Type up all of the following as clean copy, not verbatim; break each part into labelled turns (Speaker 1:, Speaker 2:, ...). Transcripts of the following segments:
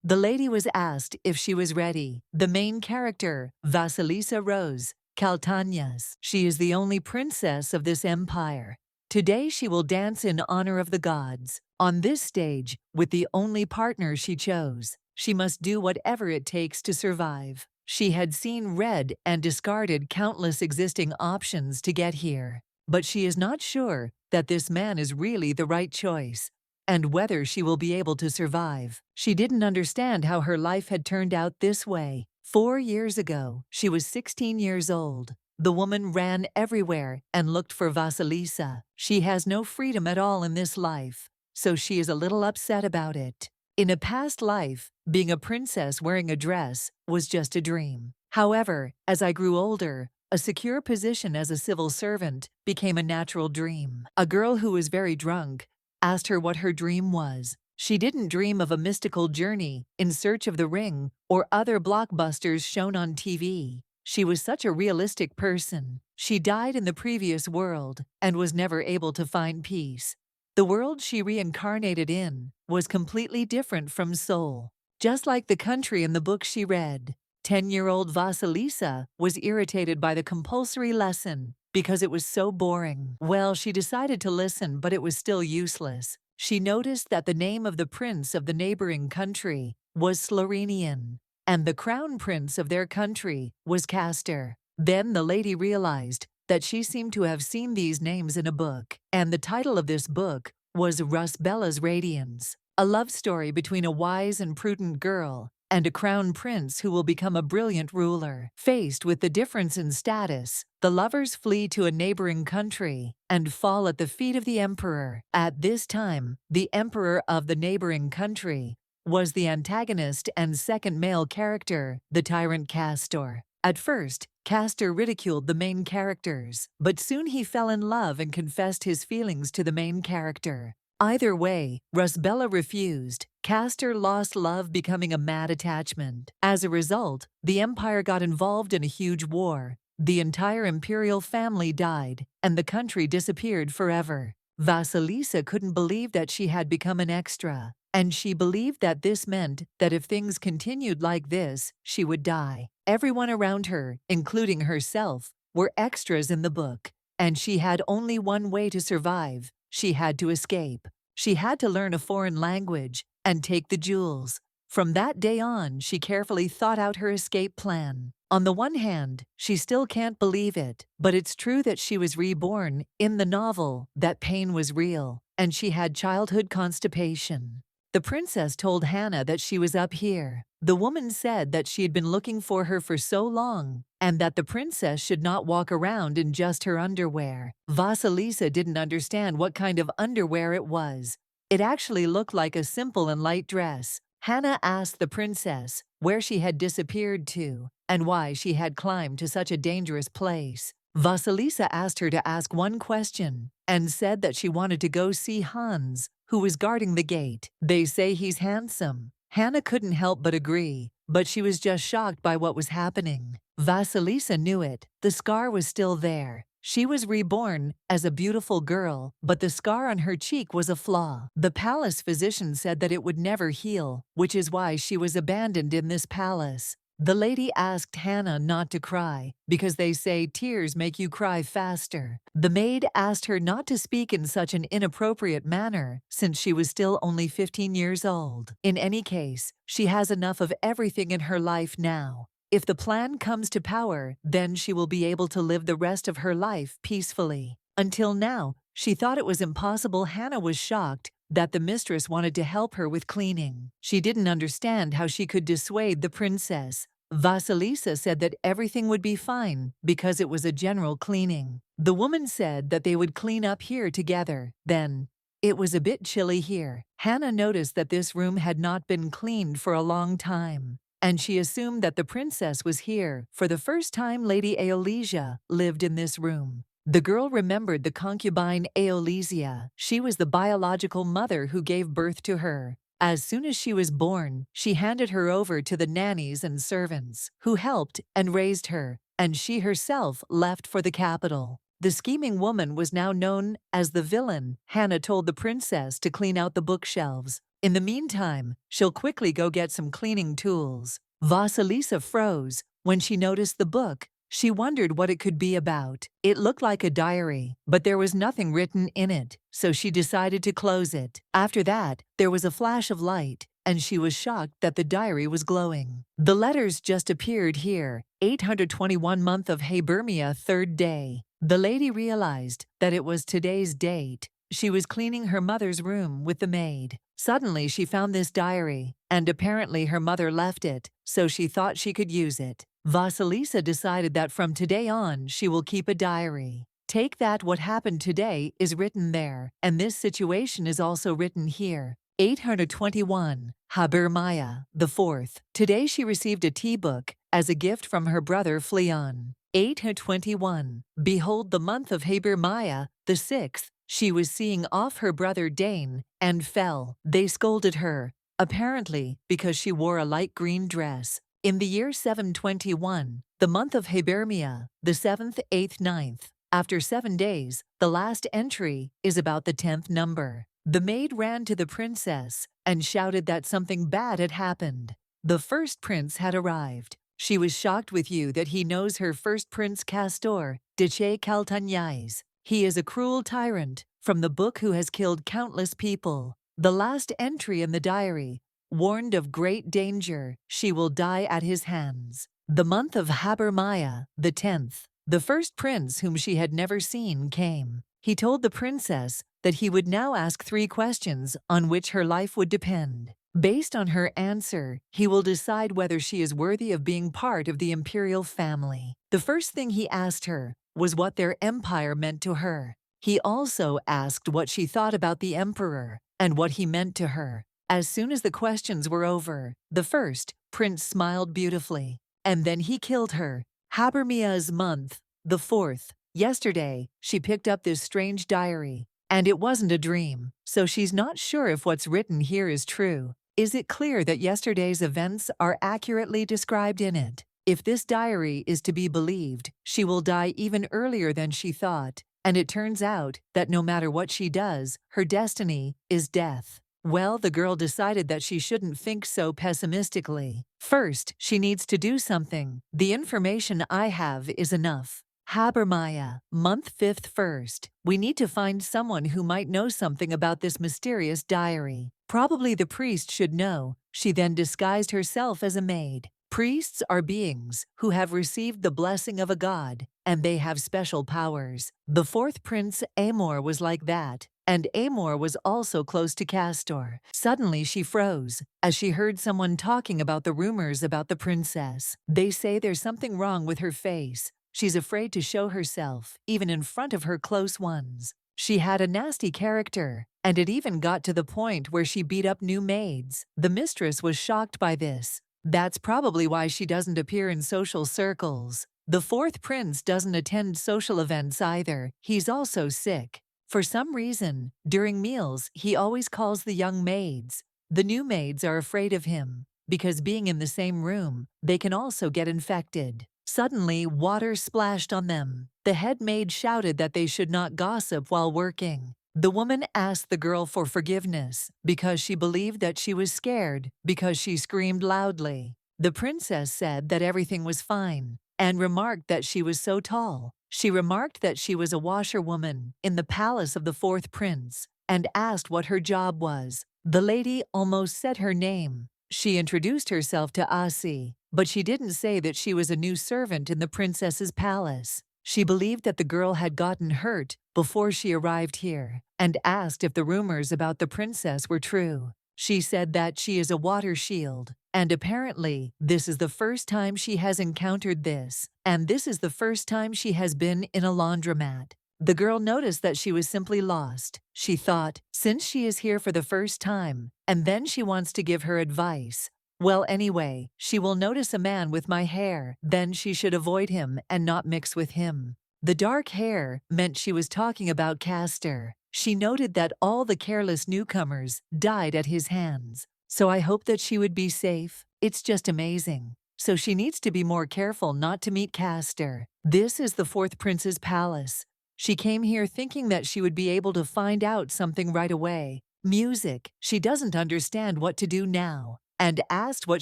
Speaker 1: The lady was asked if she was ready. The main character, Vasilisa Rose Caltañas. She is the only princess of this empire. Today she will dance in honor of the gods. On this stage, with the only partner she chose, she must do whatever it takes to survive. She had seen red and discarded countless existing options to get here. But she is not sure that this man is really the right choice, and whether she will be able to survive. She didn't understand how her life had turned out this way. 4 years ago, she was 16 years old. The woman ran everywhere and looked for Vasilisa. She has no freedom at all in this life, so she is a little upset about it. In a past life, being a princess wearing a dress was just a dream. However, as I grew older, a secure position as a civil servant became a natural dream. A girl who was very drunk asked her what her dream was. She didn't dream of a mystical journey in search of the ring or other blockbusters shown on TV. She was such a realistic person. She died in the previous world and was never able to find peace. The world she reincarnated in was completely different from Seoul. Just like the country in the book she read, 10-year-old Vasilisa was irritated by the compulsory lesson because it was so boring. Well, she decided to listen, but it was still useless. She noticed that the name of the prince of the neighboring country was Slovenian, and the crown prince of their country was Castor. Then the lady realized that she seemed to have seen these names in a book, and the title of this book was Rusbella's Radiance, a love story between a wise and prudent girl and a crown prince who will become a brilliant ruler. Faced with the difference in status, the lovers flee to a neighboring country and fall at the feet of the emperor. At this time, the emperor of the neighboring country was the antagonist and second male character, the tyrant Castor. At first, Castor ridiculed the main characters, but soon he fell in love and confessed his feelings to the main character. Either way, Rusbella refused. Castor lost love, becoming a mad attachment. As a result, the empire got involved in a huge war. The entire imperial family died, and the country disappeared forever. Vasilisa couldn't believe that she had become an extra, and she believed that this meant that if things continued like this, she would die. Everyone around her, including herself, were extras in the book, and she had only one way to survive. She had to escape. She had to learn a foreign language and take the jewels. From that day on, she carefully thought out her escape plan. On the one hand, she still can't believe it, but it's true that she was reborn. In the novel, that pain was real, and she had childhood constipation. The princess told Hannah that she was up here. The woman said that she had been looking for her for so long, and that the princess should not walk around in just her underwear. Vasilisa didn't understand what kind of underwear it was. It actually looked like a simple and light dress. Hannah asked the princess where she had disappeared to, and why she had climbed to such a dangerous place. Vasilisa asked her to ask one question, and said that she wanted to go see Hans, who was guarding the gate. They say he's handsome. Hannah couldn't help but agree, but she was just shocked by what was happening. Vasilisa knew it. The scar was still there. She was reborn as a beautiful girl, but the scar on her cheek was a flaw. The palace physician said that it would never heal, which is why she was abandoned in this palace. The lady asked Hannah not to cry, because they say tears make you cry faster. The maid asked her not to speak in such an inappropriate manner, since she was still only 15 years old. In any case, she has enough of everything in her life now. If the plan comes to power, then she will be able to live the rest of her life peacefully. Until now, she thought it was impossible. Hannah was shocked that the mistress wanted to help her with cleaning. She didn't understand how she could dissuade the princess. Vasilisa said that everything would be fine because it was a general cleaning. The woman said that they would clean up here together. Then, it was a bit chilly here. Hannah noticed that this room had not been cleaned for a long time, and she assumed that the princess was here. For the first time, Lady Aeolesia lived in this room. The girl remembered the concubine Aeolesia. She was the biological mother who gave birth to her. As soon as she was born, she handed her over to the nannies and servants, who helped and raised her, and she herself left for the capital. The scheming woman was now known as the villain. Hannah told the princess to clean out the bookshelves. In the meantime, she'll quickly go get some cleaning tools. Vasilisa froze when she noticed the book. She wondered what it could be about. It looked like a diary, but there was nothing written in it, so she decided to close it. After that, there was a flash of light, and she was shocked that the diary was glowing. The letters just appeared here. 821 month of Hibernia, third day. The lady realized that it was today's date. She was cleaning her mother's room with the maid. Suddenly she found this diary, and apparently her mother left it, so she thought she could use it. Vasilisa decided that from today on she will keep a diary. Take that what happened today is written there, and this situation is also written here. 821. Hibernia, the 4th. Today she received a tea book as a gift from her brother Fleon. 821. Behold the month of Hibernia, the 6th. She was seeing off her brother Dane and fell. They scolded her, apparently because she wore a light green dress. In the year 721, the month of Hibernia, the 7th, 8th, 9th. After 7 days, the last entry is about the 10th number. The maid ran to the princess and shouted that something bad had happened. The first prince had arrived. She was shocked with you that he knows her first prince Castor, de Caltagnes. He is a cruel tyrant from the book who has killed countless people. The last entry in the diary warned of great danger. She will die at his hands. The month of Hibernia, the 10th. The first prince whom she had never seen came. He told the princess that he would now ask 3 questions on which her life would depend. Based on her answer, he will decide whether she is worthy of being part of the imperial family. The first thing he asked her was what their empire meant to her. He also asked what she thought about the emperor and what he meant to her. As soon as the questions were over, the first prince smiled beautifully, and then he killed her. Hibernia's month, the 4th. Yesterday, she picked up this strange diary, and it wasn't a dream, so she's not sure if what's written here is true. Is it clear that yesterday's events are accurately described in it? If this diary is to be believed, she will die even earlier than she thought, and it turns out that no matter what she does, her destiny is death. Well, the girl decided that she shouldn't think so pessimistically. First, she needs to do something. The information I have is enough. Hibernia, month 5th, 1st. We need to find someone who might know something about this mysterious diary. Probably the priest should know. She then disguised herself as a maid. Priests are beings who have received the blessing of a god, and they have special powers. The 4th prince, Amor, was like that, and Amor was also close to Castor. Suddenly she froze as she heard someone talking about the rumors about the princess. They say there's something wrong with her face. She's afraid to show herself, even in front of her close ones. She had a nasty character, and it even got to the point where she beat up new maids. The mistress was shocked by this. That's probably why she doesn't appear in social circles. The 4th prince doesn't attend social events either. He's also sick. For some reason, during meals, he always calls the young maids. The new maids are afraid of him, because being in the same room, they can also get infected. Suddenly, water splashed on them. The head maid shouted that they should not gossip while working. The woman asked the girl for forgiveness because she believed that she was scared because she screamed loudly. The princess said that everything was fine and remarked that she was so tall. She remarked that she was a washerwoman in the palace of the 4th prince and asked what her job was. The lady almost said her name. She introduced herself to Asi, but she didn't say that she was a new servant in the princess's palace. She believed that the girl had gotten hurt before she arrived here and asked if the rumors about the princess were true. She said that she is a water shield, and apparently this is the first time she has encountered this, and this is the first time she has been in a laundromat. The girl noticed that she was simply lost. She thought, since she is here for the first time, and then she wants to give her advice. Well, anyway, she will notice a man with my hair, then she should avoid him and not mix with him. The dark hair meant she was talking about Castor. She noted that all the careless newcomers died at his hands. So I hope that she would be safe. It's just amazing. So she needs to be more careful not to meet Castor. This is the 4th prince's palace. She came here thinking that she would be able to find out something right away. Music. She doesn't understand what to do now, and asked what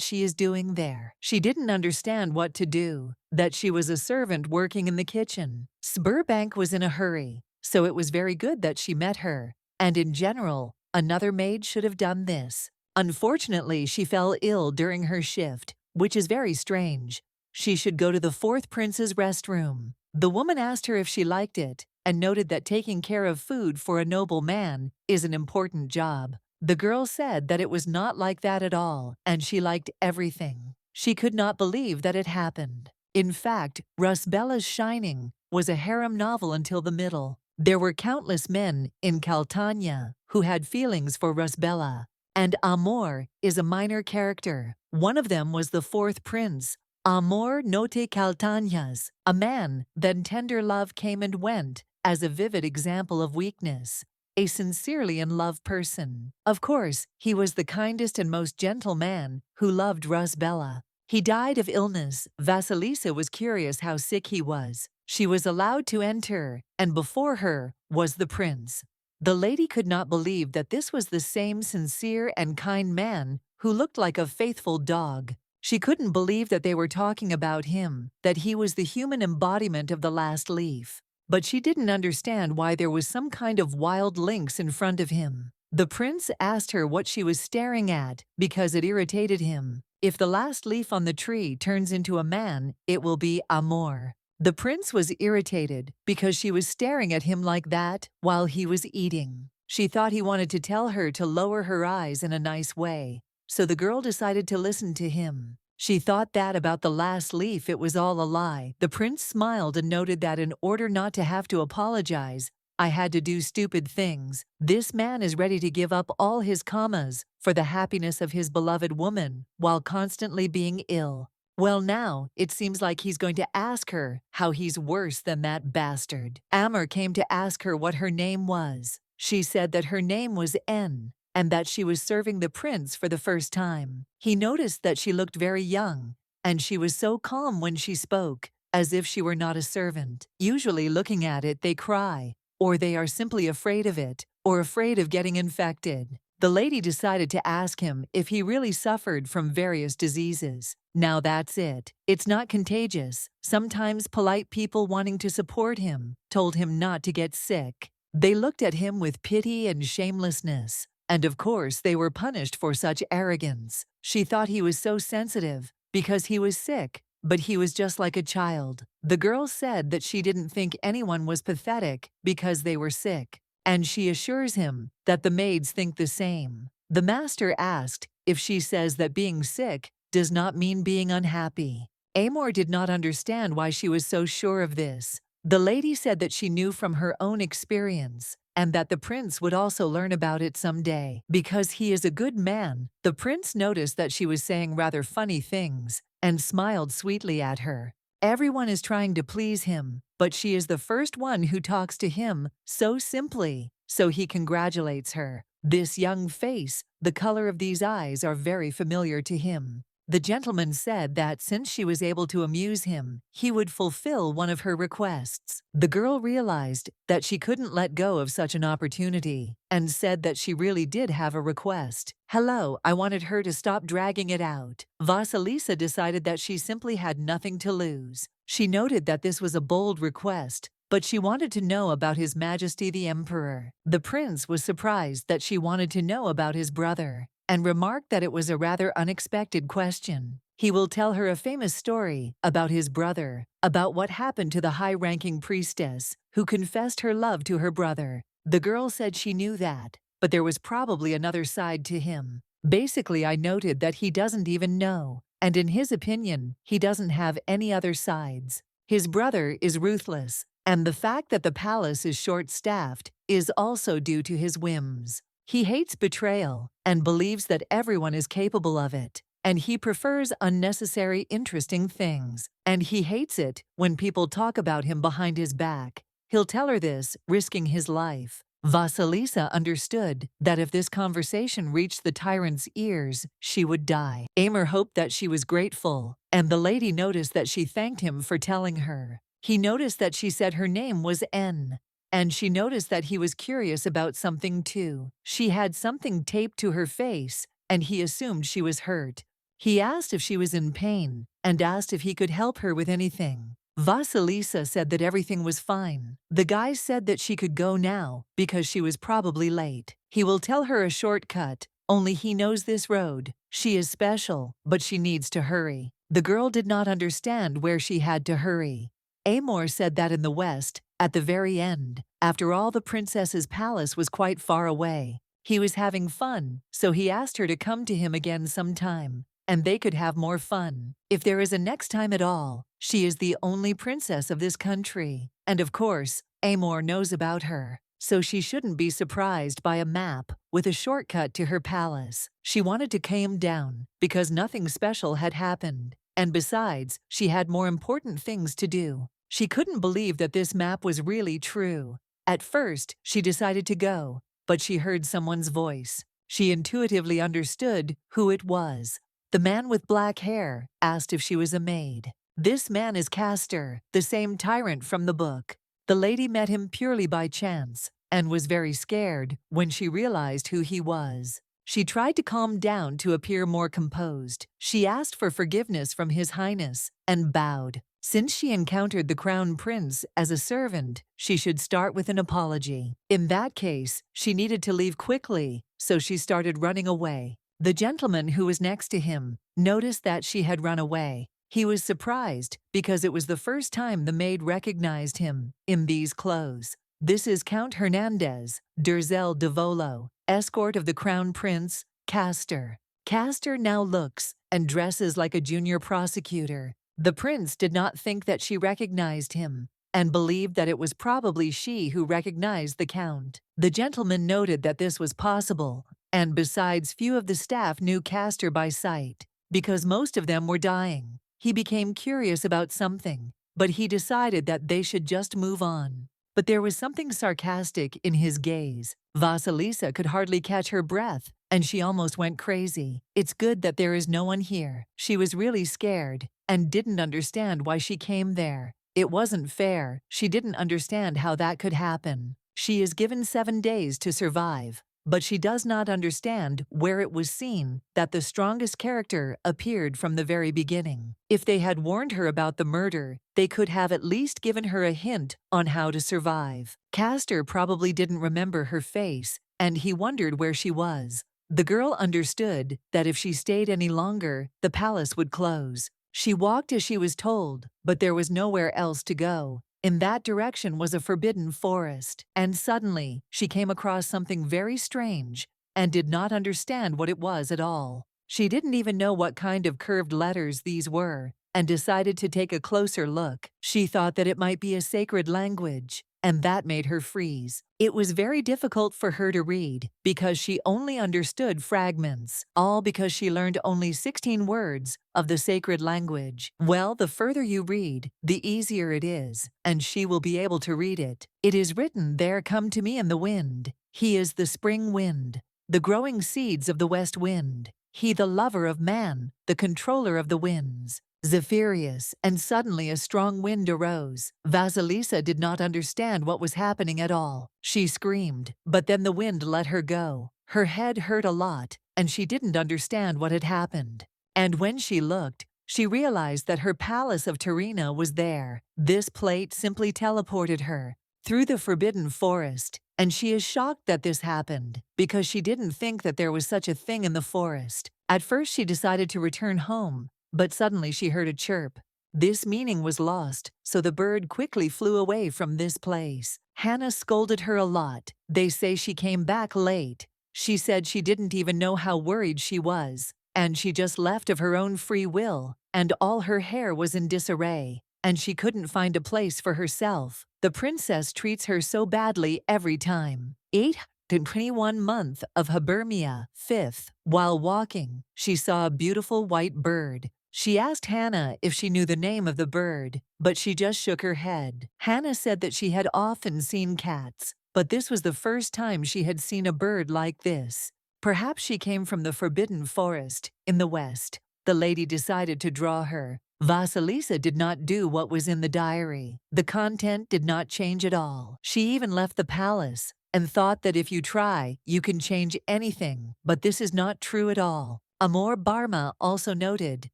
Speaker 1: she is doing there. She didn't understand what to do, that she was a servant working in the kitchen. Burbank was in a hurry, so it was very good that she met her, and in general, another maid should have done this. Unfortunately, she fell ill during her shift, which is very strange. She should go to the fourth prince's restroom. The woman asked her if she liked it, and noted that taking care of food for a noble man is an important job. The girl said that it was not like that at all, and she liked everything. She could not believe that it happened. In fact, Rusbella's Shining was a harem novel until the middle. There were countless men in Caltania who had feelings for Rusbella, and Amor is a minor character. One of them was the fourth prince, Amor note Caltanias, a man, then tender love came and went, as a vivid example of weakness. A sincerely in love person. Of course, he was the kindest and most gentle man who loved Rusbella. He died of illness. Vasilisa was curious how sick he was. She was allowed to enter, and before her was the prince. The lady could not believe that this was the same sincere and kind man who looked like a faithful dog. She couldn't believe that they were talking about him, that he was the human embodiment of the last leaf. But she didn't understand why there was some kind of wild lynx in front of him. The prince asked her what she was staring at because it irritated him. If the last leaf on the tree turns into a man, it will be Amor. The prince was irritated because she was staring at him like that while he was eating. She thought he wanted to tell her to lower her eyes in a nice way, so the girl decided to listen to him. She thought that about the last leaf it was all a lie. The prince smiled and noted that in order not to have to apologize, I had to do stupid things. This man is ready to give up all his commas for the happiness of his beloved woman while constantly being ill. Well, now, it seems like he's going to ask her how he's worse than that bastard. Amor came to ask her what her name was. She said that her name was N, and that she was serving the prince for the first time. He noticed that she looked very young, and she was so calm when she spoke, as if she were not a servant. Usually looking at it, they cry, or they are simply afraid of it, or afraid of getting infected. The lady decided to ask him if he really suffered from various diseases. Now that's it. It's not contagious. Sometimes polite people wanting to support him told him not to get sick. They looked at him with pity and shamelessness. And of course, they were punished for such arrogance. She thought he was so sensitive because he was sick, but he was just like a child. The girl said that she didn't think anyone was pathetic because they were sick, and she assures him that the maids think the same. The master asked if she says that being sick does not mean being unhappy. Amor did not understand why she was so sure of this. The lady said that she knew from her own experience, and that the prince would also learn about it someday. Because he is a good man, the prince noticed that she was saying rather funny things, and smiled sweetly at her. Everyone is trying to please him, but she is the first one who talks to him so simply, so he congratulates her. This young face, the color of these eyes are very familiar to him. The gentleman said that since she was able to amuse him, he would fulfill one of her requests. The girl realized that she couldn't let go of such an opportunity, and said that she really did have a request. Hello, I wanted her to stop dragging it out. Vasilisa decided that she simply had nothing to lose. She noted that this was a bold request, but she wanted to know about His Majesty the Emperor. The prince was surprised that she wanted to know about his brother, and remarked that it was a rather unexpected question. He will tell her a famous story about his brother, about what happened to the high-ranking priestess who confessed her love to her brother. The girl said she knew that, but there was probably another side to him. Basically, I noted that he doesn't even know, and in his opinion, he doesn't have any other sides. His brother is ruthless, and the fact that the palace is short-staffed is also due to his whims. He hates betrayal and believes that everyone is capable of it, and he prefers unnecessary interesting things, and he hates it when people talk about him behind his back. He'll tell her this, risking his life. Vasilisa understood that if this conversation reached the tyrant's ears, she would die. Amor hoped that she was grateful, and the lady noticed that she thanked him for telling her. He noticed that she said her name was N. and she noticed that he was curious about something too. She had something taped to her face, and he assumed she was hurt. He asked if she was in pain, and asked if he could help her with anything. Vasilisa said that everything was fine. The guy said that she could go now, because she was probably late. He will tell her a shortcut, only he knows this road. She is special, but she needs to hurry. The girl did not understand where she had to hurry. Amor said that in the west, at the very end, after all, the princess's palace was quite far away. He was having fun, so he asked her to come to him again sometime, and they could have more fun. If there is a next time at all, she is the only princess of this country. And of course, Amor knows about her, so she shouldn't be surprised by a map with a shortcut to her palace. She wanted to calm down because nothing special had happened, and besides, she had more important things to do. She couldn't believe that this map was really true. At first, she decided to go, but she heard someone's voice. She intuitively understood who it was. The man with black hair asked if she was a maid. This man is Castor, the same tyrant from the book. The lady met him purely by chance and was very scared when she realized who he was. She tried to calm down to appear more composed. She asked for forgiveness from His Highness and bowed. Since she encountered the crown prince as a servant, she should start with an apology. In that case, she needed to leave quickly, so she started running away. The gentleman who was next to him noticed that she had run away. He was surprised because it was the first time the maid recognized him in these clothes. This is Count Hernandez, Durzel de Volo, escort of the crown prince, Castor. Castor now looks and dresses like a junior prosecutor. The prince did not think that she recognized him and believed that it was probably she who recognized the count. The gentleman noted that this was possible, and besides, few of the staff knew Castor by sight because most of them were dying. He became curious about something, but he decided that they should just move on. But there was something sarcastic in his gaze. Vasilisa could hardly catch her breath, and she almost went crazy. It's good that there is no one here. She was really scared and didn't understand why she came there. It wasn't fair. She didn't understand how that could happen. She is given 7 days to survive, but she does not understand where it was seen that the strongest character appeared from the very beginning. If they had warned her about the murder, they could have at least given her a hint on how to survive. Castor probably didn't remember her face, and he wondered where she was. The girl understood that if she stayed any longer, the palace would close. She walked as she was told, but there was nowhere else to go. In that direction was a forbidden forest, and suddenly she came across something very strange and did not understand what it was at all. She didn't even know what kind of curved letters these were and decided to take a closer look. She thought that it might be a sacred language, and that made her freeze. It was very difficult for her to read because she only understood fragments, all because she learned only 16 words of the sacred language. Well, the further you read, the easier it is, and she will be able to read it. It is written there, "Come to me in the wind. He is the spring wind, the growing seeds of the west wind. He the lover of man, the controller of the winds." Zephyrus, and suddenly a strong wind arose. Vasilisa did not understand what was happening at all. She screamed, but then the wind let her go. Her head hurt a lot, and she didn't understand what had happened. And when she looked, she realized that her palace of Tyrant was there. This plate simply teleported her through the forbidden forest, and she is shocked that this happened because she didn't think that there was such a thing in the forest. At first she decided to return home, but suddenly she heard a chirp. This meaning was lost, so the bird quickly flew away from this place. Hannah scolded her a lot. They say she came back late. She said she didn't even know how worried she was, and she just left of her own free will, and all her hair was in disarray, and she couldn't find a place for herself. The princess treats her so badly every time. 821 month of Hibernia, 5th. While walking, she saw a beautiful white bird. She asked Hannah if she knew the name of the bird, but she just shook her head. Hannah said that she had often seen cats, but this was the first time she had seen a bird like this. Perhaps she came from the forbidden forest in the west. The lady decided to draw her. Vasilisa did not do what was in the diary. The content did not change at all. She even left the palace and thought that if you try, you can change anything, but this is not true at all. Amor Barma also noted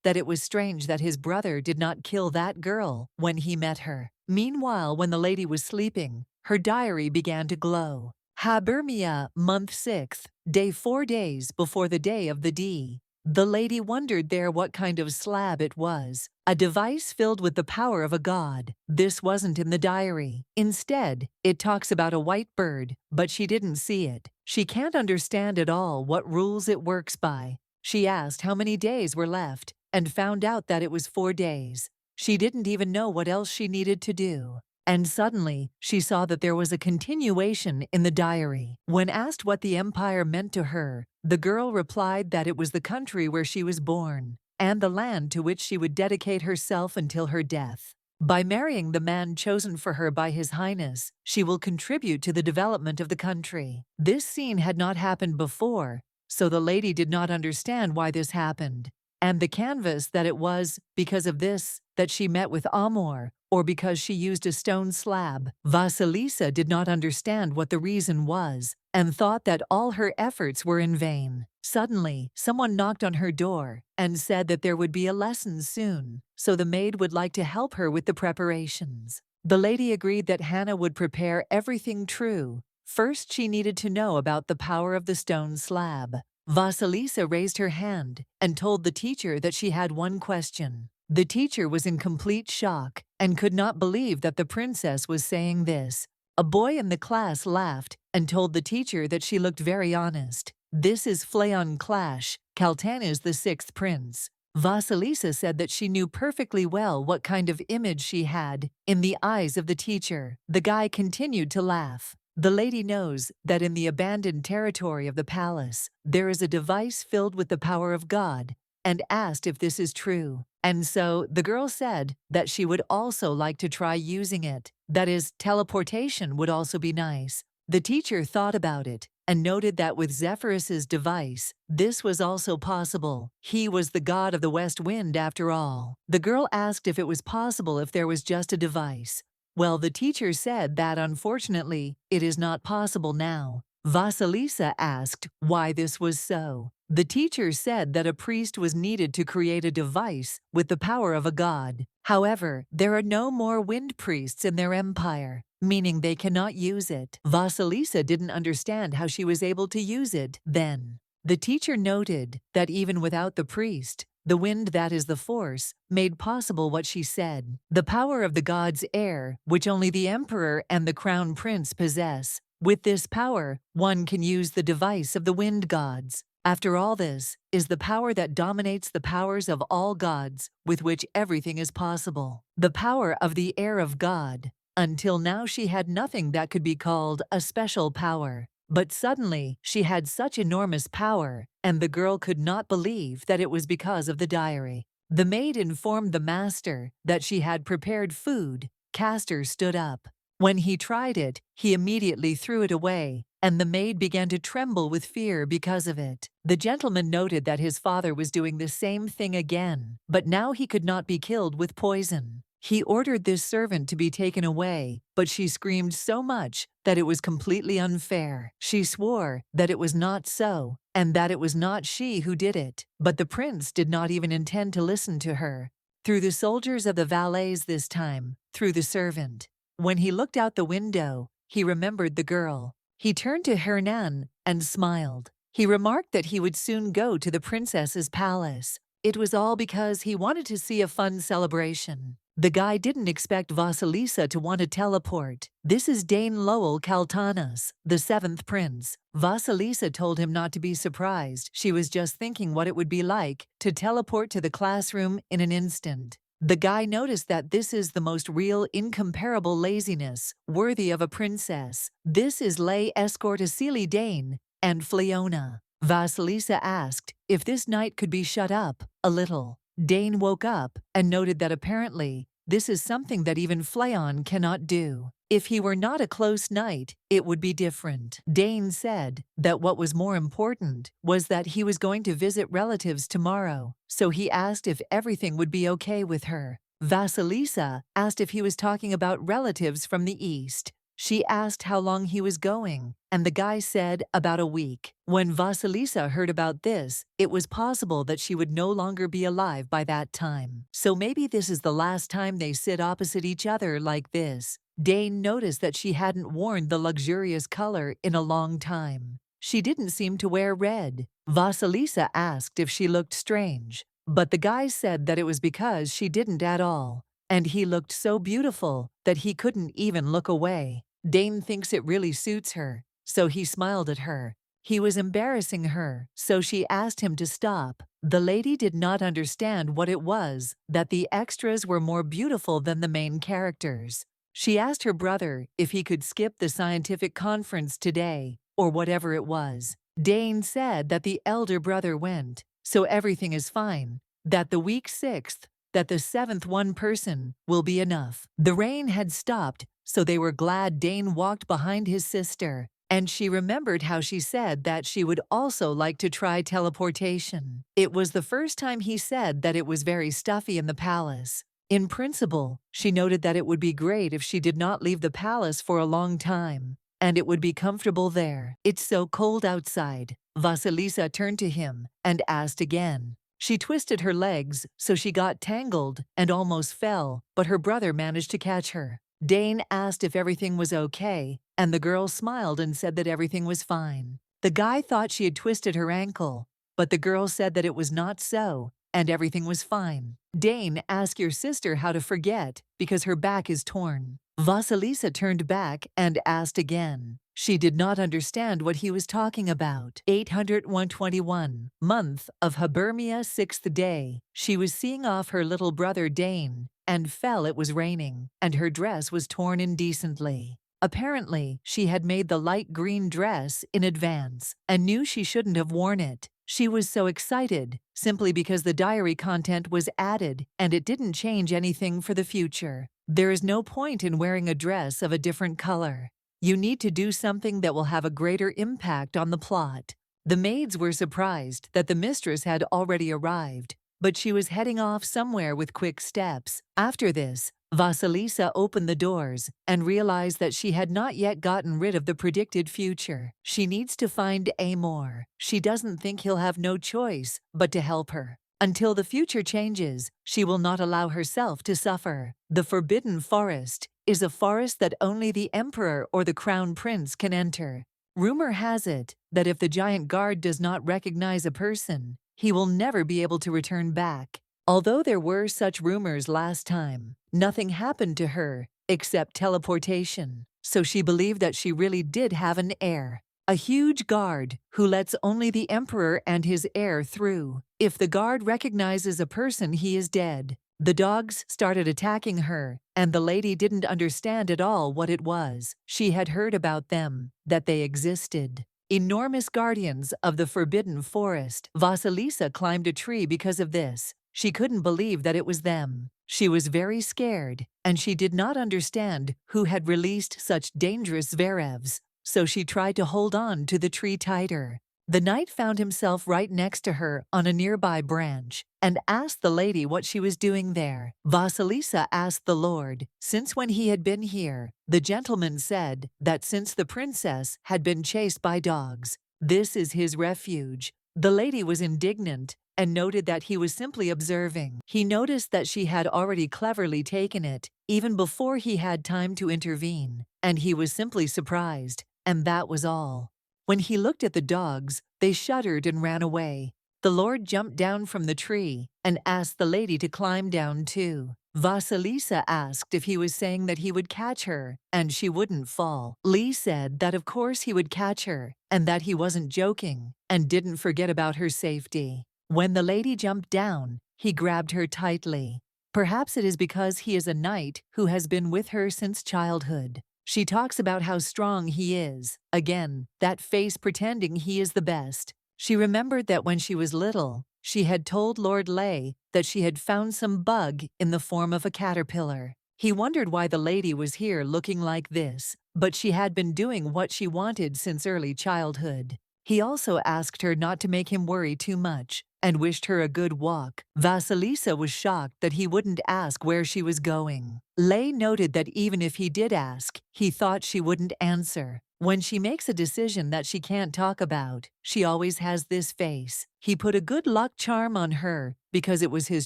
Speaker 1: that it was strange that his brother did not kill that girl when he met her. Meanwhile, when the lady was sleeping, her diary began to glow. Habermia, month 6th, day 4 days before the day of the D. The lady wondered there what kind of slab it was. A device filled with the power of a god. This wasn't in the diary. Instead, it talks about a white bird, but she didn't see it. She can't understand at all what rules it works by. She asked how many days were left and found out that it was 4 days. She didn't even know what else she needed to do. And suddenly, she saw that there was a continuation in the diary. When asked what the empire meant to her, the girl replied that it was the country where she was born and the land to which she would dedicate herself until her death. By marrying the man chosen for her by His Highness, she will contribute to the development of the country. This scene had not happened before, so the lady did not understand why this happened. And the canvas that it was because of this that she met with Amor, or because she used a stone slab. Vasilisa did not understand what the reason was and thought that all her efforts were in vain. Suddenly, someone knocked on her door and said that there would be a lesson soon, so the maid would like to help her with the preparations. The lady agreed that Hannah would prepare everything true. First, she needed to know about the power of the stone slab. Vasilisa raised her hand and told the teacher that she had one question. The teacher was in complete shock and could not believe that the princess was saying this. A boy in the class laughed and told the teacher that she looked very honest. This is Fleon Clash, Kaltan is the 6th prince. Vasilisa said that she knew perfectly well what kind of image she had in the eyes of the teacher. The guy continued to laugh. The lady knows that in the abandoned territory of the palace, there is a device filled with the power of God, and asked if this is true. And so the girl said that she would also like to try using it. That is, teleportation would also be nice. The teacher thought about it and noted that with Zephyrus's device, this was also possible. He was the god of the west wind after all. The girl asked if it was possible if there was just a device. Well, the teacher said that unfortunately, it is not possible now. Vasilisa asked why this was so. The teacher said that a priest was needed to create a device with the power of a god. However, there are no more wind priests in their empire, meaning they cannot use it. Vasilisa didn't understand how she was able to use it then. The teacher noted that even without the priest, the wind that is the force made possible what she said. The power of the god's air, which only the emperor and the crown prince possess. With this power, one can use the device of the wind gods. After all, this is the power that dominates the powers of all gods, with which everything is possible. The power of the air of God. Until now she had nothing that could be called a special power. But suddenly, she had such enormous power, and the girl could not believe that it was because of the diary. The maid informed the master that she had prepared food. Castor stood up. When he tried it, he immediately threw it away, and the maid began to tremble with fear because of it. The gentleman noted that his father was doing the same thing again, but now he could not be killed with poison. He ordered this servant to be taken away, but she screamed so much that it was completely unfair. She swore that it was not so, and that it was not she who did it. But the prince did not even intend to listen to her. Through the soldiers of the valets this time, through the servant. When he looked out the window, he remembered the girl. He turned to Hernan and smiled. He remarked that he would soon go to the princess's palace. It was all because he wanted to see a fun celebration. The guy didn't expect Vasilisa to want to teleport. This is Dane Lowell Kaltanas, the 7th prince. Vasilisa told him not to be surprised. She was just thinking what it would be like to teleport to the classroom in an instant. The guy noticed that this is the most real, incomparable laziness, worthy of a princess. This is lay escort Asili Dane and Fleona. Vasilisa asked if this night could be shut up a little. Dane woke up and noted that apparently this is something that even Fleon cannot do. If he were not a close knight, it would be different. Dane said that what was more important was that he was going to visit relatives tomorrow, so he asked if everything would be okay with her. Vasilisa asked if he was talking about relatives from the east. She asked how long he was going, and the guy said about a week. When Vasilisa heard about this, it was possible that she would no longer be alive by that time. So maybe this is the last time they sit opposite each other like this. Dane noticed that she hadn't worn the luxurious color in a long time. She didn't seem to wear red. Vasilisa asked if she looked strange, but the guy said that it was because she didn't at all, and he looked so beautiful that he couldn't even look away. Dane thinks it really suits her, so he smiled at her. He was embarrassing her, so she asked him to stop. The lady did not understand what it was that the extras were more beautiful than the main characters. She asked her brother if he could skip the scientific conference today, or whatever it was. Dane said that the elder brother went, so everything is fine, that the week 6th, that the 7th one person will be enough. The rain had stopped, so they were glad Dane walked behind his sister, and she remembered how she said that she would also like to try teleportation. It was the first time he said that it was very stuffy in the palace. In principle, she noted that it would be great if she did not leave the palace for a long time, and it would be comfortable there. It's so cold outside. Vasilisa turned to him and asked again. She twisted her legs, so she got tangled and almost fell, but her brother managed to catch her. Dane asked if everything was okay, and the girl smiled and said that everything was fine. The guy thought she had twisted her ankle, but the girl said that it was not so, and everything was fine. Dane, ask your sister how to forget, because her back is torn. Vasilisa turned back and asked again. She did not understand what he was talking about. 821 month of Hibernia, 6th day. She was seeing off her little brother Dane, and fell. It was raining, and her dress was torn indecently. Apparently, she had made the light green dress in advance, and knew she shouldn't have worn it. She was so excited, simply because the diary content was added, and it didn't change anything for the future. There is no point in wearing a dress of a different color. You need to do something that will have a greater impact on the plot. The maids were surprised that the mistress had already arrived, but she was heading off somewhere with quick steps. After this, Vasilisa opened the doors and realized that she had not yet gotten rid of the predicted future. She needs to find Amor. She doesn't think he'll have no choice but to help her. Until the future changes, she will not allow herself to suffer. The Forbidden Forest is a forest that only the emperor or the crown prince can enter. Rumor has it that if the giant guard does not recognize a person, he will never be able to return back. Although there were such rumors last time, nothing happened to her except teleportation, so she believed that she really did have an heir. A huge guard who lets only the emperor and his heir through. If the guard recognizes a person, he is dead. The dogs started attacking her, and the lady didn't understand at all what it was. She had heard about them, that they existed. Enormous guardians of the Forbidden Forest. Vasilisa climbed a tree because of this. She couldn't believe that it was them. She was very scared, and she did not understand who had released such dangerous Zverevs, so she tried to hold on to the tree tighter. The knight found himself right next to her on a nearby branch and asked the lady what she was doing there. Vasilisa asked the lord, since when he had been here. The gentleman said that since the princess had been chased by dogs, this is his refuge. The lady was indignant and noted that he was simply observing. He noticed that she had already cleverly taken it, even before he had time to intervene, and he was simply surprised, and that was all. When he looked at the dogs, they shuddered and ran away. The lord jumped down from the tree and asked the lady to climb down too. Vasilisa asked if he was saying that he would catch her and she wouldn't fall. Lee said that of course he would catch her and that he wasn't joking and didn't forget about her safety. When the lady jumped down, he grabbed her tightly. Perhaps it is because he is a knight who has been with her since childhood. She talks about how strong he is. Again, that face pretending he is the best. She remembered that when she was little, she had told Lord Lay that she had found some bug in the form of a caterpillar. He wondered why the lady was here looking like this, but she had been doing what she wanted since early childhood. He also asked her not to make him worry too much and wished her a good walk. Vasilisa was shocked that he wouldn't ask where she was going. Lay noted that even if he did ask, he thought she wouldn't answer. When she makes a decision that she can't talk about, she always has this face. He put a good luck charm on her because it was his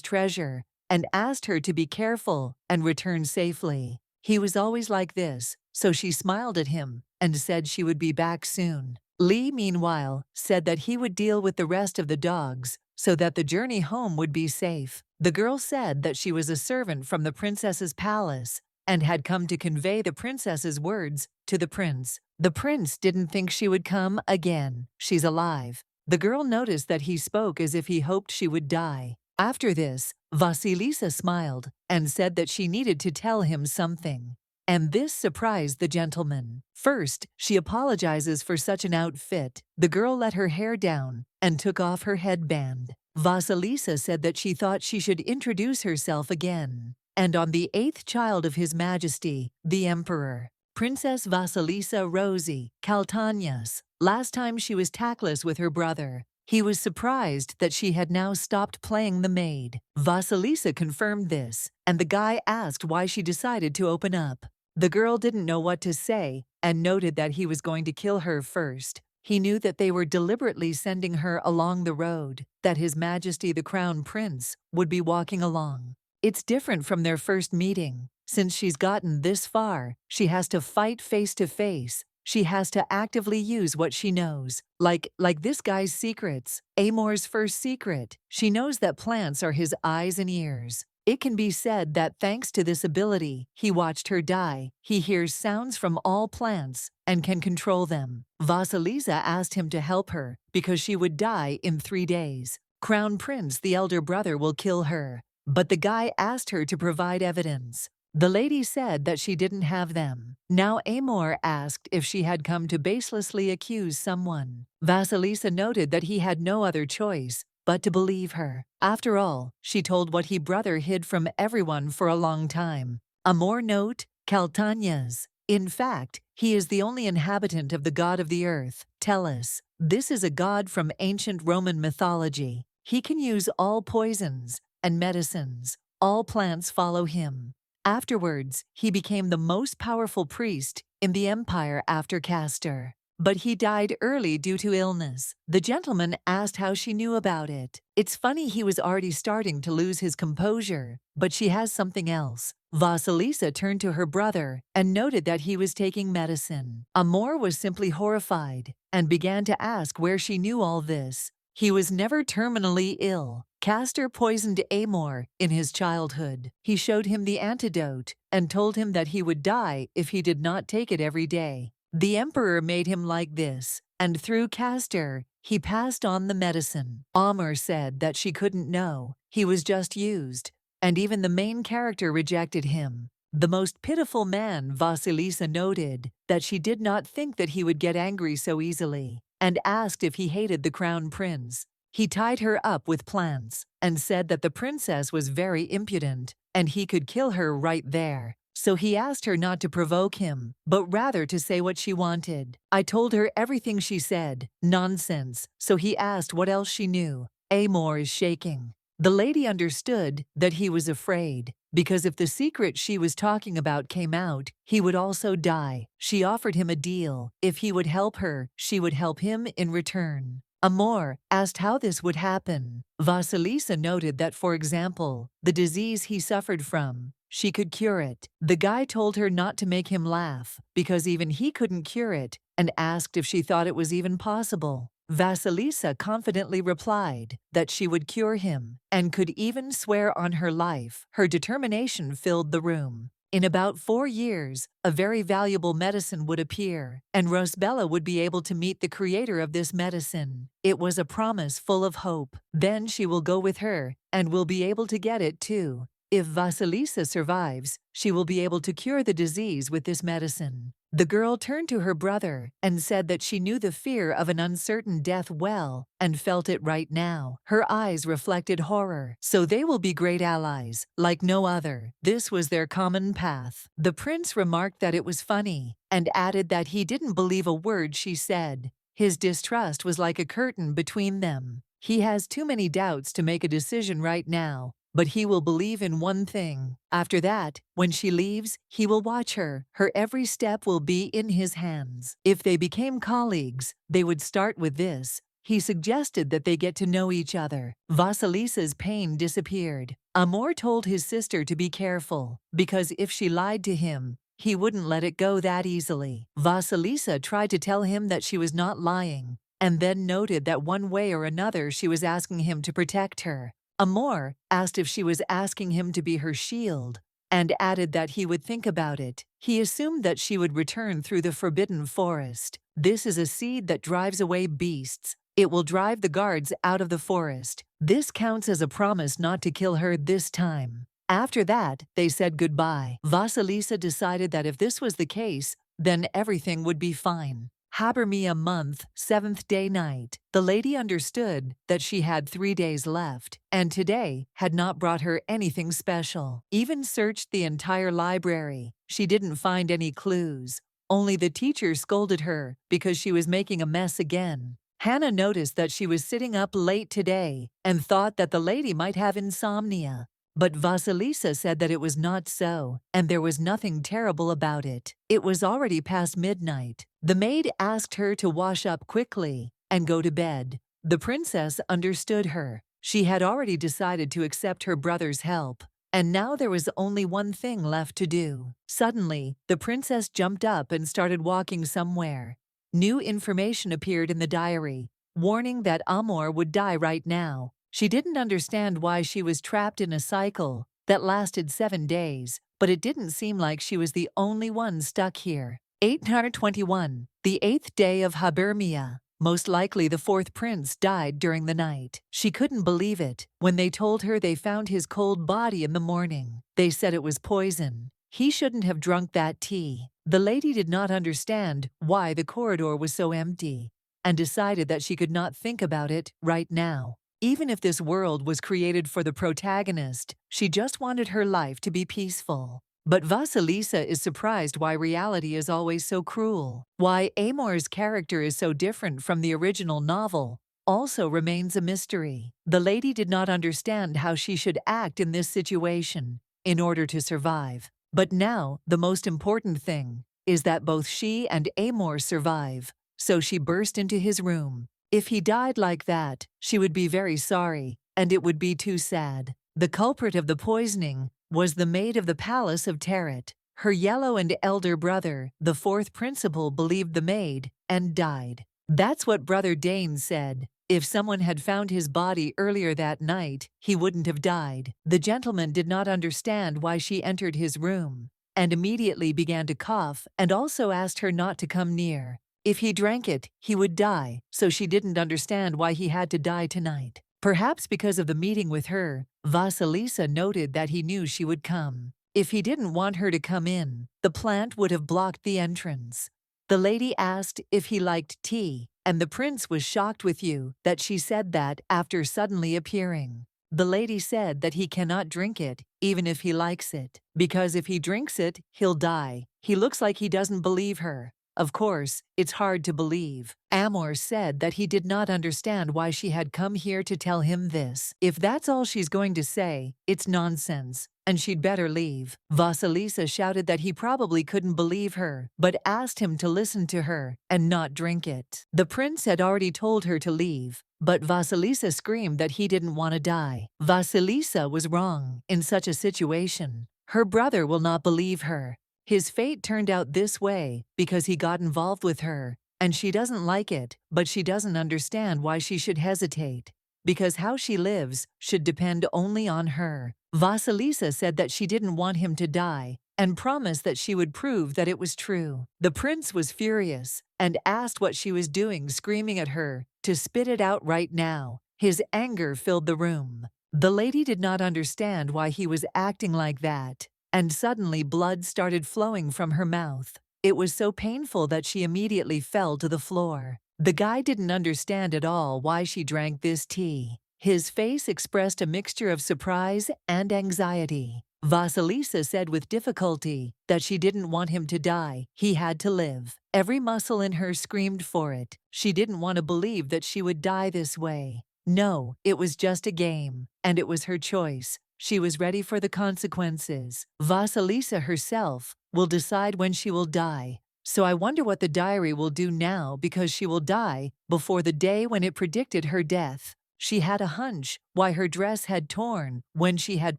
Speaker 1: treasure and asked her to be careful and return safely. He was always like this, so she smiled at him and said she would be back soon. Lee, meanwhile, said that he would deal with the rest of the dogs so that the journey home would be safe. The girl said that she was a servant from the princess's palace and had come to convey the princess's words to the prince. The prince didn't think she would come again. She's alive. The girl noticed that he spoke as if he hoped she would die. After this, Vasilisa smiled and said that she needed to tell him something. And this surprised the gentleman. First, she apologizes for such an outfit. The girl let her hair down and took off her headband. Vasilisa said that she thought she should introduce herself again. And on the 8th child of His Majesty, the Emperor, Princess Vasilisa Rosie Caltagnas. Last time she was tactless with her brother. He was surprised that she had now stopped playing the maid. Vasilisa confirmed this, and the guy asked why she decided to open up. The girl didn't know what to say and noted that he was going to kill her first. He knew that they were deliberately sending her along the road, that His Majesty the Crown Prince would be walking along. It's different from their first meeting. Since she's gotten this far, she has to fight face to face. She has to actively use what she knows, like this guy's secrets. Amor's first secret. She knows that plants are his eyes and ears. It can be said that thanks to this ability, he watched her die. He hears sounds from all plants and can control them. Vasilisa asked him to help her because she would die in 3 days. Crown Prince, the elder brother, will kill her. But the guy asked her to provide evidence. The lady said that she didn't have them. Now Amor asked if she had come to baselessly accuse someone. Vasilisa noted that he had no other choice but to believe her. After all, she told what he brother hid from everyone for a long time. Amor note, Caltagnas. In fact, he is the only inhabitant of the god of the earth, Tellus. This is a god from ancient Roman mythology. He can use all poisons and medicines. All plants follow him. Afterwards, he became the most powerful priest in the empire after Castor. But he died early due to illness. The gentleman asked how she knew about it. It's funny, he was already starting to lose his composure, but she has something else. Vasilisa turned to her brother and noted that he was taking medicine. Amor was simply horrified and began to ask where she knew all this. He was never terminally ill. Castor poisoned Amor in his childhood. He showed him the antidote and told him that he would die if he did not take it every day. The emperor made him like this, and through Castor, he passed on the medicine. Amor said that she couldn't know. He was just used, and even the main character rejected him. The most pitiful man, Vasilisa noted that she did not think that he would get angry so easily, and asked if he hated the crown prince. He tied her up with plants and said that the princess was very impudent and he could kill her right there. So he asked her not to provoke him, but rather to say what she wanted. I told her everything she said. Nonsense. So he asked what else she knew. Amor is shaking. The lady understood that he was afraid, because if the secret she was talking about came out, he would also die. She offered him a deal. If he would help her, she would help him in return. Amor asked how this would happen. Vasilisa noted that, for example, the disease he suffered from, she could cure it. The guy told her not to make him laugh, because even he couldn't cure it, and asked if she thought it was even possible. Vasilisa confidently replied that she would cure him, and could even swear on her life. Her determination filled the room. In about 4 years, a very valuable medicine would appear, and Rosbella would be able to meet the creator of this medicine. It was a promise full of hope. Then she will go with her, and will be able to get it too. If Vasilisa survives, she will be able to cure the disease with this medicine. The girl turned to her brother and said that she knew the fear of an uncertain death well and felt it right now. Her eyes reflected horror. So they will be great allies, like no other. This was their common path. The prince remarked that it was funny and added that he didn't believe a word she said. His distrust was like a curtain between them. He has too many doubts to make a decision right now, but he will believe in one thing. After that, when she leaves, he will watch her. Her every step will be in his hands. If they became colleagues, they would start with this. He suggested that they get to know each other. Vasilisa's pain disappeared. Amor told his sister to be careful, because if she lied to him, he wouldn't let it go that easily. Vasilisa tried to tell him that she was not lying, and then noted that one way or another she was asking him to protect her. Amor asked if she was asking him to be her shield, and added that he would think about it. He assumed that she would return through the forbidden forest. This is a seed that drives away beasts. It will drive the guards out of the forest. This counts as a promise not to kill her this time. After that, they said goodbye. Vasilisa decided that if this was the case, then everything would be fine. Habermia month, 7th day night. The lady understood that she had 3 days left, and today had not brought her anything special. Even searched the entire library. She didn't find any clues. Only the teacher scolded her because she was making a mess again. Hannah noticed that she was sitting up late today and thought that the lady might have insomnia. But Vasilisa said that it was not so, and there was nothing terrible about it. It was already past midnight. The maid asked her to wash up quickly and go to bed. The princess understood her. She had already decided to accept her brother's help, and now there was only one thing left to do. Suddenly, the princess jumped up and started walking somewhere. New information appeared in the diary, warning that Amor would die right now. She didn't understand why she was trapped in a cycle that lasted 7 days, but it didn't seem like she was the only one stuck here. 821. The 8th day of Habermia. Most likely the 4th prince died during the night. She couldn't believe it when they told her they found his cold body in the morning. They said it was poison. He shouldn't have drunk that tea. The lady did not understand why the corridor was so empty, and decided that she could not think about it right now. Even if this world was created for the protagonist, she just wanted her life to be peaceful. But Vasilisa is surprised why reality is always so cruel. Why Amor's character is so different from the original novel also remains a mystery. The lady did not understand how she should act in this situation in order to survive. But now, the most important thing is that both she and Amor survive, so she burst into his room. If he died like that, she would be very sorry, and it would be too sad. The culprit of the poisoning was the maid of the palace of Tyrant. Her yellow and elder brother, the 4th principal, believed the maid and died. That's what Brother Dane said. If someone had found his body earlier that night, he wouldn't have died. The gentleman did not understand why she entered his room, and immediately began to cough and also asked her not to come near. If he drank it, he would die, so she didn't understand why he had to die tonight. Perhaps because of the meeting with her, Vasilisa noted that he knew she would come. If he didn't want her to come in, the plant would have blocked the entrance. The lady asked if he liked tea, and the prince was shocked with you that she said that after suddenly appearing. The lady said that he cannot drink it, even if he likes it, because if he drinks it, he'll die. He looks like he doesn't believe her. Of course, it's hard to believe. Amor said that he did not understand why she had come here to tell him this. If that's all she's going to say, it's nonsense, and she'd better leave. Vasilisa shouted that he probably couldn't believe her, but asked him to listen to her and not drink it. The prince had already told her to leave, but Vasilisa screamed that he didn't want to die. Vasilisa was wrong in such a situation. Her brother will not believe her. His fate turned out this way because he got involved with her, and she doesn't like it, but she doesn't understand why she should hesitate, because how she lives should depend only on her. Vasilisa said that she didn't want him to die, and promised that she would prove that it was true. The prince was furious, and asked what she was doing, screaming at her to spit it out right now. His anger filled the room. The lady did not understand why he was acting like that, and suddenly blood started flowing from her mouth. It was so painful that she immediately fell to the floor. The guy didn't understand at all why she drank this tea. His face expressed a mixture of surprise and anxiety. Vasilisa said with difficulty that she didn't want him to die. He had to live. Every muscle in her screamed for it. She didn't want to believe that she would die this way. No, it was just a game, and it was her choice. She was ready for the consequences. Vasilisa herself will decide when she will die. So I wonder what the diary will do now, because she will die before the day when it predicted her death. She had a hunch why her dress had torn when she had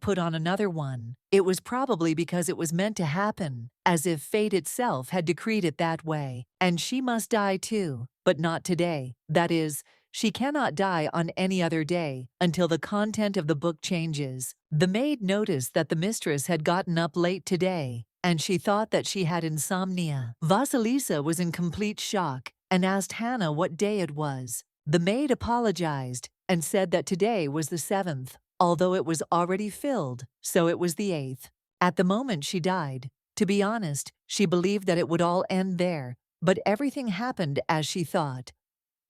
Speaker 1: put on another one. It was probably because it was meant to happen, as if fate itself had decreed it that way. And she must die too, but not today. That is, she cannot die on any other day until the content of the book changes. The maid noticed that the mistress had gotten up late today, and she thought that she had insomnia. Vasilisa was in complete shock and asked Hannah what day it was. The maid apologized and said that today was the 7th, although it was already filled, so it was the 8th. At the moment she died, to be honest, she believed that it would all end there, but everything happened as she thought.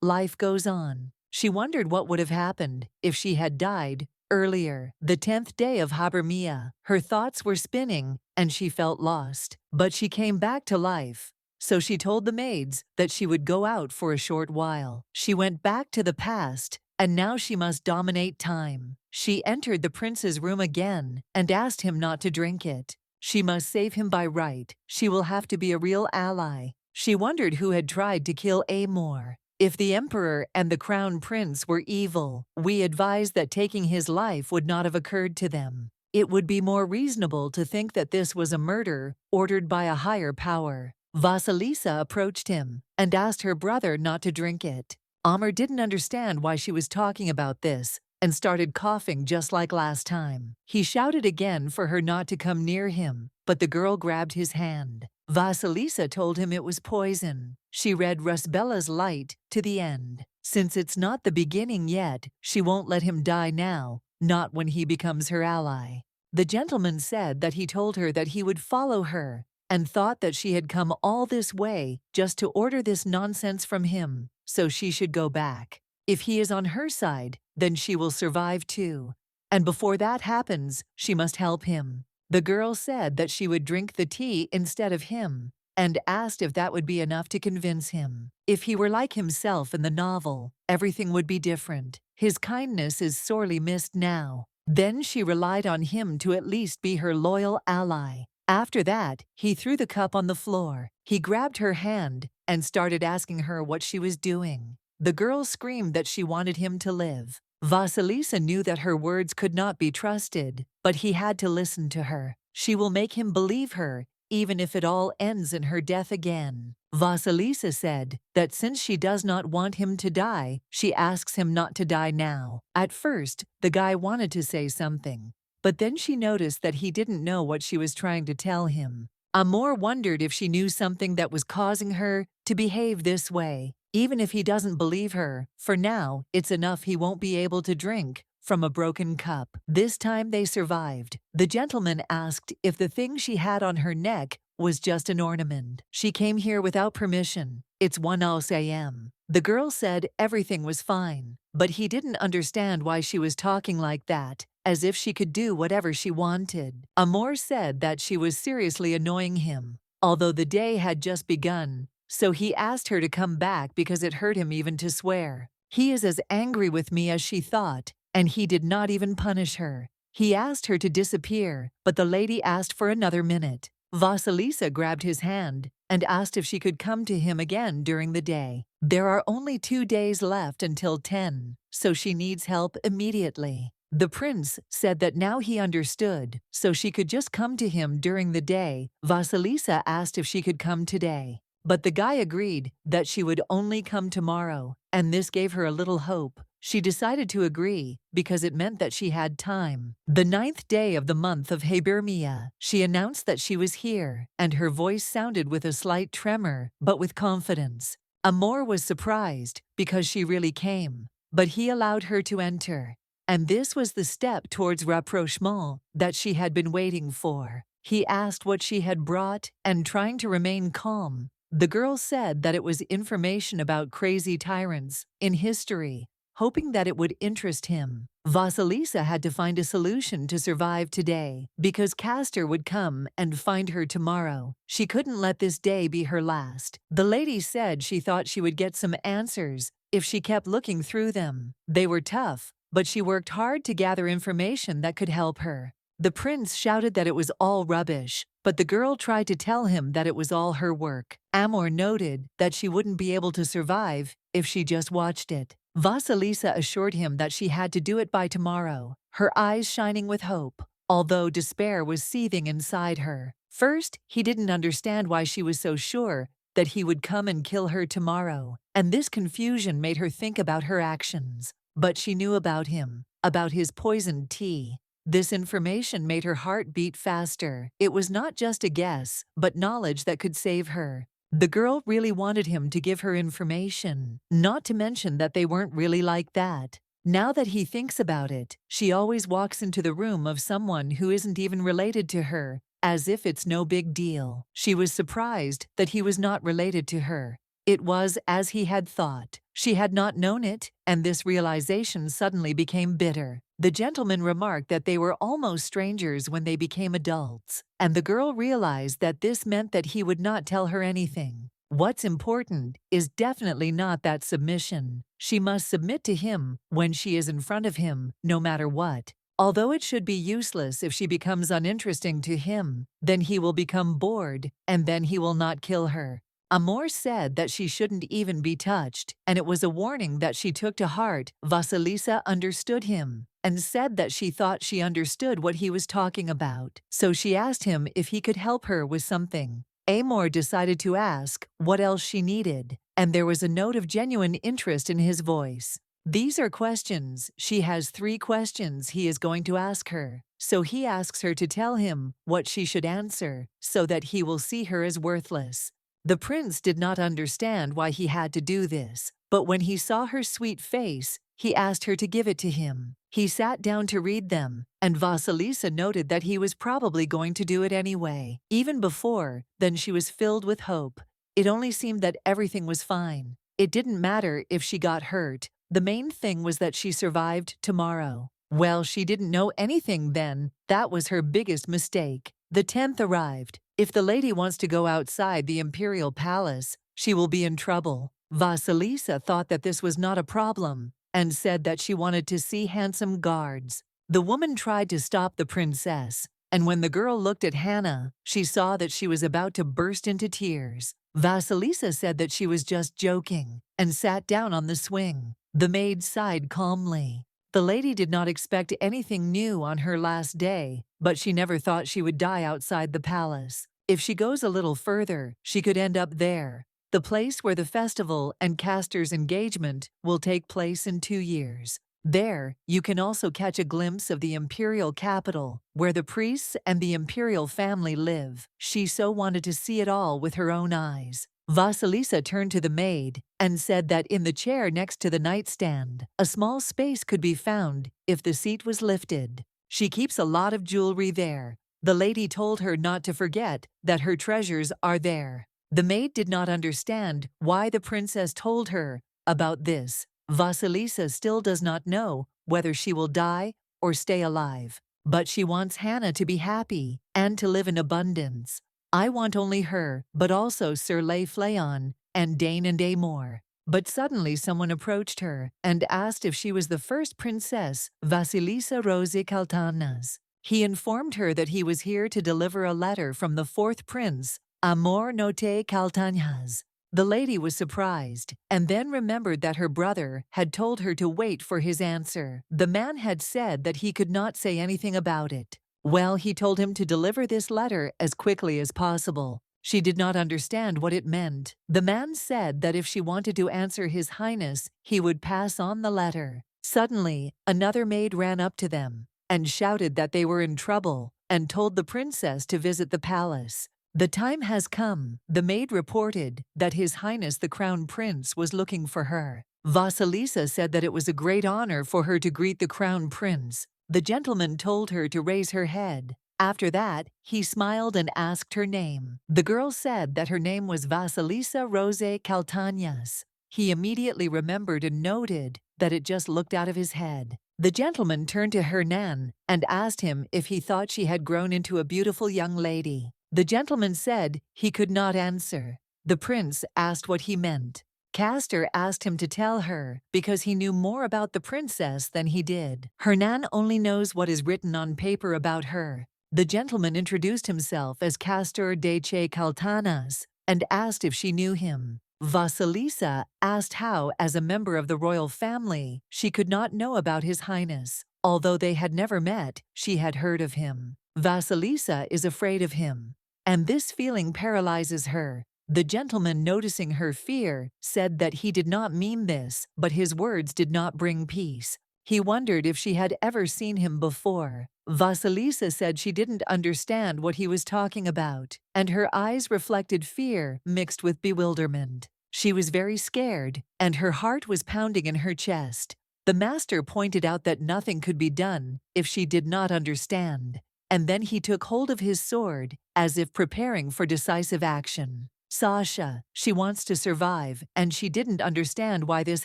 Speaker 1: Life goes on. She wondered what would have happened if she had died earlier. The 10th day of Habermia. Her thoughts were spinning and she felt lost. But she came back to life. So she told the maids that she would go out for a short while. She went back to the past, and now she must dominate time. She entered the prince's room again and asked him not to drink it. She must save him by right. She will have to be a real ally. She wondered who had tried to kill Amor. If the emperor and the crown prince were evil, we advised that taking his life would not have occurred to them. It would be more reasonable to think that this was a murder ordered by a higher power. Vasilisa approached him and asked her brother not to drink it. Amor didn't understand why she was talking about this and started coughing just like last time. He shouted again for her not to come near him, but the girl grabbed his hand. Vasilisa told him it was poison. She read Rusbella's light to the end. Since it's not the beginning yet, she won't let him die now, not when he becomes her ally. The gentleman said that he told her that he would follow her and thought that she had come all this way just to order this nonsense from him, so she should go back. If he is on her side, then she will survive too. And before that happens, she must help him. The girl said that she would drink the tea instead of him, and asked if that would be enough to convince him. If he were like himself in the novel, everything would be different. His kindness is sorely missed now. Then she relied on him to at least be her loyal ally. After that, he threw the cup on the floor. He grabbed her hand and started asking her what she was doing. The girl screamed that she wanted him to live. Vasilisa knew that her words could not be trusted, but he had to listen to her. She will make him believe her, even if it all ends in her death again. Vasilisa said that since she does not want him to die, she asks him not to die now. At first, the guy wanted to say something, but then she noticed that he didn't know what she was trying to tell him. Amor wondered if she knew something that was causing her to behave this way. Even if he doesn't believe her, for now, it's enough he won't be able to drink from a broken cup. This time they survived. The gentleman asked if the thing she had on her neck was just an ornament. She came here without permission. It's 1 a.m. The girl said everything was fine, but he didn't understand why she was talking like that, as if she could do whatever she wanted. Amor said that she was seriously annoying him, although the day had just begun. So he asked her to come back because it hurt him even to swear. He is as angry with me as she thought, and he did not even punish her. He asked her to disappear, but the lady asked for another minute. Vasilisa grabbed his hand and asked if she could come to him again during the day. There are only 2 days left until 10, so she needs help immediately. The prince said that now he understood, so she could just come to him during the day. Vasilisa asked if she could come today, but the guy agreed that she would only come tomorrow, and this gave her a little hope. She decided to agree because it meant that she had time. The 9th day of the month of Habermia, she announced that she was here, and her voice sounded with a slight tremor, but with confidence. Amor was surprised because she really came, but he allowed her to enter. And this was the step towards rapprochement that she had been waiting for. He asked what she had brought, and trying to remain calm, the girl said that it was information about crazy tyrants in history, hoping that it would interest him. Vasilisa had to find a solution to survive today because Castor would come and find her tomorrow. She couldn't let this day be her last. The lady said she thought she would get some answers if she kept looking through them. They were tough, but she worked hard to gather information that could help her. The prince shouted that it was all rubbish, but the girl tried to tell him that it was all her work. Amor noted that she wouldn't be able to survive if she just watched it. Vasilisa assured him that she had to do it by tomorrow, her eyes shining with hope, although despair was seething inside her. First, he didn't understand why she was so sure that he would come and kill her tomorrow, and this confusion made her think about her actions. But she knew about him, about his poisoned tea. This information made her heart beat faster. It was not just a guess, but knowledge that could save her. The girl really wanted him to give her information, not to mention that they weren't really like that. Now that he thinks about it, she always walks into the room of someone who isn't even related to her, as if it's no big deal. She was surprised that he was not related to her. It was as he had thought. She had not known it, and this realization suddenly became bitter. The gentleman remarked that they were almost strangers when they became adults, and the girl realized that this meant that he would not tell her anything. What's important is definitely not that submission. She must submit to him when she is in front of him, no matter what. Although it should be useless if she becomes uninteresting to him, then he will become bored, and then he will not kill her. Amor said that she shouldn't even be touched, and it was a warning that she took to heart. Vasilisa understood him and said that she thought she understood what he was talking about, so she asked him if he could help her with something. Amor decided to ask what else she needed, and there was a note of genuine interest in his voice. These are questions. She has 3 questions he is going to ask her, so he asks her to tell him what she should answer so that he will see her as worthless. The prince did not understand why he had to do this, but when he saw her sweet face, he asked her to give it to him. He sat down to read them, and Vasilisa noted that he was probably going to do it anyway. Even before, then she was filled with hope. It only seemed that everything was fine. It didn't matter if she got hurt. The main thing was that she survived tomorrow. Well, she didn't know anything then. That was her biggest mistake. The 10th arrived. If the lady wants to go outside the imperial palace, she will be in trouble. Vasilisa thought that this was not a problem and said that she wanted to see handsome guards. The woman tried to stop the princess, and when the girl looked at Hannah, she saw that she was about to burst into tears. Vasilisa said that she was just joking and sat down on the swing. The maid sighed calmly. The lady did not expect anything new on her last day, but she never thought she would die outside the palace. If she goes a little further, she could end up there, the place where the festival and Castor's engagement will take place in 2 years. There, you can also catch a glimpse of the imperial capital, where the priests and the imperial family live. She so wanted to see it all with her own eyes. Vasilisa turned to the maid and said that in the chair next to the nightstand, a small space could be found if the seat was lifted. She keeps a lot of jewelry there. The lady told her not to forget that her treasures are there. The maid did not understand why the princess told her about this. Vasilisa still does not know whether she will die or stay alive, but she wants Hannah to be happy and to live in abundance. I want only her, but also Sir Fleon and Dane and Amor. But suddenly someone approached her and asked if she was the first princess, Vasilisa Rosa Caltanas. He informed her that he was here to deliver a letter from the 4th prince, Amor Note Caltanas. The lady was surprised, and then remembered that her brother had told her to wait for his answer. The man had said that he could not say anything about it. Well, he told him to deliver this letter as quickly as possible. She did not understand what it meant. The man said that if she wanted to answer His Highness, he would pass on the letter. Suddenly, another maid ran up to them and shouted that they were in trouble and told the princess to visit the palace. The time has come. The maid reported that His Highness the Crown Prince was looking for her. Vasilisa said that it was a great honor for her to greet the Crown Prince. The gentleman told her to raise her head After that, he smiled and asked her name. The girl said that her name was Vasilisa Rose Caltagnas. He immediately remembered and noted that it just looked out of his head. The gentleman turned to Hernan and asked him if he thought she had grown into a beautiful young lady. The gentleman said he could not answer. The prince asked what he meant. Castor asked him to tell her because he knew more about the princess than he did. Hernan only knows what is written on paper about her. The gentleman introduced himself as Castor de Che Caltanas and asked if she knew him. Vasilisa asked how, as a member of the royal family, she could not know about His Highness. Although they had never met, she had heard of him. Vasilisa is afraid of him, and this feeling paralyzes her. The gentleman, noticing her fear, said that he did not mean this, but his words did not bring peace. He wondered if she had ever seen him before. Vasilisa said she didn't understand what he was talking about, and her eyes reflected fear mixed with bewilderment. She was very scared, and her heart was pounding in her chest. The master pointed out that nothing could be done if she did not understand, and then he took hold of his sword, as if preparing for decisive action. Sasha, she wants to survive, and she didn't understand why this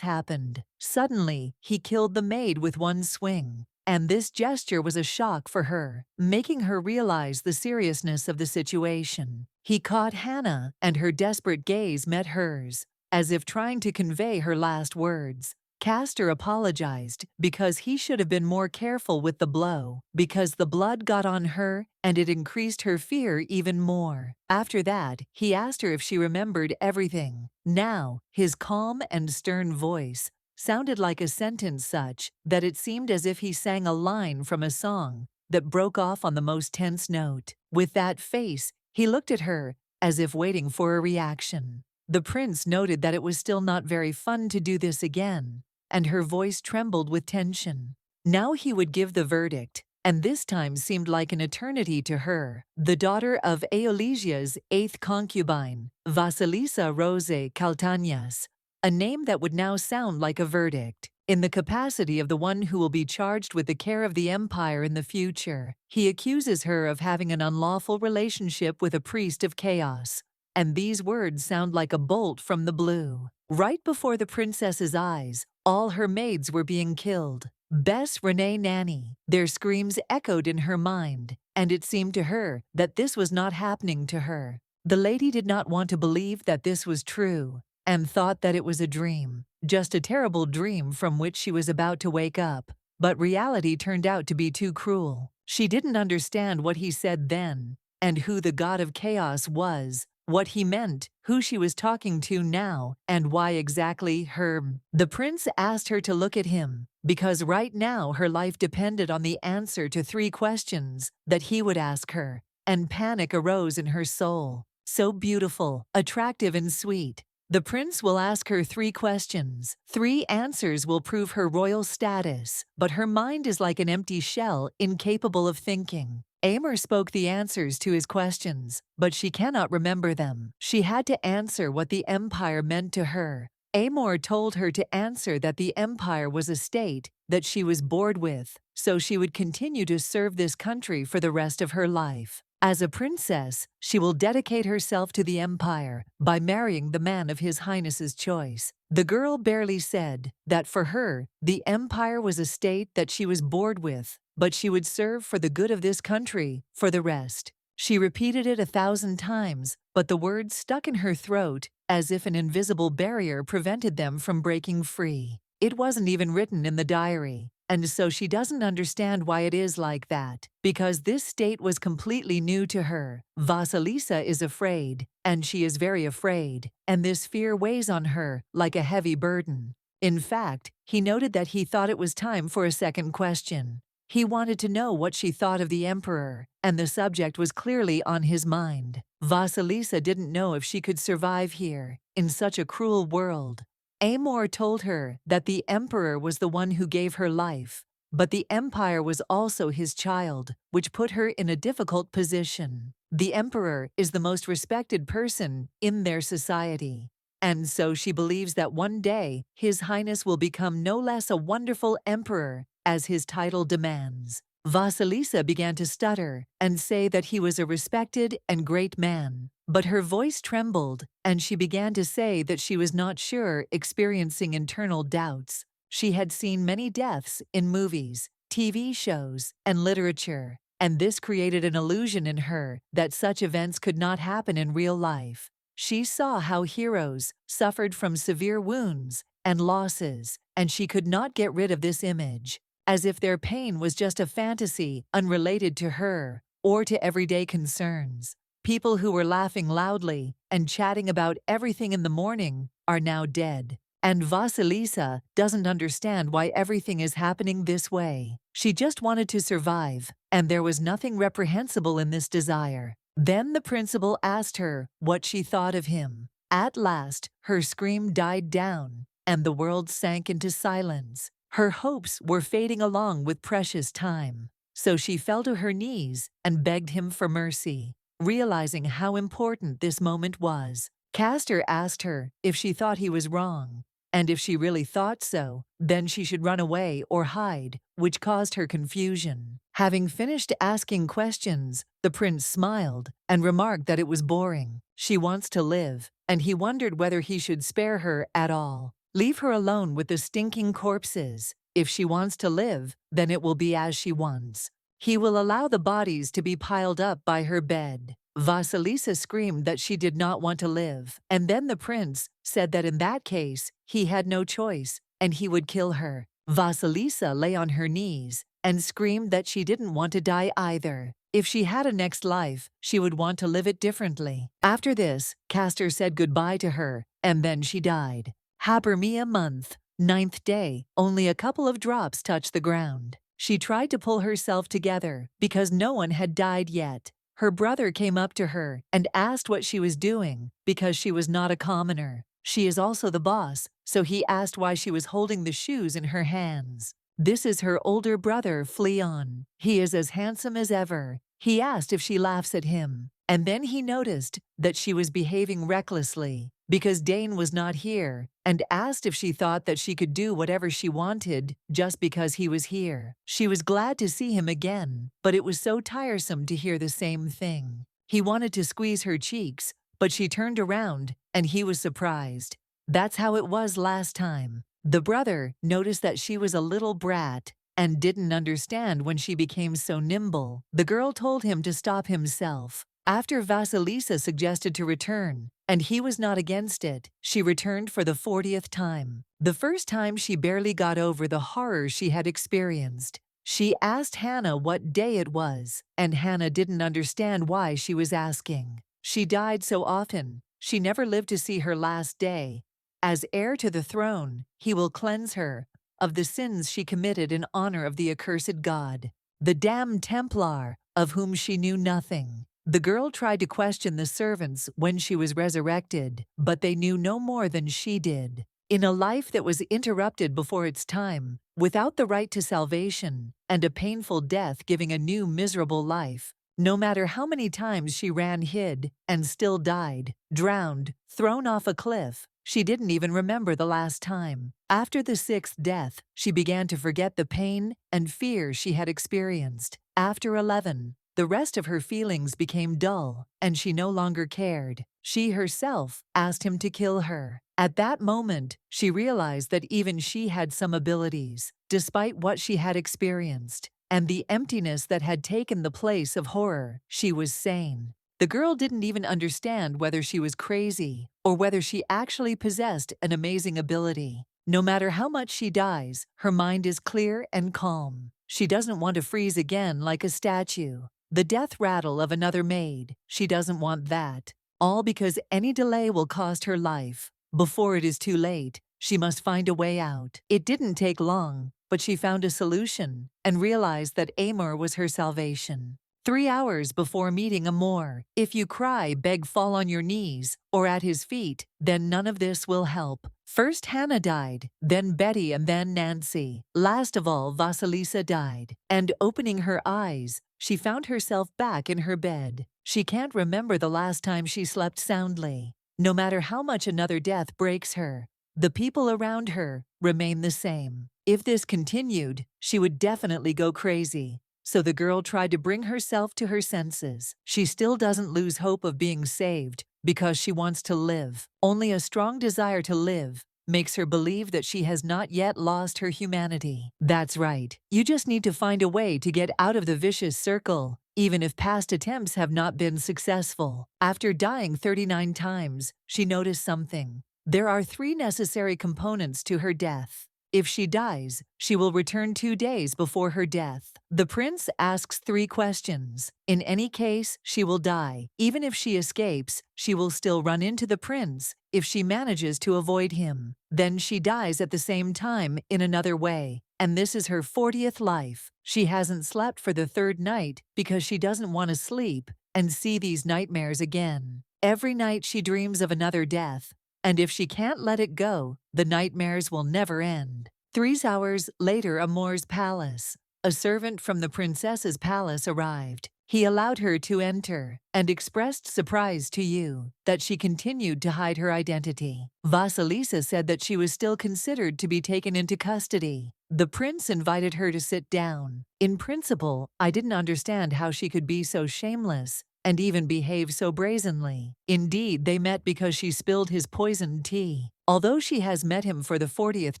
Speaker 1: happened. Suddenly, he killed the maid with one swing, and this gesture was a shock for her, making her realize the seriousness of the situation. He caught Hannah, and her desperate gaze met hers, as if trying to convey her last words. Castor apologized because he should have been more careful with the blow, because the blood got on her and it increased her fear even more. After that, he asked her if she remembered everything. Now, his calm and stern voice sounded like a sentence such that it seemed as if he sang a line from a song that broke off on the most tense note. With that face, he looked at her as if waiting for a reaction. The prince noted that it was still not very fun to do this again, and her voice trembled with tension. Now he would give the verdict, and this time seemed like an eternity to her. The daughter of Aeolesia's 8th concubine, Vasilisa Rose Caltagnas, a name that would now sound like a verdict. In the capacity of the one who will be charged with the care of the empire in the future, he accuses her of having an unlawful relationship with a priest of chaos. And these words sound like a bolt from the blue. Right before the princess's eyes, all her maids were being killed. Bess, Renee, Nanny. Their screams echoed in her mind, and it seemed to her that this was not happening to her. The lady did not want to believe that this was true, and thought that it was a dream, just a terrible dream from which she was about to wake up. But reality turned out to be too cruel. She didn't understand what he said then, and who the god of chaos was, what he meant, who she was talking to now, and why exactly her. The prince asked her to look at him, because right now her life depended on the answer to 3 questions that he would ask her, and panic arose in her soul. So beautiful, attractive, and sweet. The prince will ask her 3 questions. 3 answers will prove her royal status, but her mind is like an empty shell, incapable of thinking. Amor spoke the answers to his questions, but she cannot remember them. She had to answer what the empire meant to her. Amor told her to answer that the empire was a state that she was bored with, so she would continue to serve this country for the rest of her life. As a princess, she will dedicate herself to the empire by marrying the man of His Highness's choice. The girl barely said that for her, the empire was a state that she was bored with, but she would serve for the good of this country for the rest. She repeated it 1,000 times, but the words stuck in her throat as if an invisible barrier prevented them from breaking free. It wasn't even written in the diary, and so she doesn't understand why it is like that, because this state was completely new to her. Vasilisa is afraid, and she is very afraid, and this fear weighs on her like a heavy burden. In fact, he noted that he thought it was time for a second question. He wanted to know what she thought of the emperor, and the subject was clearly on his mind. Vasilisa didn't know if she could survive here, in such a cruel world. Amor told her that the emperor was the one who gave her life, but the empire was also his child, which put her in a difficult position. The emperor is the most respected person in their society, and so she believes that one day His Highness will become no less a wonderful emperor as his title demands. Vasilisa began to stutter and say that he was a respected and great man. But her voice trembled, and she began to say that she was not sure, experiencing internal doubts. She had seen many deaths in movies, TV shows, and literature, and this created an illusion in her that such events could not happen in real life. She saw how heroes suffered from severe wounds and losses, and she could not get rid of this image, as if their pain was just a fantasy unrelated to her or to everyday concerns. People who were laughing loudly and chatting about everything in the morning are now dead. And Vasilisa doesn't understand why everything is happening this way. She just wanted to survive, and there was nothing reprehensible in this desire. Then the principal asked her what she thought of him. At last, her scream died down, and the world sank into silence. Her hopes were fading along with precious time, so she fell to her knees and begged him for mercy. Realizing how important this moment was, Castor asked her if she thought he was wrong, and if she really thought so, then she should run away or hide, which caused her confusion. Having finished asking questions, the prince smiled and remarked that it was boring. She wants to live, and he wondered whether he should spare her at all. Leave her alone with the stinking corpses. If she wants to live, then it will be as she wants. He will allow the bodies to be piled up by her bed. Vasilisa screamed that she did not want to live, and then the prince said that in that case, he had no choice, and he would kill her. Vasilisa lay on her knees and screamed that she didn't want to die either. If she had a next life, she would want to live it differently. After this, Castor said goodbye to her, and then she died. Habermia month, 9th day, only a couple of drops touched the ground. She tried to pull herself together because no one had died yet. Her brother came up to her and asked what she was doing because she was not a commoner. She is also the boss, so he asked why she was holding the shoes in her hands. This is her older brother, Fleon. He is as handsome as ever. He asked if she laughs at him, and then he noticed that she was behaving recklessly because Dane was not here, and asked if she thought that she could do whatever she wanted just because he was here. She was glad to see him again, but it was so tiresome to hear the same thing. He wanted to squeeze her cheeks, but she turned around, and he was surprised. That's how it was last time. The brother noticed that she was a little brat and didn't understand when she became so nimble. The girl told him to stop himself. After Vasilisa suggested to return, and he was not against it, she returned for the 40th time. The first time she barely got over the horror she had experienced. She asked Hannah what day it was, and Hannah didn't understand why she was asking. She died so often, she never lived to see her last day. As heir to the throne, he will cleanse her of the sins she committed in honor of the accursed god, the damned Templar, of whom she knew nothing. The girl tried to question the servants when she was resurrected, but they knew no more than she did. In a life that was interrupted before its time, without the right to salvation, and a painful death giving a new miserable life, no matter how many times she ran hid and still died, drowned, thrown off a cliff, she didn't even remember the last time. After the 6th death, she began to forget the pain and fear she had experienced. After 11, the rest of her feelings became dull, and she no longer cared. She herself asked him to kill her. At that moment, she realized that even she had some abilities, despite what she had experienced, and the emptiness that had taken the place of horror. She was sane. The girl didn't even understand whether she was crazy or whether she actually possessed an amazing ability. No matter how much she dies, her mind is clear and calm. She doesn't want to freeze again like a statue. The death rattle of another maid, she doesn't want that. All because any delay will cost her life. Before it is too late, she must find a way out. It didn't take long, but she found a solution and realized that Amor was her salvation. 3 hours before meeting Amor, if you cry, beg, fall on your knees, or at his feet, then none of this will help. First Hannah died, then Betty, and then Nancy. Last of all, Vasilisa died. And opening her eyes, she found herself back in her bed. She can't remember the last time she slept soundly. No matter how much another death breaks her, the people around her remain the same. If this continued, she would definitely go crazy. so the girl tried to bring herself to her senses. She still doesn't lose hope of being saved because she wants to live. Only a strong desire to live makes her believe that she has not yet lost her humanity. That's right. You just need to find a way to get out of the vicious circle, even if past attempts have not been successful. After dying 39 times, she noticed something. There are 3 necessary components to her death. If she dies, she will return 2 days before her death. The prince asks 3 questions. In any case, she will die. Even if she escapes, she will still run into the prince if she manages to avoid him. Then she dies at the same time in another way. And this is her 40th life. She hasn't slept for the 3rd night because she doesn't want to sleep and see these nightmares again. Every night she dreams of another death. And if she can't let it go, the nightmares will never end. 3 hours later, Amor's palace. A servant from the princess's palace arrived. He allowed her to enter and expressed surprise to you that she continued to hide her identity. Vasilisa said that she was still considered to be taken into custody. The prince invited her to sit down. In principle, I didn't understand how she could be so shameless and even behave so brazenly. Indeed, they met because she spilled his poisoned tea. Although she has met him for the 40th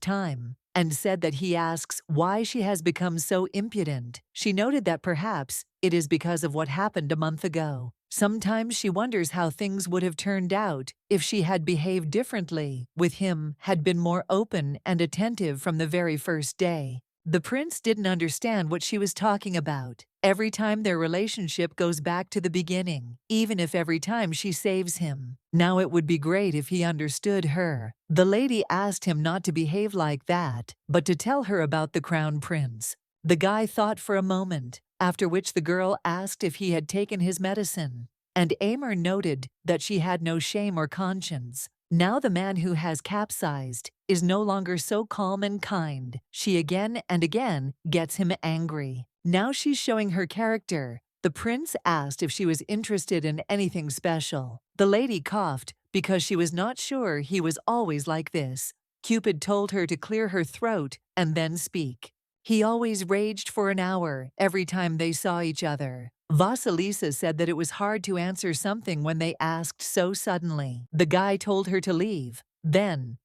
Speaker 1: time and said that he asks why she has become so impudent, she noted that perhaps it is because of what happened a month ago. Sometimes she wonders how things would have turned out if she had behaved differently with him, had been more open and attentive from the very first day. The prince didn't understand what she was talking about. Every time their relationship goes back to the beginning, even if every time she saves him. Now it would be great if he understood her. The lady asked him not to behave like that, but to tell her about the crown prince. The guy thought for a moment, after which the girl asked if he had taken his medicine, and Amor noted that she had no shame or conscience. Now the man who has capsized is no longer so calm and kind. She again and again gets him angry. Now she's showing her character. The prince asked if she was interested in anything special. The lady coughed because she was not sure he was always like this. Cupid told her to clear her throat and then speak. He always raged for an hour every time they saw each other. Vasilisa said that it was hard to answer something when they asked so suddenly. The guy told her to leave.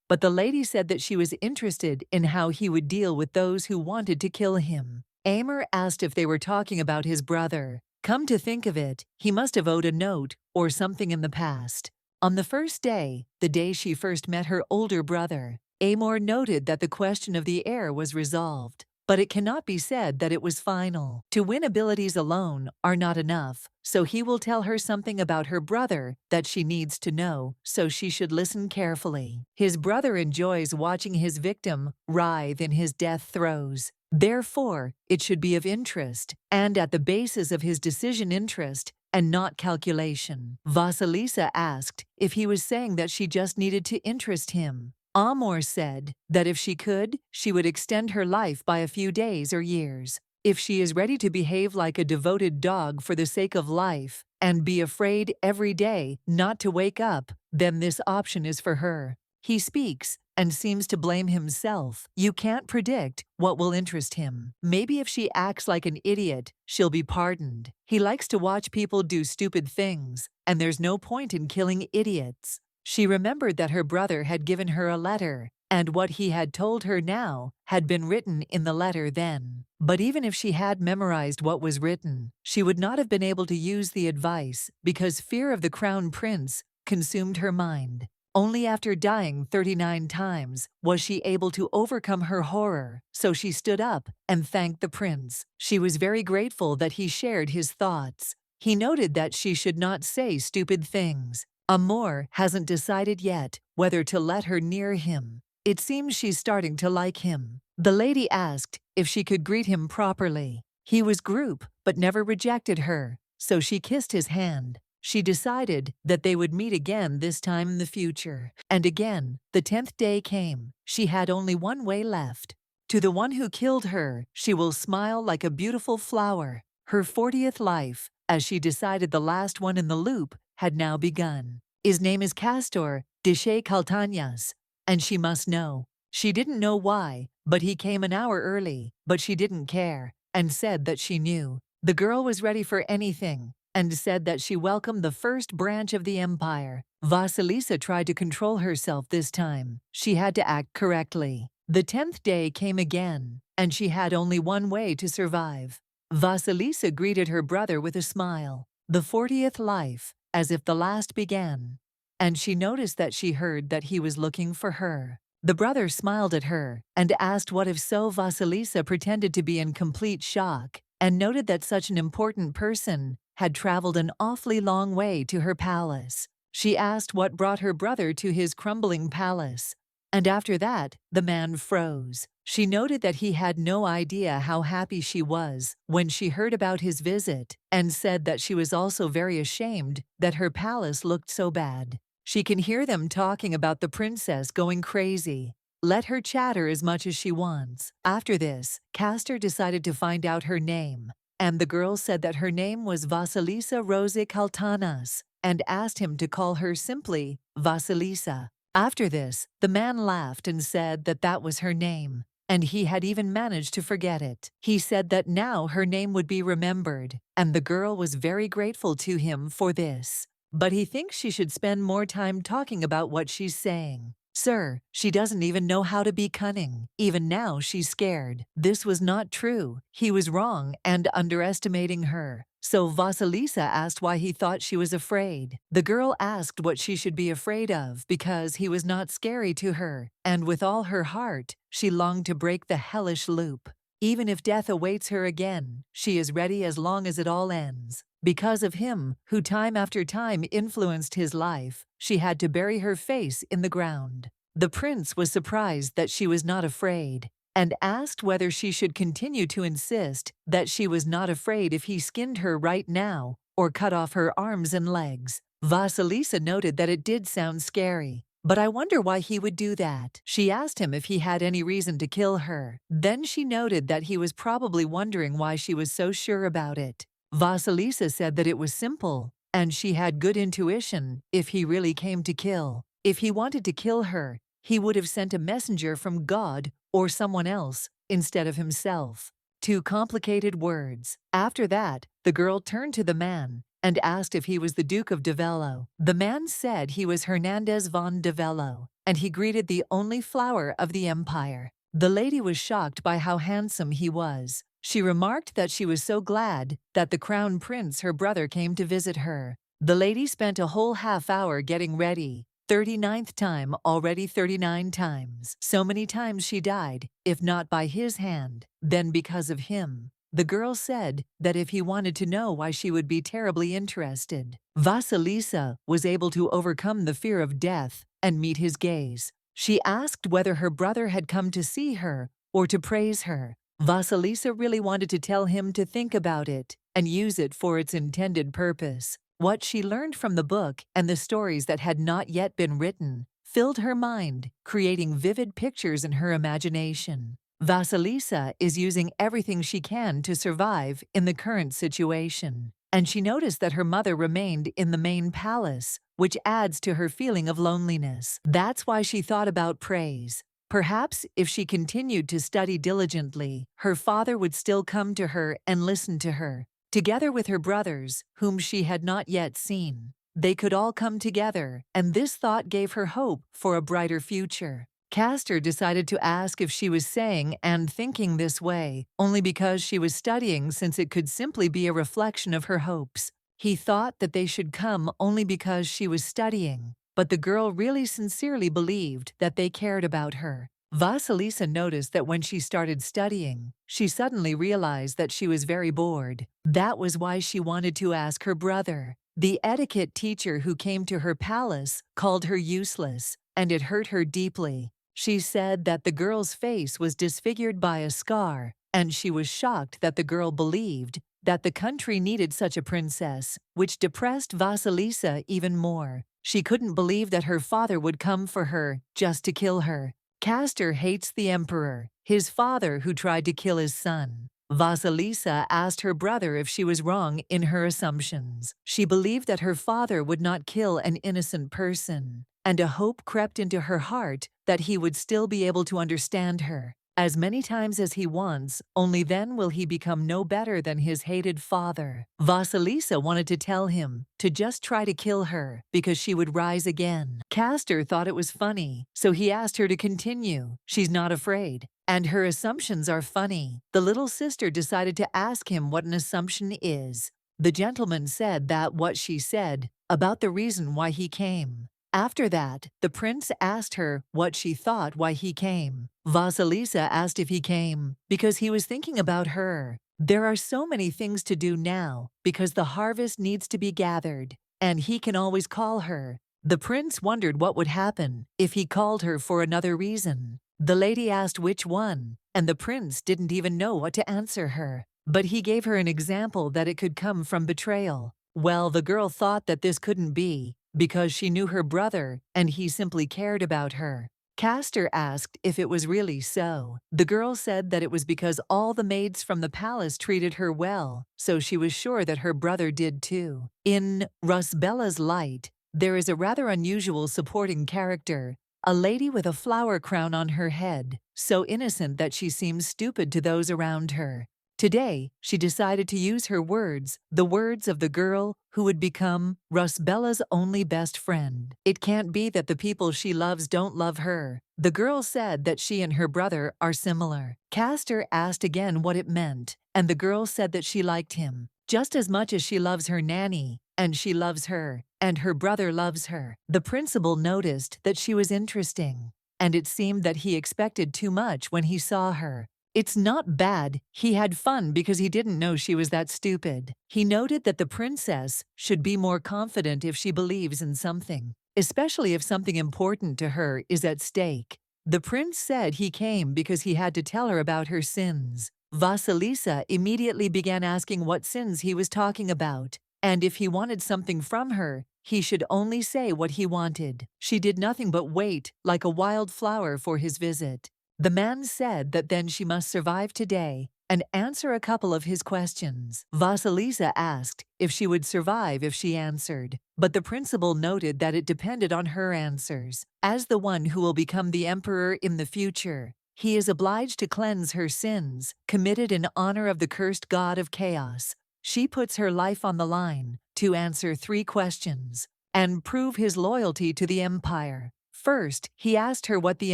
Speaker 1: But the lady said that she was interested in how he would deal with those who wanted to kill him. Amor asked if they were talking about his brother. Come to think of it, he must have owed a note or something in the past. On the first day, the day she first met her older brother, Amor noted that the question of the heir was resolved. But it cannot be said that it was final. To win abilities alone are not enough, so he will tell her something about her brother that she needs to know, so she should listen carefully. His brother enjoys watching his victim writhe in his death throes. Therefore, it should be of interest, and at the basis of his decision interest, and not calculation. Vasilisa asked if he was saying that she just needed to interest him. Amor said that if she could, she would extend her life by a few days or years. If she is ready to behave like a devoted dog for the sake of life and be afraid every day not to wake up, then this option is for her. He speaks and seems to blame himself. You can't predict what will interest him. Maybe if she acts like an idiot, she'll be pardoned. He likes to watch people do stupid things, and there's no point in killing idiots. She remembered that her brother had given her a letter, and what he had told her now had been written in the letter then. But even if she had memorized what was written, she would not have been able to use the advice because fear of the crown prince consumed her mind. Only after dying 39 times was she able to overcome her horror, so she stood up and thanked the prince. She was very grateful that he shared his thoughts. He noted that she should not say stupid things. Amor hasn't decided yet whether to let her near him. It seems she's starting to like him. The lady asked if she could greet him properly. He was group but never rejected her, so she kissed his hand. She decided that they would meet again this time in the future. And again, the 10th day came. She had only one way left. To the one who killed her, she will smile like a beautiful flower. Her 40th life, as she decided the last one in the loop, had now begun. His name is Castor Deshe Caltanias, and she must know. She didn't know why, but he came an hour early, but she didn't care. and said that she knew. The girl was ready for anything and said that she welcomed the first branch of the empire. Vasilisa tried to control herself this time. She had to act correctly. The 10th day came again, and she had only one way to survive. Vasilisa greeted her brother with a smile. The 40th life, as if the last began. And she noticed that she heard that he was looking for her. The brother smiled at her and asked what if so. Vasilisa pretended to be in complete shock and noted that such an important person had traveled an awfully long way to her palace. She asked what brought her brother to his crumbling palace. And after that, the man froze. She noted that he had no idea how happy she was when she heard about his visit and said that she was also very ashamed that her palace looked so bad. She can hear them talking about the princess going crazy. Let her chatter as much as she wants. After this, Castor decided to find out her name, and the girl said that her name was Vasilisa Rose Kaltanas and asked him to call her simply Vasilisa. After this, the man laughed and said that that was her name, and he had even managed to forget it. He said that now her name would be remembered, and the girl was very grateful to him for this. But he thinks she should spend more time talking about what she's saying. Sir, she doesn't even know how to be cunning. Even now she's scared. This was not true. He was wrong and underestimating her. So Vasilisa asked why he thought she was afraid. The girl asked what she should be afraid of because he was not scary to her, and with all her heart, she longed to break the hellish loop. Even if death awaits her again, she is ready as long as it all ends. Because of him, who time after time influenced his life, she had to bury her face in the ground. The prince was surprised that she was not afraid, and asked whether she should continue to insist that she was not afraid if he skinned her right now or cut off her arms and legs. Vasilisa noted that it did sound scary, but I wonder why he would do that. She asked him if he had any reason to kill her. Then she noted that he was probably wondering why she was so sure about it. Vasilisa said that it was simple, and she had good intuition if he really came to kill. If he wanted to kill her, he would have sent a messenger from God or someone else instead of himself. 2 complicated words. After that, the girl turned to the man and asked if he was the Duke of Devello. The man said he was Hernandez von Devello, and he greeted the only flower of the empire. The lady was shocked by how handsome he was. She remarked that she was so glad that the crown prince, her brother, came to visit her. The lady spent a whole half-hour getting ready. 39th time, already 39 times. So many times she died, if not by his hand, then because of him. The girl said that if he wanted to know why she would be terribly interested. Vasilisa was able to overcome the fear of death and meet his gaze. She asked whether her brother had come to see her or to praise her. Vasilisa really wanted to tell him to think about it and use it for its intended purpose. What she learned from the book and the stories that had not yet been written filled her mind, creating vivid pictures in her imagination. Vasilisa is using everything she can to survive in the current situation, and she noticed that her mother remained in the main palace, which adds to her feeling of loneliness. That's why she thought about praise. Perhaps if she continued to study diligently, her father would still come to her and listen to her. Together with her brothers, whom she had not yet seen, they could all come together, and this thought gave her hope for a brighter future. Castor decided to ask if she was saying and thinking this way only because she was studying, since it could simply be a reflection of her hopes. He thought that they should come only because she was studying, but the girl really sincerely believed that they cared about her. Vasilisa noticed that when she started studying, she suddenly realized that she was very bored. That was why she wanted to ask her brother. The etiquette teacher who came to her palace called her useless, and it hurt her deeply. She said that the girl's face was disfigured by a scar, and she was shocked that the girl believed that the country needed such a princess, which depressed Vasilisa even more. She couldn't believe that her father would come for her just to kill her. Castor hates the emperor, his father who tried to kill his son. Vasilisa asked her brother if she was wrong in her assumptions. She believed that her father would not kill an innocent person, and a hope crept into her heart that he would still be able to understand her. as many times as he wants, only then will he become no better than his hated father. Vasilisa wanted to tell him to just try to kill her because she would rise again. Castor thought it was funny, so he asked her to continue. She's not afraid. And her assumptions are funny. The little sister decided to ask him what an assumption is. The gentleman said that what she said about the reason why he came. After that, the prince asked her what she thought why he came. Vasilisa asked if he came because he was thinking about her. There are so many things to do now because the harvest needs to be gathered, and he can always call her. The prince wondered what would happen if he called her for another reason. The lady asked which one, and the prince didn't even know what to answer her. But he gave her an example that it could come from betrayal. Well, the girl thought that this couldn't be, because she knew her brother and he simply cared about her. Castor asked if it was really so. The girl said that it was because all the maids from the palace treated her well, so she was sure that her brother did too. In Rusbella's Light, there is a rather unusual supporting character, a lady with a flower crown on her head, so innocent that she seems stupid to those around her. Today, she decided to use her words, the words of the girl who would become Rusbella's only best friend. It can't be that the people she loves don't love her. The girl said that she and her brother are similar. Castor asked again what it meant, and the girl said that she liked him just as much as she loves her nanny, and she loves her, and her brother loves her. The principal noticed that she was interesting, and it seemed that he expected too much when he saw her. It's not bad. He had fun because he didn't know she was that stupid. He noted that the princess should be more confident if she believes in something, especially if something important to her is at stake. The prince said he came because he had to tell her about her sins. Vasilisa immediately began asking what sins he was talking about, and if he wanted something from her, he should only say what he wanted. She did nothing but wait like a wild flower for his visit. The man said that then she must survive today and answer a couple of his questions. Vasilisa asked if she would survive if she answered, but the principal noted that it depended on her answers. As the one who will become the emperor in the future, he is obliged to cleanse her sins, committed in honor of the cursed god of chaos. She puts her life on the line to answer 3 questions and prove his loyalty to the empire. First, he asked her what the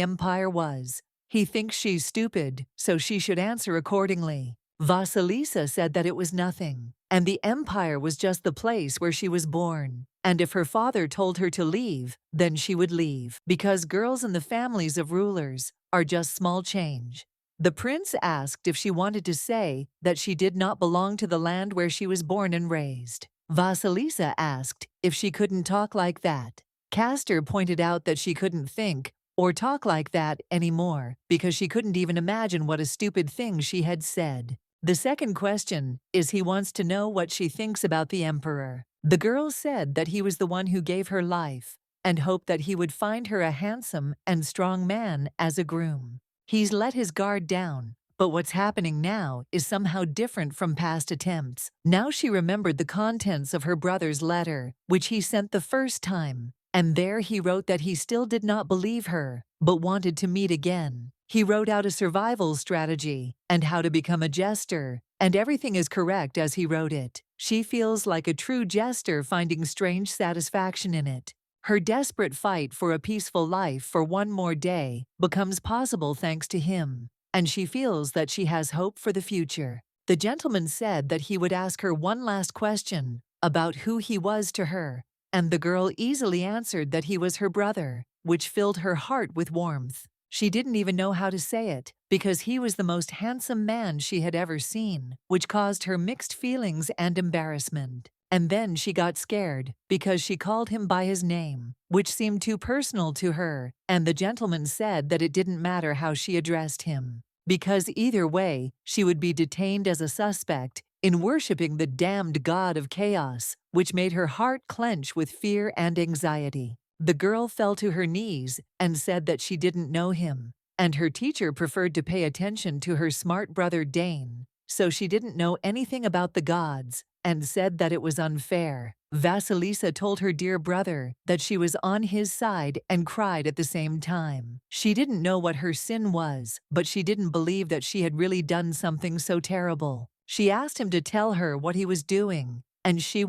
Speaker 1: empire was. He thinks she's stupid, so she should answer accordingly. Vasilisa said that it was nothing, and the empire was just the place where she was born. And if her father told her to leave, then she would leave, because girls in the families of rulers are just small change. The prince asked if she wanted to say that she did not belong to the land where she was born and raised. Vasilisa asked if she couldn't talk like that. Castor pointed out that she couldn't think or talk like that anymore because she couldn't even imagine what a stupid thing she had said. The second question is he wants to know what she thinks about the emperor. The girl said that he was the one who gave her life and hoped that he would find her a handsome and strong man as a groom. He's let his guard down, but what's happening now is somehow different from past attempts. Now she remembered the contents of her brother's letter, which he sent the first time. And there he wrote that he still did not believe her, but wanted to meet again. He wrote out a survival strategy and how to become a jester, and everything is correct as he wrote it. She feels like a true jester finding strange satisfaction in it. Her desperate fight for a peaceful life for one more day becomes possible thanks to him, and she feels that she has hope for the future. The gentleman said that he would ask her one last question about who he was to her, and the girl easily answered that he was her brother, which filled her heart with warmth. She didn't even know how to say it, because he was the most handsome man she had ever seen, which caused her mixed feelings and embarrassment. And then she got scared, because she called him by his name, which seemed too personal to her, and the gentleman said that it didn't matter how she addressed him, because either way, she would be detained as a suspect in worshipping the damned god of chaos, which made her heart clench with fear and anxiety. The girl fell to her knees and said that she didn't know him, and her teacher preferred to pay attention to her smart brother Dane, so she didn't know anything about the gods, and said that it was unfair. Vasilisa told her dear brother that she was on his side and cried at the same time. She didn't know what her sin was, but she didn't believe that she had really done something so terrible. She asked him to tell her what he was doing, and she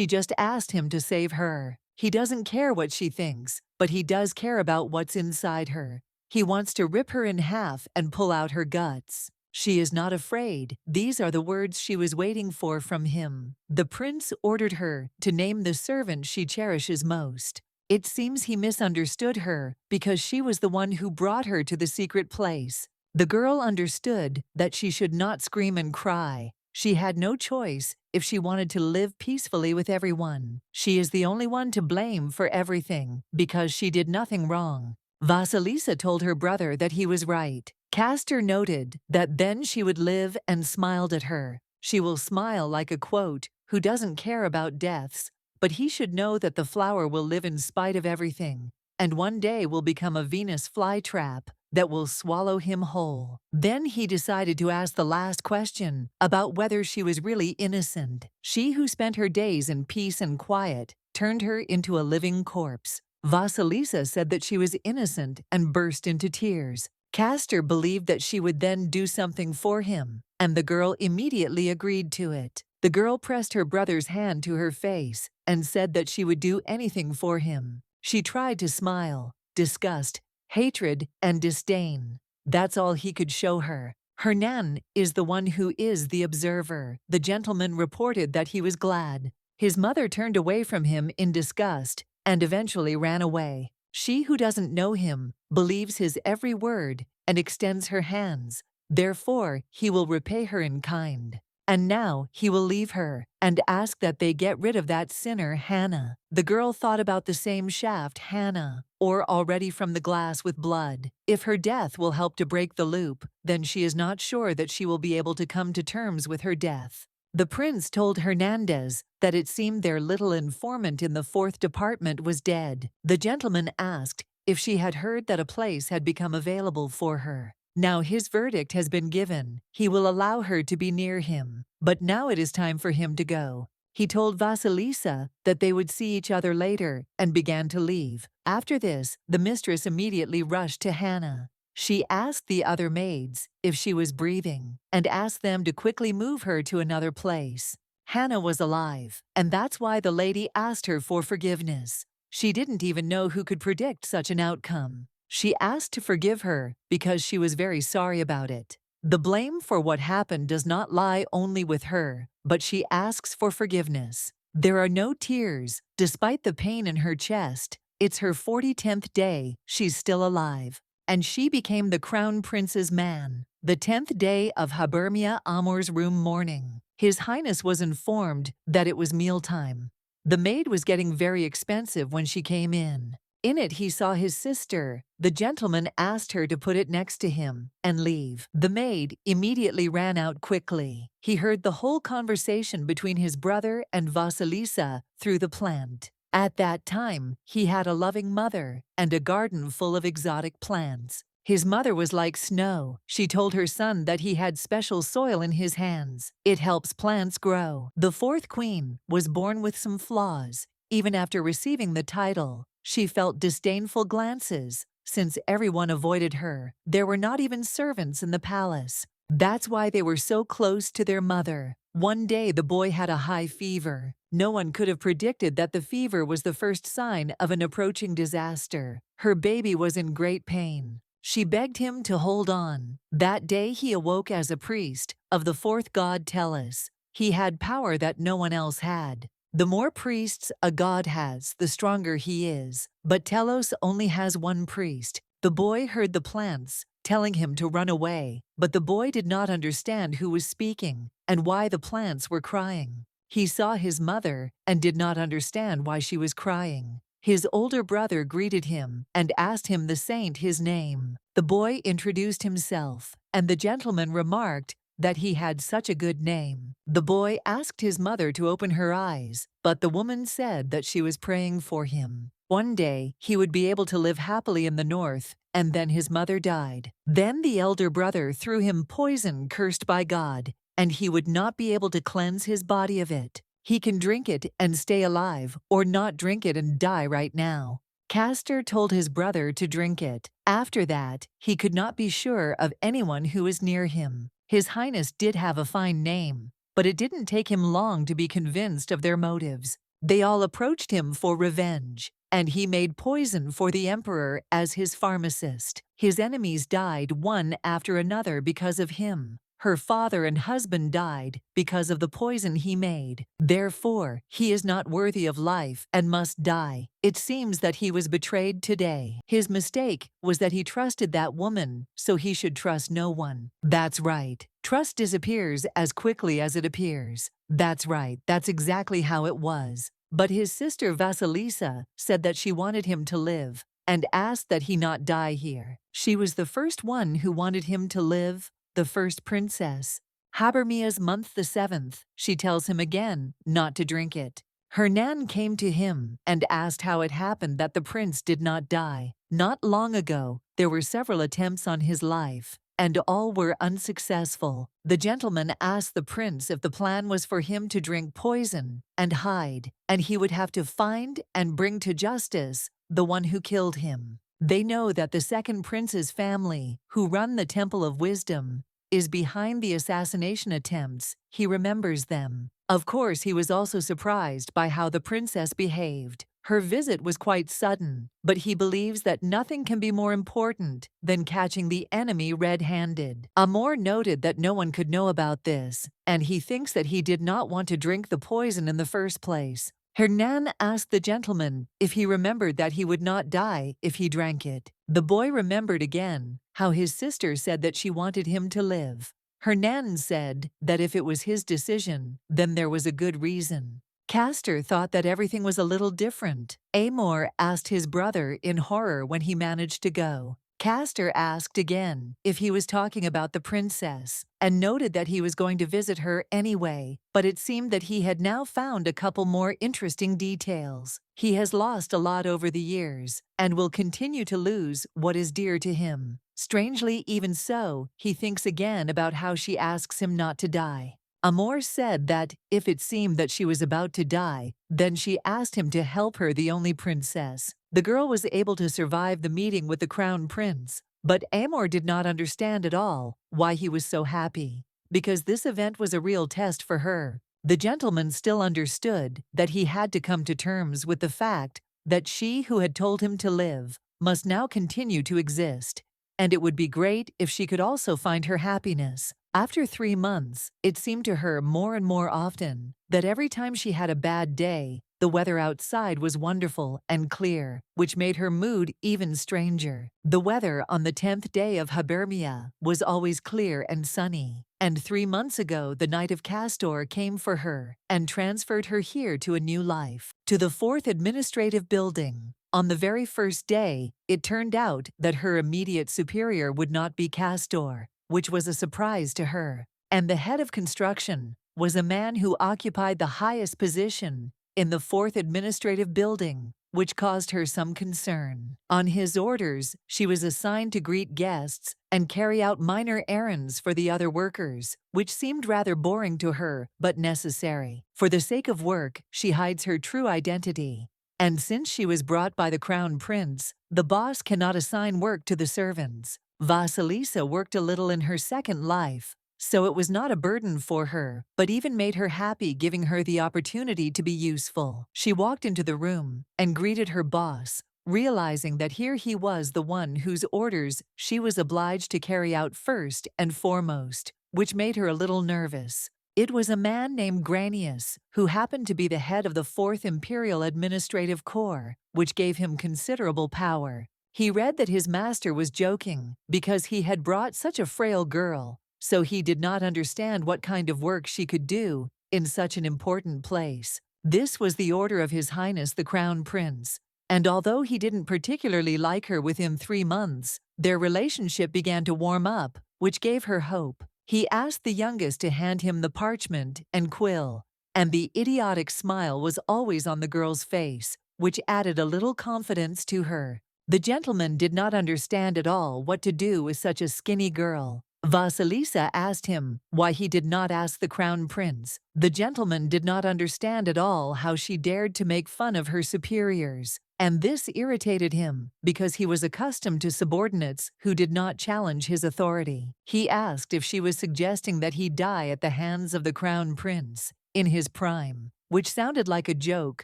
Speaker 1: just asked him to save her. He doesn't care what she thinks, but he does care about what's inside her. He wants to rip her in half and pull out her guts. She is not afraid. These are the words she was waiting for from him. The prince ordered her to name the servant she cherishes most. It seems he misunderstood her because she was the one who brought her to the secret place. The girl understood that she should not scream and cry. She had no choice if she wanted to live peacefully with everyone. She is the only one to blame for everything because she did nothing wrong. Vasilisa told her brother that he was right. Castor noted that then she would live and smiled at her. She will smile like a quote who doesn't care about deaths, but he should know that the flower will live in spite of everything, and one day will become a Venus flytrap that will swallow him whole. Then he decided to ask the last question about whether she was really innocent. She who spent her days in peace and quiet turned her into a living corpse. Vasilisa said that she was innocent and burst into tears. Castor believed that she would then do something for him, and the girl immediately agreed to it. The girl pressed her brother's hand to her face and said that she would do anything for him. She tried to smile. Disgust, hatred, and disdain. That's all he could show her. Hernan is the one who is the observer. The gentleman reported that he was glad. His mother turned away from him in disgust and eventually ran away. She who doesn't know him believes his every word and extends her hands. Therefore, he will repay her in kind. And now he will leave her and ask that they get rid of that sinner, Hannah. The girl thought about the same shaft, Hannah, or already from the glass with blood. If her death will help to break the loop, then she is not sure that she will be able to come to terms with her death. The prince told Hernandez that it seemed their little informant in the 4th department was dead. The gentleman asked if she had heard that a place had become available for her. Now his verdict has been given. He will allow her to be near him. But now it is time for him to go. He told Vasilisa that they would see each other later and began to leave. After this, the mistress immediately rushed to Hannah. She asked the other maids if she was breathing and asked them to quickly move her to another place. Hannah was alive, and that's why the lady asked her for forgiveness. She didn't even know who could predict such an outcome. She asked to forgive her because she was very sorry about it. The blame for what happened does not lie only with her, but she asks for forgiveness. There are no tears, despite the pain in her chest. It's her 40th day, she's still alive. And she became the crown prince's man. The 10th day of Habermia Amor's room morning. His Highness was informed that it was mealtime. The maid was getting very expensive when she came in. In it he saw his sister. The gentleman asked her to put it next to him and leave. The maid immediately ran out quickly. He heard the whole conversation between his brother and Vasilisa through the plant. At that time, he had a loving mother and a garden full of exotic plants. His mother was like snow. She told her son that he had special soil in his hands. It helps plants grow. The 4th queen was born with some flaws. Even after receiving the title, she felt disdainful glances. Since everyone avoided her, there were not even servants in the palace. That's why they were so close to their mother. One day the boy had a high fever. No one could have predicted that the fever was the first sign of an approaching disaster. Her baby was in great pain. She begged him to hold on. That day he awoke as a priest of the 4th god Tellus. He had power that no one else had. The more priests a god has, the stronger he is. But Telos only has one priest. The boy heard the plants telling him to run away, but the boy did not understand who was speaking and why the plants were crying. He saw his mother and did not understand why she was crying. His older brother greeted him and asked him the saint his name. The boy introduced himself, and the gentleman remarked that he had such a good name. The boy asked his mother to open her eyes, but the woman said that she was praying for him. One day, he would be able to live happily in the north, and then his mother died. Then the elder brother threw him poison cursed by God. and he would not be able to cleanse his body of it. He can drink it and stay alive, or not drink it and die right now. Castor told his brother to drink it. After that, he could not be sure of anyone who was near him. His Highness did have a fine name, but it didn't take him long to be convinced of their motives. They all approached him for revenge, and he made poison for the emperor as his pharmacist. His enemies died one after another because of him. Her father and husband died because of the poison he made. Therefore, he is not worthy of life and must die. It seems that he was betrayed today. His mistake was that he trusted that woman, so he should trust no one. That's right. Trust disappears as quickly as it appears. That's right. That's exactly how it was. But his sister Vasilisa said that she wanted him to live and asked that he not die here. She was the first one who wanted him to live, the first princess. Habermia's month the 7th, she tells him again not to drink it. Hernan came to him and asked how it happened that the prince did not die. Not long ago, there were several attempts on his life, and all were unsuccessful. The gentleman asked the prince if the plan was for him to drink poison and hide, and he would have to find and bring to justice the one who killed him. They know that the second prince's family, who run the Temple of Wisdom, is behind the assassination attempts. He remembers them. Of course, he was also surprised by how the princess behaved. Her visit was quite sudden, but he believes that nothing can be more important than catching the enemy red-handed. Amor noted that no one could know about this, and he thinks that he did not want to drink the poison in the first place. Hernan asked the gentleman if he remembered that he would not die if he drank it. The boy remembered again how his sister said that she wanted him to live. Hernan said that if it was his decision, then there was a good reason. Castor thought that everything was a little different. Amor asked his brother in horror when he managed to go. Castor asked again if he was talking about the princess, and noted that he was going to visit her anyway, but it seemed that he had now found a couple more interesting details. He has lost a lot over the years, and will continue to lose what is dear to him. Strangely, even so, he thinks again about how she asks him not to die. Amor said that if it seemed that she was about to die, then she asked him to help her, the only princess. The girl was able to survive the meeting with the crown prince, but Amor did not understand at all why he was so happy, because this event was a real test for her. The gentleman still understood that he had to come to terms with the fact that she who had told him to live must now continue to exist, and it would be great if she could also find her happiness. After 3 months, it seemed to her more and more often that every time she had a bad day, the weather outside was wonderful and clear, which made her mood even stranger. The weather on the 10th day of Habermia was always clear and sunny, and 3 months ago the Knight of Castor came for her and transferred her here to a new life, to the 4th administrative building. On the very first day, it turned out that her immediate superior would not be Castor, which was a surprise to her, and the head of construction was a man who occupied the highest position in the 4th administrative building, which caused her some concern. On his orders, she was assigned to greet guests and carry out minor errands for the other workers, which seemed rather boring to her, but necessary. For the sake of work, she hides her true identity. And since she was brought by the crown prince, the boss cannot assign work to the servants. Vasilisa worked a little in her second life, so it was not a burden for her, but even made her happy, giving her the opportunity to be useful. She walked into the room and greeted her boss, realizing that here he was the one whose orders she was obliged to carry out first and foremost, which made her a little nervous. It was a man named Granius, who happened to be the head of the 4th Imperial Administrative Corps, which gave him considerable power. He read that his master was joking because he had brought such a frail girl, so he did not understand what kind of work she could do in such an important place. This was the order of His Highness the Crown Prince, and although he didn't particularly like her within 3 months, their relationship began to warm up, which gave her hope. He asked the youngest to hand him the parchment and quill, and the idiotic smile was always on the girl's face, which added a little confidence to her. The gentleman did not understand at all what to do with such a skinny girl, Vasilisa asked him why he did not ask the crown prince. The gentleman did not understand at all how she dared to make fun of her superiors, and this irritated him because he was accustomed to subordinates who did not challenge his authority. He asked if she was suggesting that he die at the hands of the crown prince in his prime, which sounded like a joke,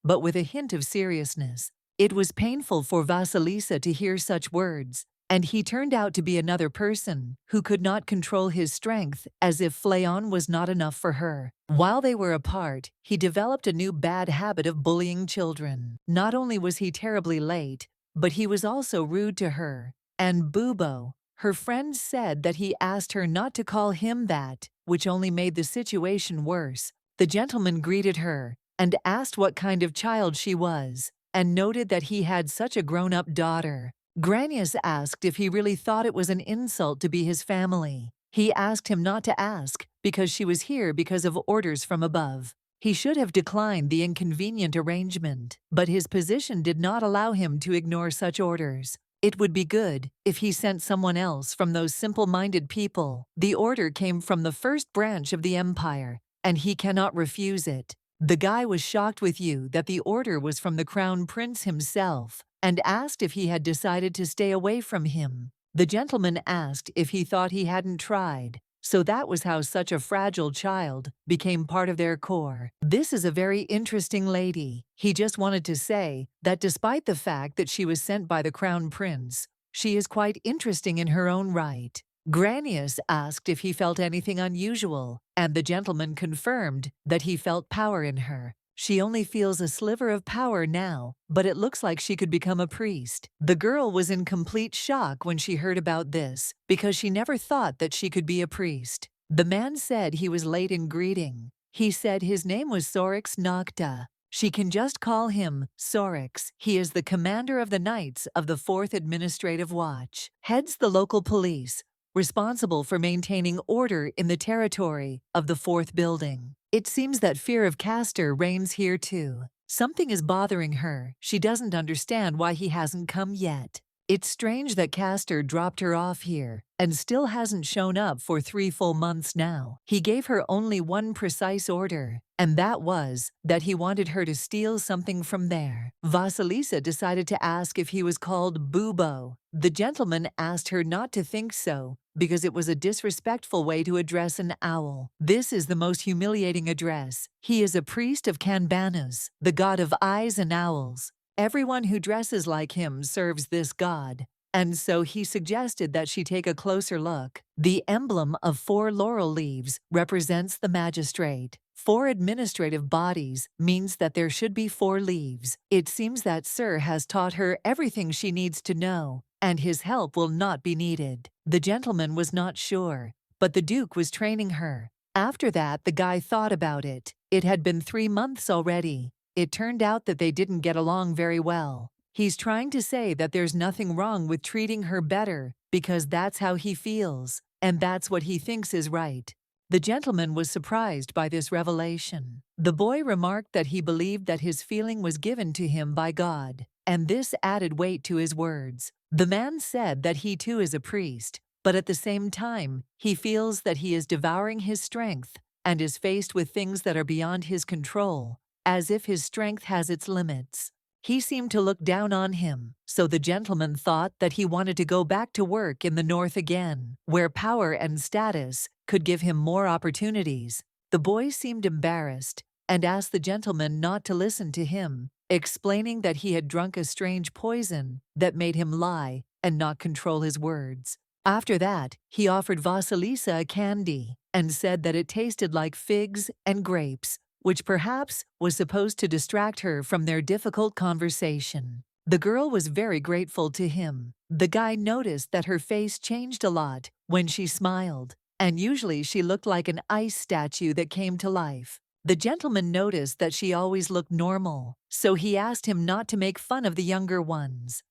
Speaker 1: but with a hint of seriousness. It was painful for Vasilisa to hear such words, and he turned out to be another person who could not control his strength, as if Flayon was not enough for her. While they were apart, he developed a new bad habit of bullying children. Not only was he terribly late, but he was also rude to her. And Bubo, her friend, said that he asked her not to call him that, which only made the situation worse. The gentleman greeted her and asked what kind of child she was, and noted that he had such a grown-up daughter. Granius asked if he really thought it was an insult to be his family. He asked him not to ask, because she was here because of orders from above. He should have declined the inconvenient arrangement, but his position did not allow him to ignore such orders. It would be good if he sent someone else from those simple-minded people. The order came from the first branch of the empire, and he cannot refuse it. The guy was shocked with you that the order was from the crown prince himself, and asked if he had decided to stay away from him. The gentleman asked if he thought he hadn't tried. So that was how such a fragile child became part of their core. This is a very interesting lady. He just wanted to say that despite the fact that she was sent by the crown prince, she is quite interesting in her own right. Granius asked if he felt anything unusual, and the gentleman confirmed that he felt power in her. She only feels a sliver of power now, but it looks like she could become a priest. The girl was in complete shock when she heard about this, because she never thought that she could be a priest. The man said he was late in greeting. He said his name was Sorix Nocta. She can just call him Sorix. He is the commander of the Knights of the 4th Administrative Watch, heads the local police, responsible for maintaining order in the territory of the 4th building. It seems that fear of Castor reigns here too. Something is bothering her. She doesn't understand why he hasn't come yet. It's strange that Castor dropped her off here and still hasn't shown up for 3 full months now. He gave her only one precise order, and that was that he wanted her to steal something from there. Vasilisa decided to ask if he was called Bubo. The gentleman asked her not to think so, because it was a disrespectful way to address an owl. This is the most humiliating address. He is a priest of Kanbanus, the god of eyes and owls. Everyone who dresses like him serves this god, and so he suggested that she take a closer look. The emblem of 4 laurel leaves represents the magistrate. 4 administrative bodies means that there should be 4 leaves. It seems that Sir has taught her everything she needs to know, and his help will not be needed. The gentleman was not sure, but the Duke was training her. After that, the guy thought about it. It had been 3 months already. It turned out that they didn't get along very well. He's trying to say that there's nothing wrong with treating her better because that's how he feels, and that's what he thinks is right. The gentleman was surprised by this revelation. The boy remarked that he believed that his feeling was given to him by God, and this added weight to his words. The man said that he too is a priest, but at the same time, he feels that he is devouring his strength and is faced with things that are beyond his control, as if his strength has its limits. He seemed to look down on him, so the gentleman thought that he wanted to go back to work in the north again, where power and status could give him more opportunities. The boy seemed embarrassed and asked the gentleman not to listen to him, explaining that he had drunk a strange poison that made him lie and not control his words. After that, he offered Vasilisa a candy and said that it tasted like figs and grapes, which perhaps was supposed to distract her from their difficult conversation. The girl was very grateful to him. The guy noticed that her face changed a lot when she smiled, and usually she looked like an ice statue that came to life. The gentleman noticed that she always looked normal, so he asked him not to make fun of the younger ones.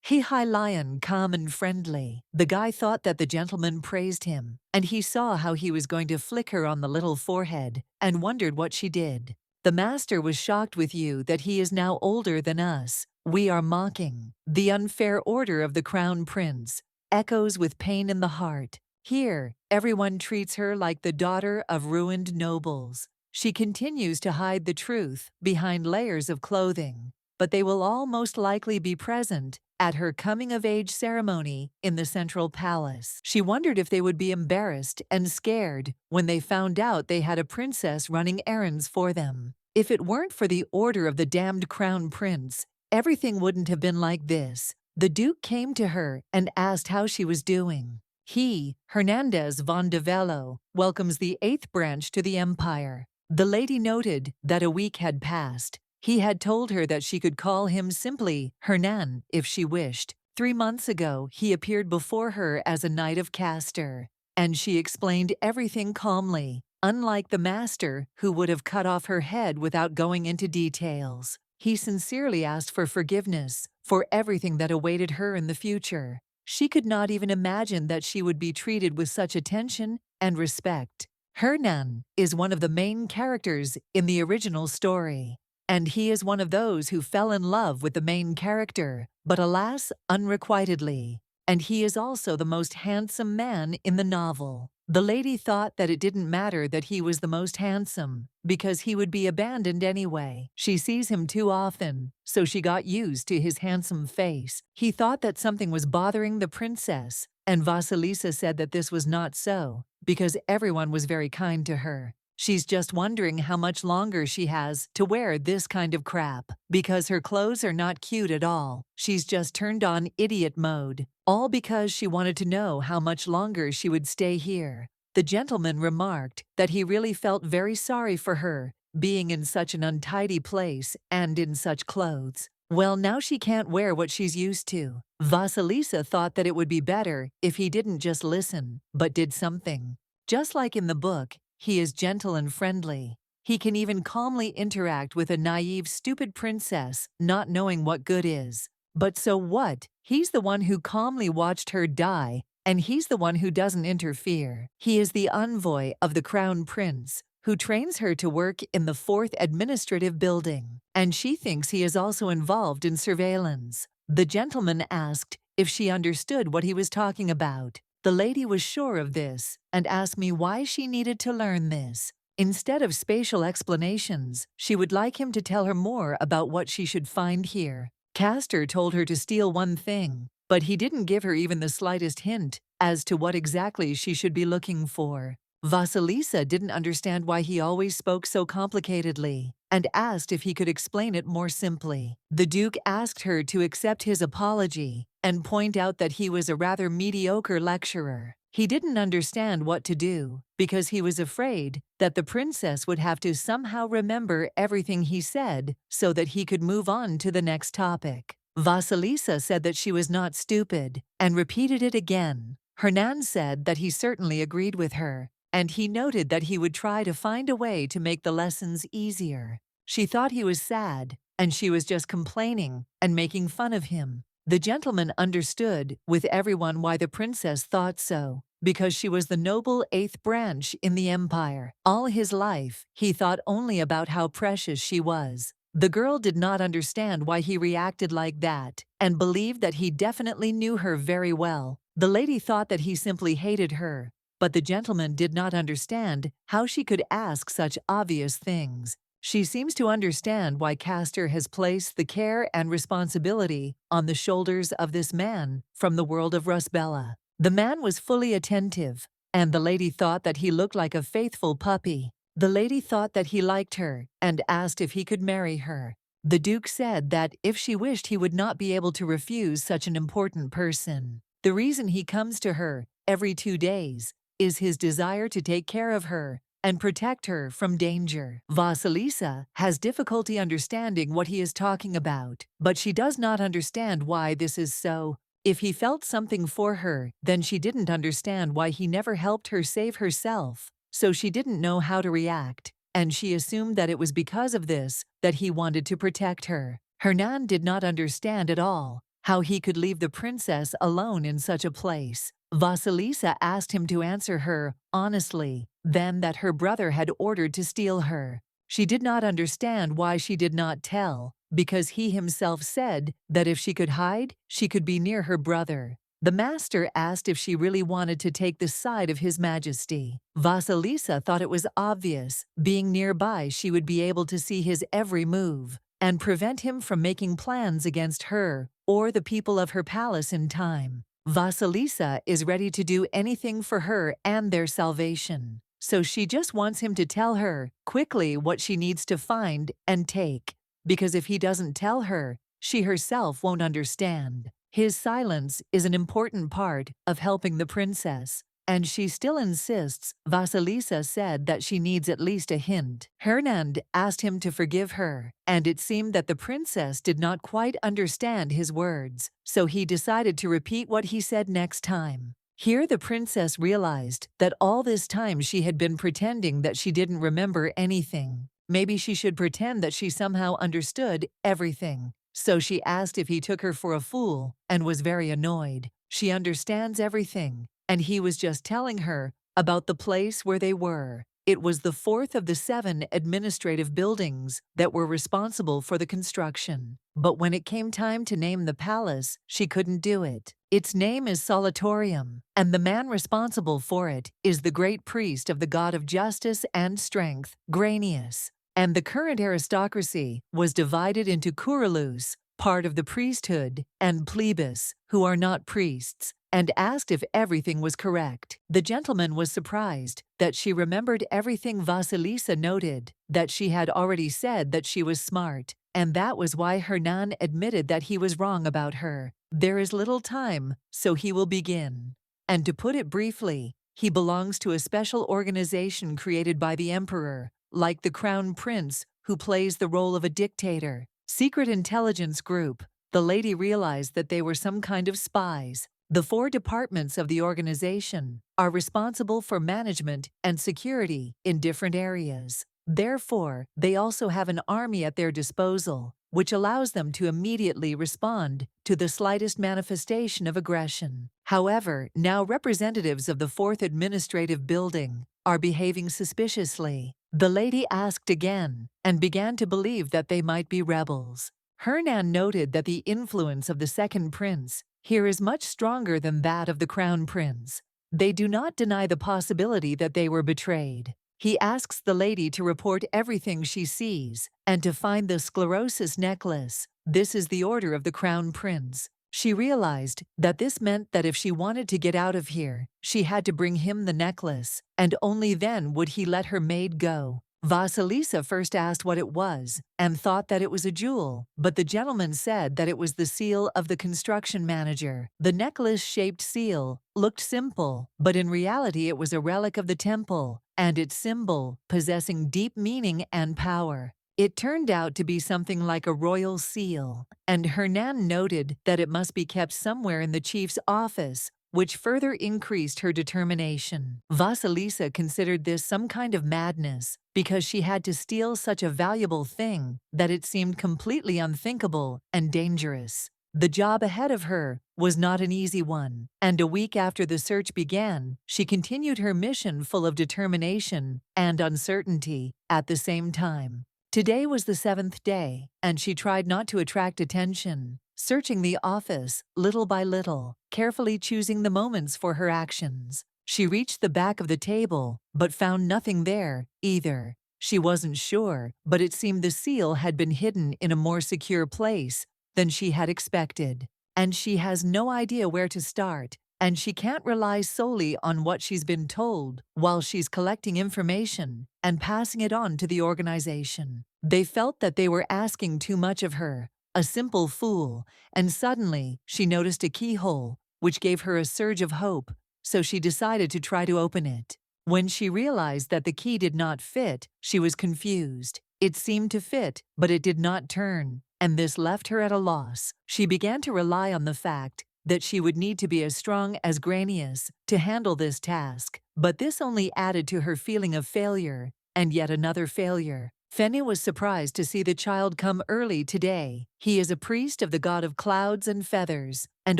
Speaker 1: He high lion, calm and friendly. The guy thought that the gentleman praised him, and he saw how he was going to flick her on the little forehead, and wondered what she did. The master was shocked with you that he is now older than us. We are mocking. The unfair order of the crown prince echoes with pain in the heart. Here, everyone treats her like the daughter of ruined nobles. She continues to hide the truth behind layers of clothing, but they will all most likely be present at her coming-of-age ceremony in the central palace. She wondered if they would be embarrassed and scared when they found out they had a princess running errands for them. If it weren't for the order of the damned crown prince, everything wouldn't have been like this. The Duke came to her and asked how she was doing. He, Hernandez von de Velo, welcomes the 8th branch to the empire. The lady noted that a week had passed. He had told her that she could call him simply Hernan if she wished. 3 months ago, he appeared before her as a knight of Castor, and she explained everything calmly, unlike the master who would have cut off her head without going into details. He sincerely asked for forgiveness for everything that awaited her in the future. She could not even imagine that she would be treated with such attention and respect. Hernan is one of the main characters in the original story, and he is one of those who fell in love with the main character, but alas, unrequitedly. And he is also the most handsome man in the novel. The lady thought that it didn't matter that he was the most handsome, because he would be abandoned anyway. She sees him too often, so she got used to his handsome face. He thought that something was bothering the princess, and Vasilisa said that this was not so, because everyone was very kind to her. She's just wondering how much longer she has to wear this kind of crap, because her clothes are not cute at all. She's just turned on idiot mode, all because she wanted to know how much longer she would stay here. The gentleman remarked that he really felt very sorry for her, being in such an untidy place and in such clothes. Well, now she can't wear what she's used to. Vasilisa thought that it would be better if he didn't just listen, but did something. Just like in the book, he is gentle and friendly. He can even calmly interact with a naive, stupid princess, not knowing what good is. But so what? He's the one who calmly watched her die, and he's the one who doesn't interfere. He is the envoy of the crown prince, who trains her to work in the 4th administrative building, and she thinks he is also involved in surveillance. The gentleman asked if she understood what he was talking about. The lady was sure of this and asked me why she needed to learn this. Instead of spatial explanations, she would like him to tell her more about what she should find here. Castor told her to steal one thing, but he didn't give her even the slightest hint as to what exactly she should be looking for. Vasilisa didn't understand why he always spoke so complicatedly and asked if he could explain it more simply. The Duke asked her to accept his apology and point out that he was a rather mediocre lecturer. He didn't understand what to do because he was afraid that the princess would have to somehow remember everything he said so that he could move on to the next topic. Vasilisa said that she was not stupid and repeated it again. Hernan said that he certainly agreed with her, and he noted that he would try to find a way to make the lessons easier. She thought he was sad, and she was just complaining and making fun of him. The gentleman understood with everyone why the princess thought so, because she was the noble 8th branch in the empire. All his life, he thought only about how precious she was. The girl did not understand why he reacted like that, and believed that he definitely knew her very well. The lady thought that he simply hated her, but the gentleman did not understand how she could ask such obvious things. She seems to understand why Castor has placed the care and responsibility on the shoulders of this man from the world of Rusbella. The man was fully attentive, and the lady thought that he looked like a faithful puppy. The lady thought that he liked her and asked if he could marry her. The Duke said that if she wished, he would not be able to refuse such an important person. The reason he comes to her every 2 days is his desire to take care of her and protect her from danger. Vasilisa has difficulty understanding what he is talking about, but she does not understand why this is so. If he felt something for her, then she didn't understand why he never helped her save herself, so she didn't know how to react, and she assumed that it was because of this that he wanted to protect her. Hernan did not understand at all how he could leave the princess alone in such a place. Vasilisa asked him to answer her honestly, then that her brother had ordered to steal her. She did not understand why she did not tell, because he himself said that if she could hide, she could be near her brother. The master asked if she really wanted to take the side of His Majesty. Vasilisa thought it was obvious. Being nearby, she would be able to see his every move and prevent him from making plans against her or the people of her palace in time. Vasilisa is ready to do anything for her and their salvation. So she just wants him to tell her quickly what she needs to find and take, because if he doesn't tell her, she herself won't understand. His silence is an important part of helping the princess, and she still insists. Vasilisa said that she needs at least a hint. Hernand asked him to forgive her, and it seemed that the princess did not quite understand his words, so he decided to repeat what he said next time. Here the princess realized that all this time she had been pretending that she didn't remember anything. Maybe she should pretend that she somehow understood everything. So she asked if he took her for a fool and was very annoyed. She understands everything, and he was just telling her about the place where they were. It was the fourth of the 7 administrative buildings that were responsible for the construction. But when it came time to name the palace, she couldn't do it. Its name is Solatorium, and the man responsible for it is the great priest of the god of justice and strength, Granius. And the current aristocracy was divided into Curulus, part of the priesthood, and plebis, who are not priests, and asked if everything was correct. The gentleman was surprised that she remembered everything. Vasilisa noted that she had already said that she was smart, and that was why Hernan admitted that he was wrong about her. There is little time, so he will begin. And to put it briefly, he belongs to a special organization created by the emperor, like the crown prince, who plays the role of a dictator. Secret intelligence group. The lady realized that they were some kind of spies. The 4 departments of the organization are responsible for management and security in different areas. Therefore, they also have an army at their disposal, which allows them to immediately respond to the slightest manifestation of aggression. However, now representatives of the 4th administrative building are behaving suspiciously. The lady asked again and began to believe that they might be rebels. Hernan noted that the influence of the second prince here is much stronger than that of the crown prince. They do not deny the possibility that they were betrayed. He asks the lady to report everything she sees and to find the sclerosis necklace. This is the order of the crown prince. She realized that this meant that if she wanted to get out of here, she had to bring him the necklace, and only then would he let her maid go. Vasilisa first asked what it was and thought that it was a jewel, but the gentleman said that it was the seal of the construction manager. The necklace-shaped seal looked simple, but in reality it was a relic of the temple, and its symbol possessing deep meaning and power. It turned out to be something like a royal seal, and Hernan noted that it must be kept somewhere in the chief's office, which further increased her determination. Vasilisa considered this some kind of madness because she had to steal such a valuable thing that it seemed completely unthinkable and dangerous. The job ahead of her was not an easy one, and a week after the search began, she continued her mission full of determination and uncertainty at the same time. Today was the 7th day, and she tried not to attract attention, searching the office little by little, carefully choosing the moments for her actions. She reached the back of the table, but found nothing there, either. She wasn't sure, but it seemed the seal had been hidden in a more secure place than she had expected. And she has no idea where to start, and she can't rely solely on what she's been told while she's collecting information and passing it on to the organization. They felt that they were asking too much of her, a simple fool, and suddenly she noticed a keyhole, which gave her a surge of hope, so she decided to try to open it. When she realized that the key did not fit, she was confused. It seemed to fit, but it did not turn, and this left her at a loss. She began to rely on the fact that she would need to be as strong as Granius to handle this task, but this only added to her feeling of failure, and yet another failure. Fenny was surprised to see the child come early today. He is a priest of the god of clouds and feathers, and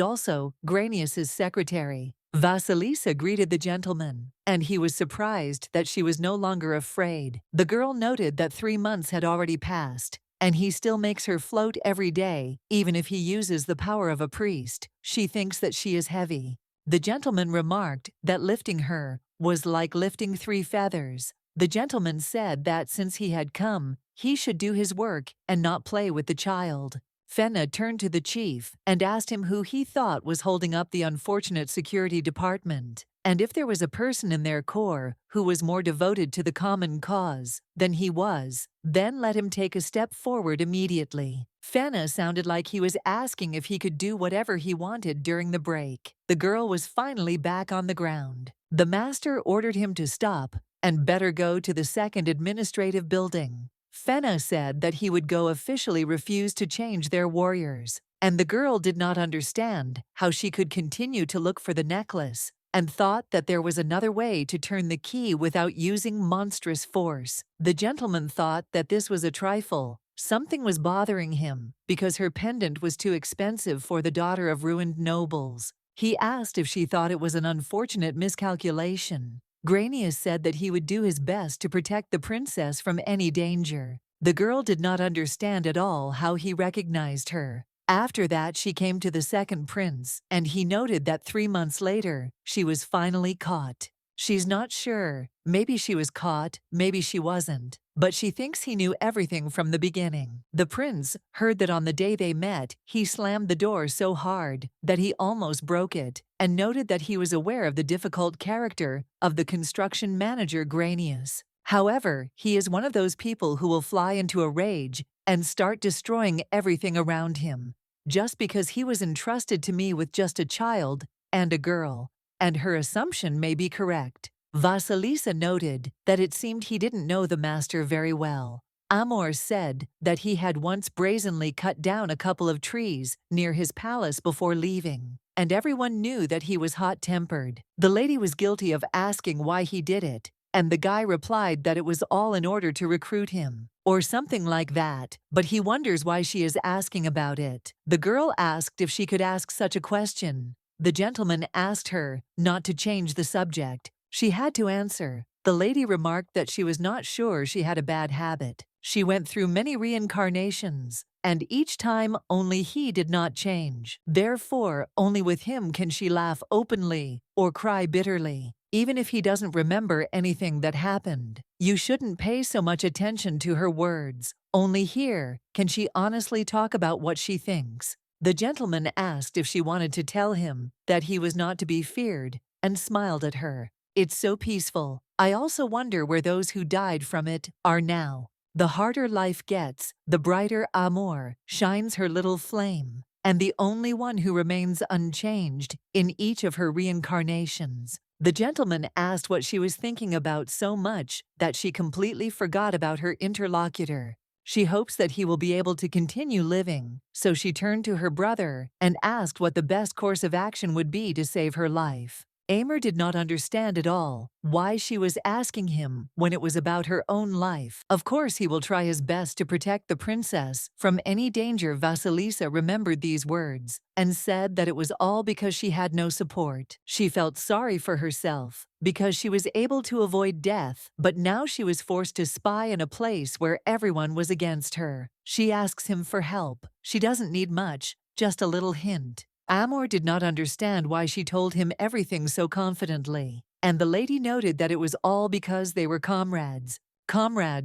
Speaker 1: also Granius's secretary. Vasilisa greeted the gentleman, and he was surprised that she was no longer afraid. The girl noted that 3 months had already passed, and he still makes her float every day, even if he uses the power of a priest. She thinks that she is heavy. The gentleman remarked that lifting her was like lifting 3 feathers. The gentleman said that since he had come, he should do his work and not play with the child. Fenna turned to the chief and asked him who he thought was holding up the unfortunate security department, and if there was a person in their corps who was more devoted to the common cause than he was, then let him take a step forward immediately. Fenna sounded like he was asking if he could do whatever he wanted during the break. The girl was finally back on the ground. The master ordered him to stop and better go to the second administrative building. Fenna said that he would go officially refuse to change their warriors, and the girl did not understand how she could continue to look for the necklace and thought that there was another way to turn the key without using monstrous force. The gentleman thought that this was a trifle. Something was bothering him because her pendant was too expensive for the daughter of ruined nobles. He asked if she thought it was an unfortunate miscalculation. Granius said that he would do his best to protect the princess from any danger. The girl did not understand at all how he recognized her. After that, she came to the second prince, and he noted that 3 months later, she was finally caught. She's not sure. Maybe she was caught, maybe she wasn't. But she thinks he knew everything from the beginning. The prince heard that on the day they met, he slammed the door so hard that he almost broke it, and noted that he was aware of the difficult character of the construction manager Granius. However, he is one of those people who will fly into a rage and start destroying everything around him. Just because he was entrusted to me with just a child and a girl, and her assumption may be correct. Vasilisa noted that it seemed he didn't know the master very well. Amor said that he had once brazenly cut down a couple of trees near his palace before leaving, and everyone knew that he was hot-tempered. The lady was guilty of asking why he did it, and the guy replied that it was all in order to recruit him, or something like that, but he wonders why she is asking about it. The girl asked if she could ask such a question. The gentleman asked her not to change the subject. She had to answer. The lady remarked that she was not sure she had a bad habit. She went through many reincarnations, and each time only he did not change. Therefore, only with him can she laugh openly or cry bitterly, even if he doesn't remember anything that happened. You shouldn't pay so much attention to her words. Only here can she honestly talk about what she thinks. The gentleman asked if she wanted to tell him that he was not to be feared, and smiled at her. It's so peaceful. I also wonder where those who died from it are now. The harder life gets, the brighter Amor shines her little flame, and the only one who remains unchanged in each of her reincarnations. The gentleman asked what she was thinking about so much that she completely forgot about her interlocutor. She hopes that he will be able to continue living, so she turned to her brother and asked what the best course of action would be to save her life. Amor did not understand at all why she was asking him when it was about her own life. Of course, he will try his best to protect the princess from any danger. Vasilisa remembered these words and said that it was all because she had no support. She felt sorry for herself because she was able to avoid death, but now she was forced to spy in a place where everyone was against her. She asks him for help. She doesn't need much, just a little hint. Amor did not understand why she told him everything so confidently, and the lady noted that it was all because they were comrades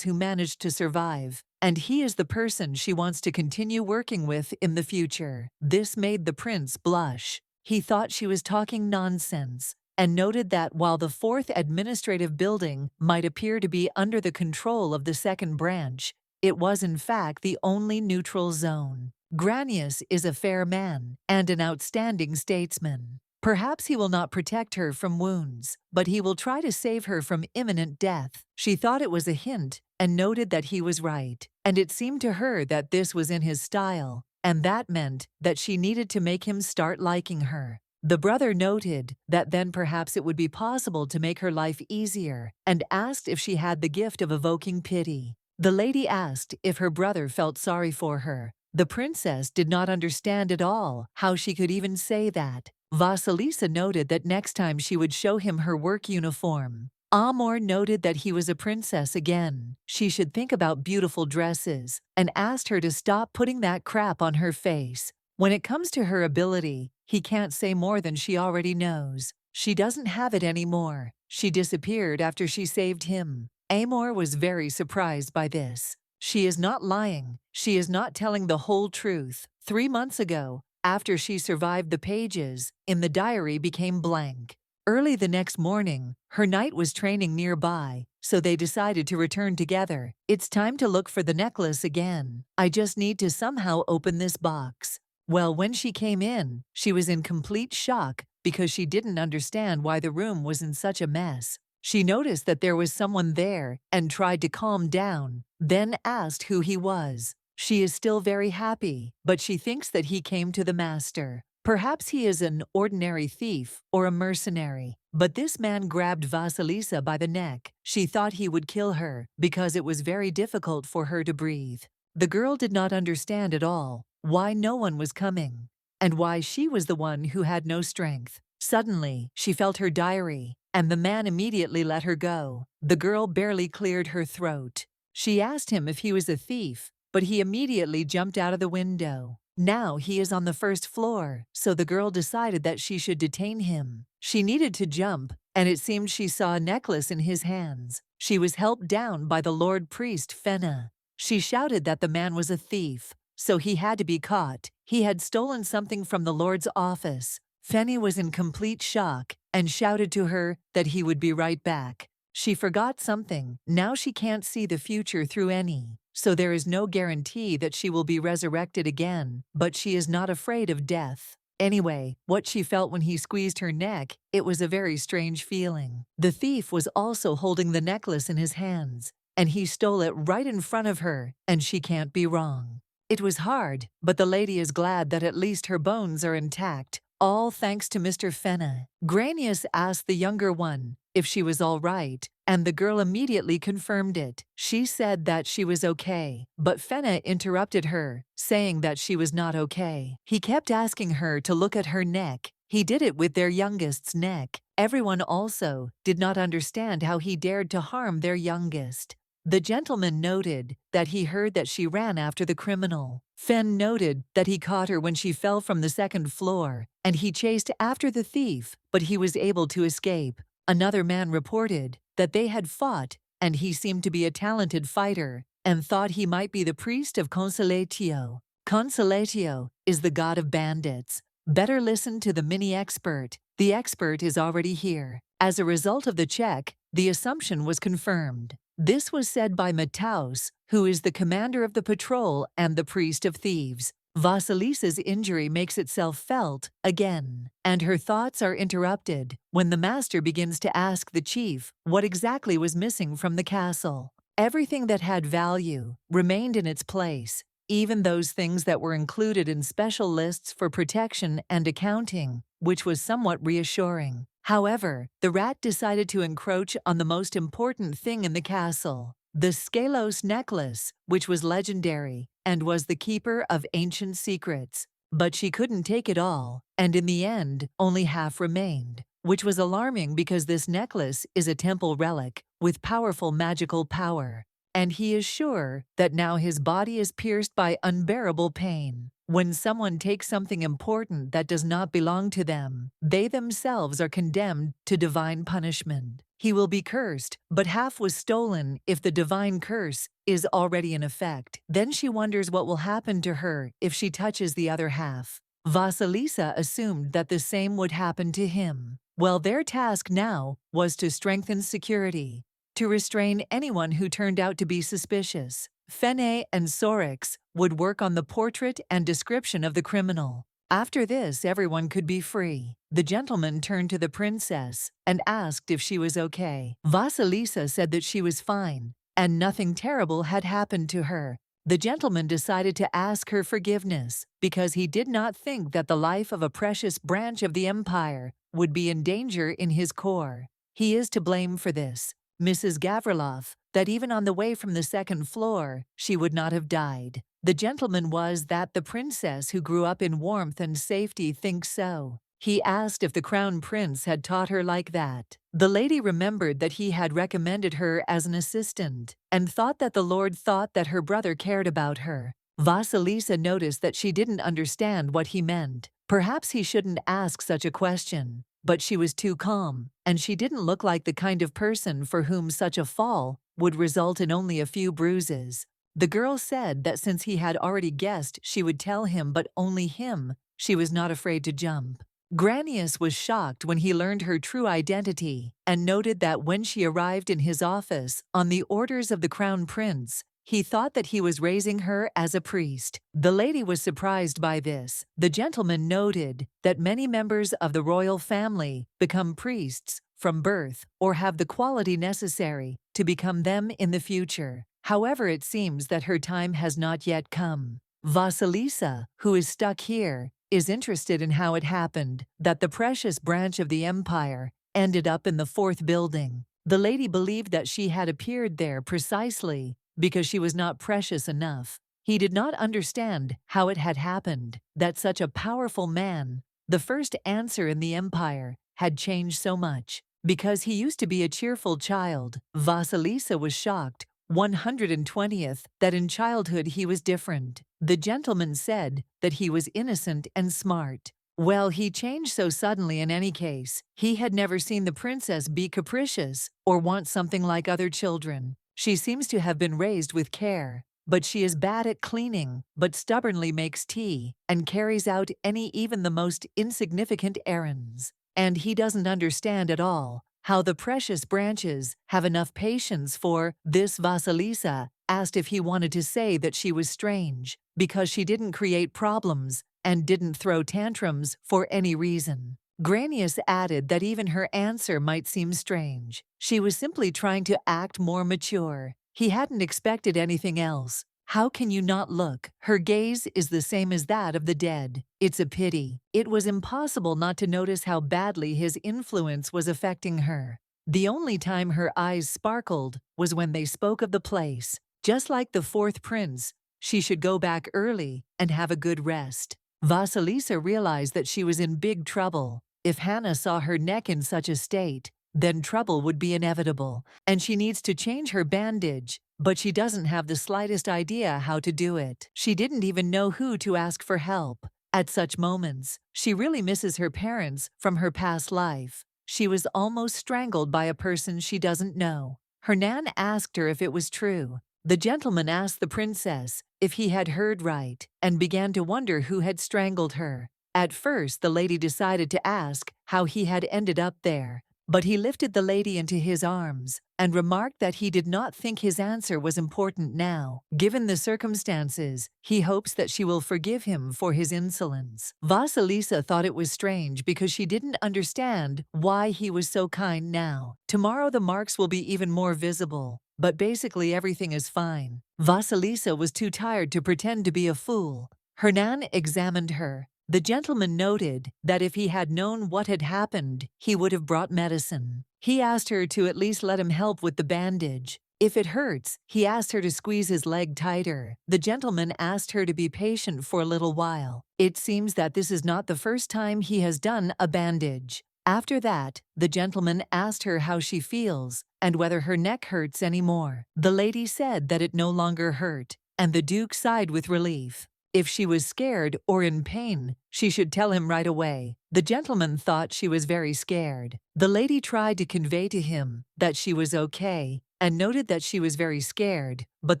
Speaker 1: who managed to survive, and he is the person she wants to continue working with in the future. This made the prince blush. He thought she was talking nonsense, and noted that while the fourth administrative building might appear to be under the control of the second branch, it was in fact the only neutral zone. Granius is a fair man and an outstanding statesman. Perhaps he will not protect her from wounds, but he will try to save her from imminent death. She thought it was a hint and noted that he was right, and it seemed to her that this was in his style, and that meant that she needed to make him start liking her. The brother noted that then perhaps it would be possible to make her life easier, and asked if she had the gift of evoking pity. The lady asked if her brother felt sorry for her. The princess did not understand at all how she could even say that. Vasilisa noted that next time she would show him her work uniform. Amor noted that he was a princess again. She should think about beautiful dresses, and asked her to stop putting that crap on her face. When it comes to her ability, he can't say more than she already knows. She doesn't have it anymore. She disappeared after she saved him. Amor was very surprised by this. She is not lying. She is not telling the whole truth. 3 months ago, after she survived the pages, in the diary became blank. Early the next morning, her knight was training nearby, so they decided to return together. It's time to look for the necklace again. I just need to somehow open this box. Well, when she came in, she was in complete shock because she didn't understand why the room was in such a mess. She noticed that there was someone there and tried to calm down, then asked who he was. She is still very happy, but she thinks that he came to the master. Perhaps he is an ordinary thief or a mercenary. But this man grabbed Vasilisa by the neck. She thought he would kill her because it was very difficult for her to breathe. The girl did not understand at all why no one was coming, and why she was the one who had no strength. Suddenly, she felt her diary, and the man immediately let her go. The girl barely cleared her throat. She asked him if he was a thief, but he immediately jumped out of the window. Now he is on the first floor, so the girl decided that she should detain him. She needed to jump, and it seemed she saw a necklace in his hands. She was helped down by the Lord Priest Fenna. She shouted that the man was a thief, so he had to be caught. He had stolen something from the Lord's office. Fenny was in complete shock and shouted to her that he would be right back. She forgot something. Now she can't see the future through any, so there is no guarantee that she will be resurrected again, but she is not afraid of death. Anyway, what she felt when he squeezed her neck, it was a very strange feeling. The thief was also holding the necklace in his hands, and he stole it right in front of her, and she can't be wrong. It was hard, but the lady is glad that at least her bones are intact, all thanks to Mr. Fenna. Granius asked the younger one if she was all right, and the girl immediately confirmed it. She said that she was okay, but Fenna interrupted her, saying that she was not okay. He kept asking her to look at her neck. He did it with their youngest's neck. Everyone also did not understand how he dared to harm their youngest. The gentleman noted that he heard that she ran after the criminal. Fen noted that he caught her when she fell from the second floor, and he chased after the thief, but he was able to escape. Another man reported that they had fought, and he seemed to be a talented fighter, and thought he might be the priest of Consolatio. Consolatio is the god of bandits. Better listen to the mini-expert. The expert is already here. As a result of the check, the assumption was confirmed. This was said by Mataus, who is the commander of the patrol and the priest of thieves. Vasilisa's injury makes itself felt again, and her thoughts are interrupted when the master begins to ask the chief what exactly was missing from the castle. Everything that had value remained in its place, even those things that were included in special lists for protection and accounting, which was somewhat reassuring. However, the rat decided to encroach on the most important thing in the castle, the Scalos necklace, which was legendary and was the keeper of ancient secrets. But she couldn't take it all, and in the end, only half remained, which was alarming because this necklace is a temple relic with powerful magical power, and he is sure that now his body is pierced by unbearable pain. When someone takes something important that does not belong to them, they themselves are condemned to divine punishment. He will be cursed, but half was stolen if the divine curse is already in effect. Then she wonders what will happen to her if she touches the other half. Vasilisa assumed that the same would happen to him. Well, their task now was to strengthen security, to restrain anyone who turned out to be suspicious. Fene and Sorix would work on the portrait and description of the criminal. After this, everyone could be free. The gentleman turned to the princess and asked if she was okay. Vasilisa said that she was fine, and nothing terrible had happened to her. The gentleman decided to ask her forgiveness because he did not think that the life of a precious branch of the empire would be in danger in his core. He is to blame for this. Mrs. Gavriloff, that even on the way from the second floor, she would not have died. The gentleman was that the princess who grew up in warmth and safety thinks so. He asked if the crown prince had taught her like that. The lady remembered that he had recommended her as an assistant and thought that the Lord thought that her brother cared about her. Vasilisa noticed that she didn't understand what he meant. Perhaps he shouldn't ask such a question, but she was too calm, and she didn't look like the kind of person for whom such a fall would result in only a few bruises. The girl said that since he had already guessed she would tell him, but only him, she was not afraid to jump. Granius was shocked when he learned her true identity and noted that when she arrived in his office on the orders of the crown prince, he thought that he was raising her as a priest. The lady was surprised by this. The gentleman noted that many members of the royal family become priests from birth or have the quality necessary to become them in the future. However, it seems that her time has not yet come. Vasilisa, who is stuck here, is interested in how it happened that the precious branch of the empire ended up in the fourth building. The lady believed that she had appeared there precisely because she was not precious enough. He did not understand how it had happened that such a powerful man, the first answer in the empire, had changed so much. Because he used to be a cheerful child, Vasilisa was shocked 120th that in childhood he was different. The gentleman said that he was innocent and smart. Well, he changed so suddenly in any case. He had never seen the princess be capricious or want something like other children. She seems to have been raised with care, but she is bad at cleaning, but stubbornly makes tea and carries out even the most insignificant errands. And he doesn't understand at all how the precious branches have enough patience for this. Vasilisa asked if he wanted to say that she was strange because she didn't create problems and didn't throw tantrums for any reason. Granius added that even her answer might seem strange. She was simply trying to act more mature. He hadn't expected anything else. How can you not look? Her gaze is the same as that of the dead. It's a pity. It was impossible not to notice how badly his influence was affecting her. The only time her eyes sparkled was when they spoke of the place. Just like the fourth prince, she should go back early and have a good rest. Vasilisa realized that she was in big trouble. If Hannah saw her neck in such a state, then trouble would be inevitable, and she needs to change her bandage, but she doesn't have the slightest idea how to do it. She didn't even know who to ask for help. At such moments, she really misses her parents from her past life. She was almost strangled by a person she doesn't know. Hernan asked her if it was true. The gentleman asked the princess if he had heard right and began to wonder who had strangled her. At first, the lady decided to ask how he had ended up there, but he lifted the lady into his arms and remarked that he did not think his answer was important now. Given the circumstances, he hopes that she will forgive him for his insolence. Vasilisa thought it was strange because she didn't understand why he was so kind now. Tomorrow the marks will be even more visible, but basically everything is fine. Vasilisa was too tired to pretend to be a fool. Hernan examined her. The gentleman noted that if he had known what had happened, he would have brought medicine. He asked her to at least let him help with the bandage. If it hurts, he asked her to squeeze his leg tighter. The gentleman asked her to be patient for a little while. It seems that this is not the first time he has done a bandage. After that, the gentleman asked her how she feels and whether her neck hurts anymore. The lady said that it no longer hurt, and the Duke sighed with relief. If she was scared or in pain, she should tell him right away. The gentleman thought she was very scared. The lady tried to convey to him that she was okay and noted that she was very scared, but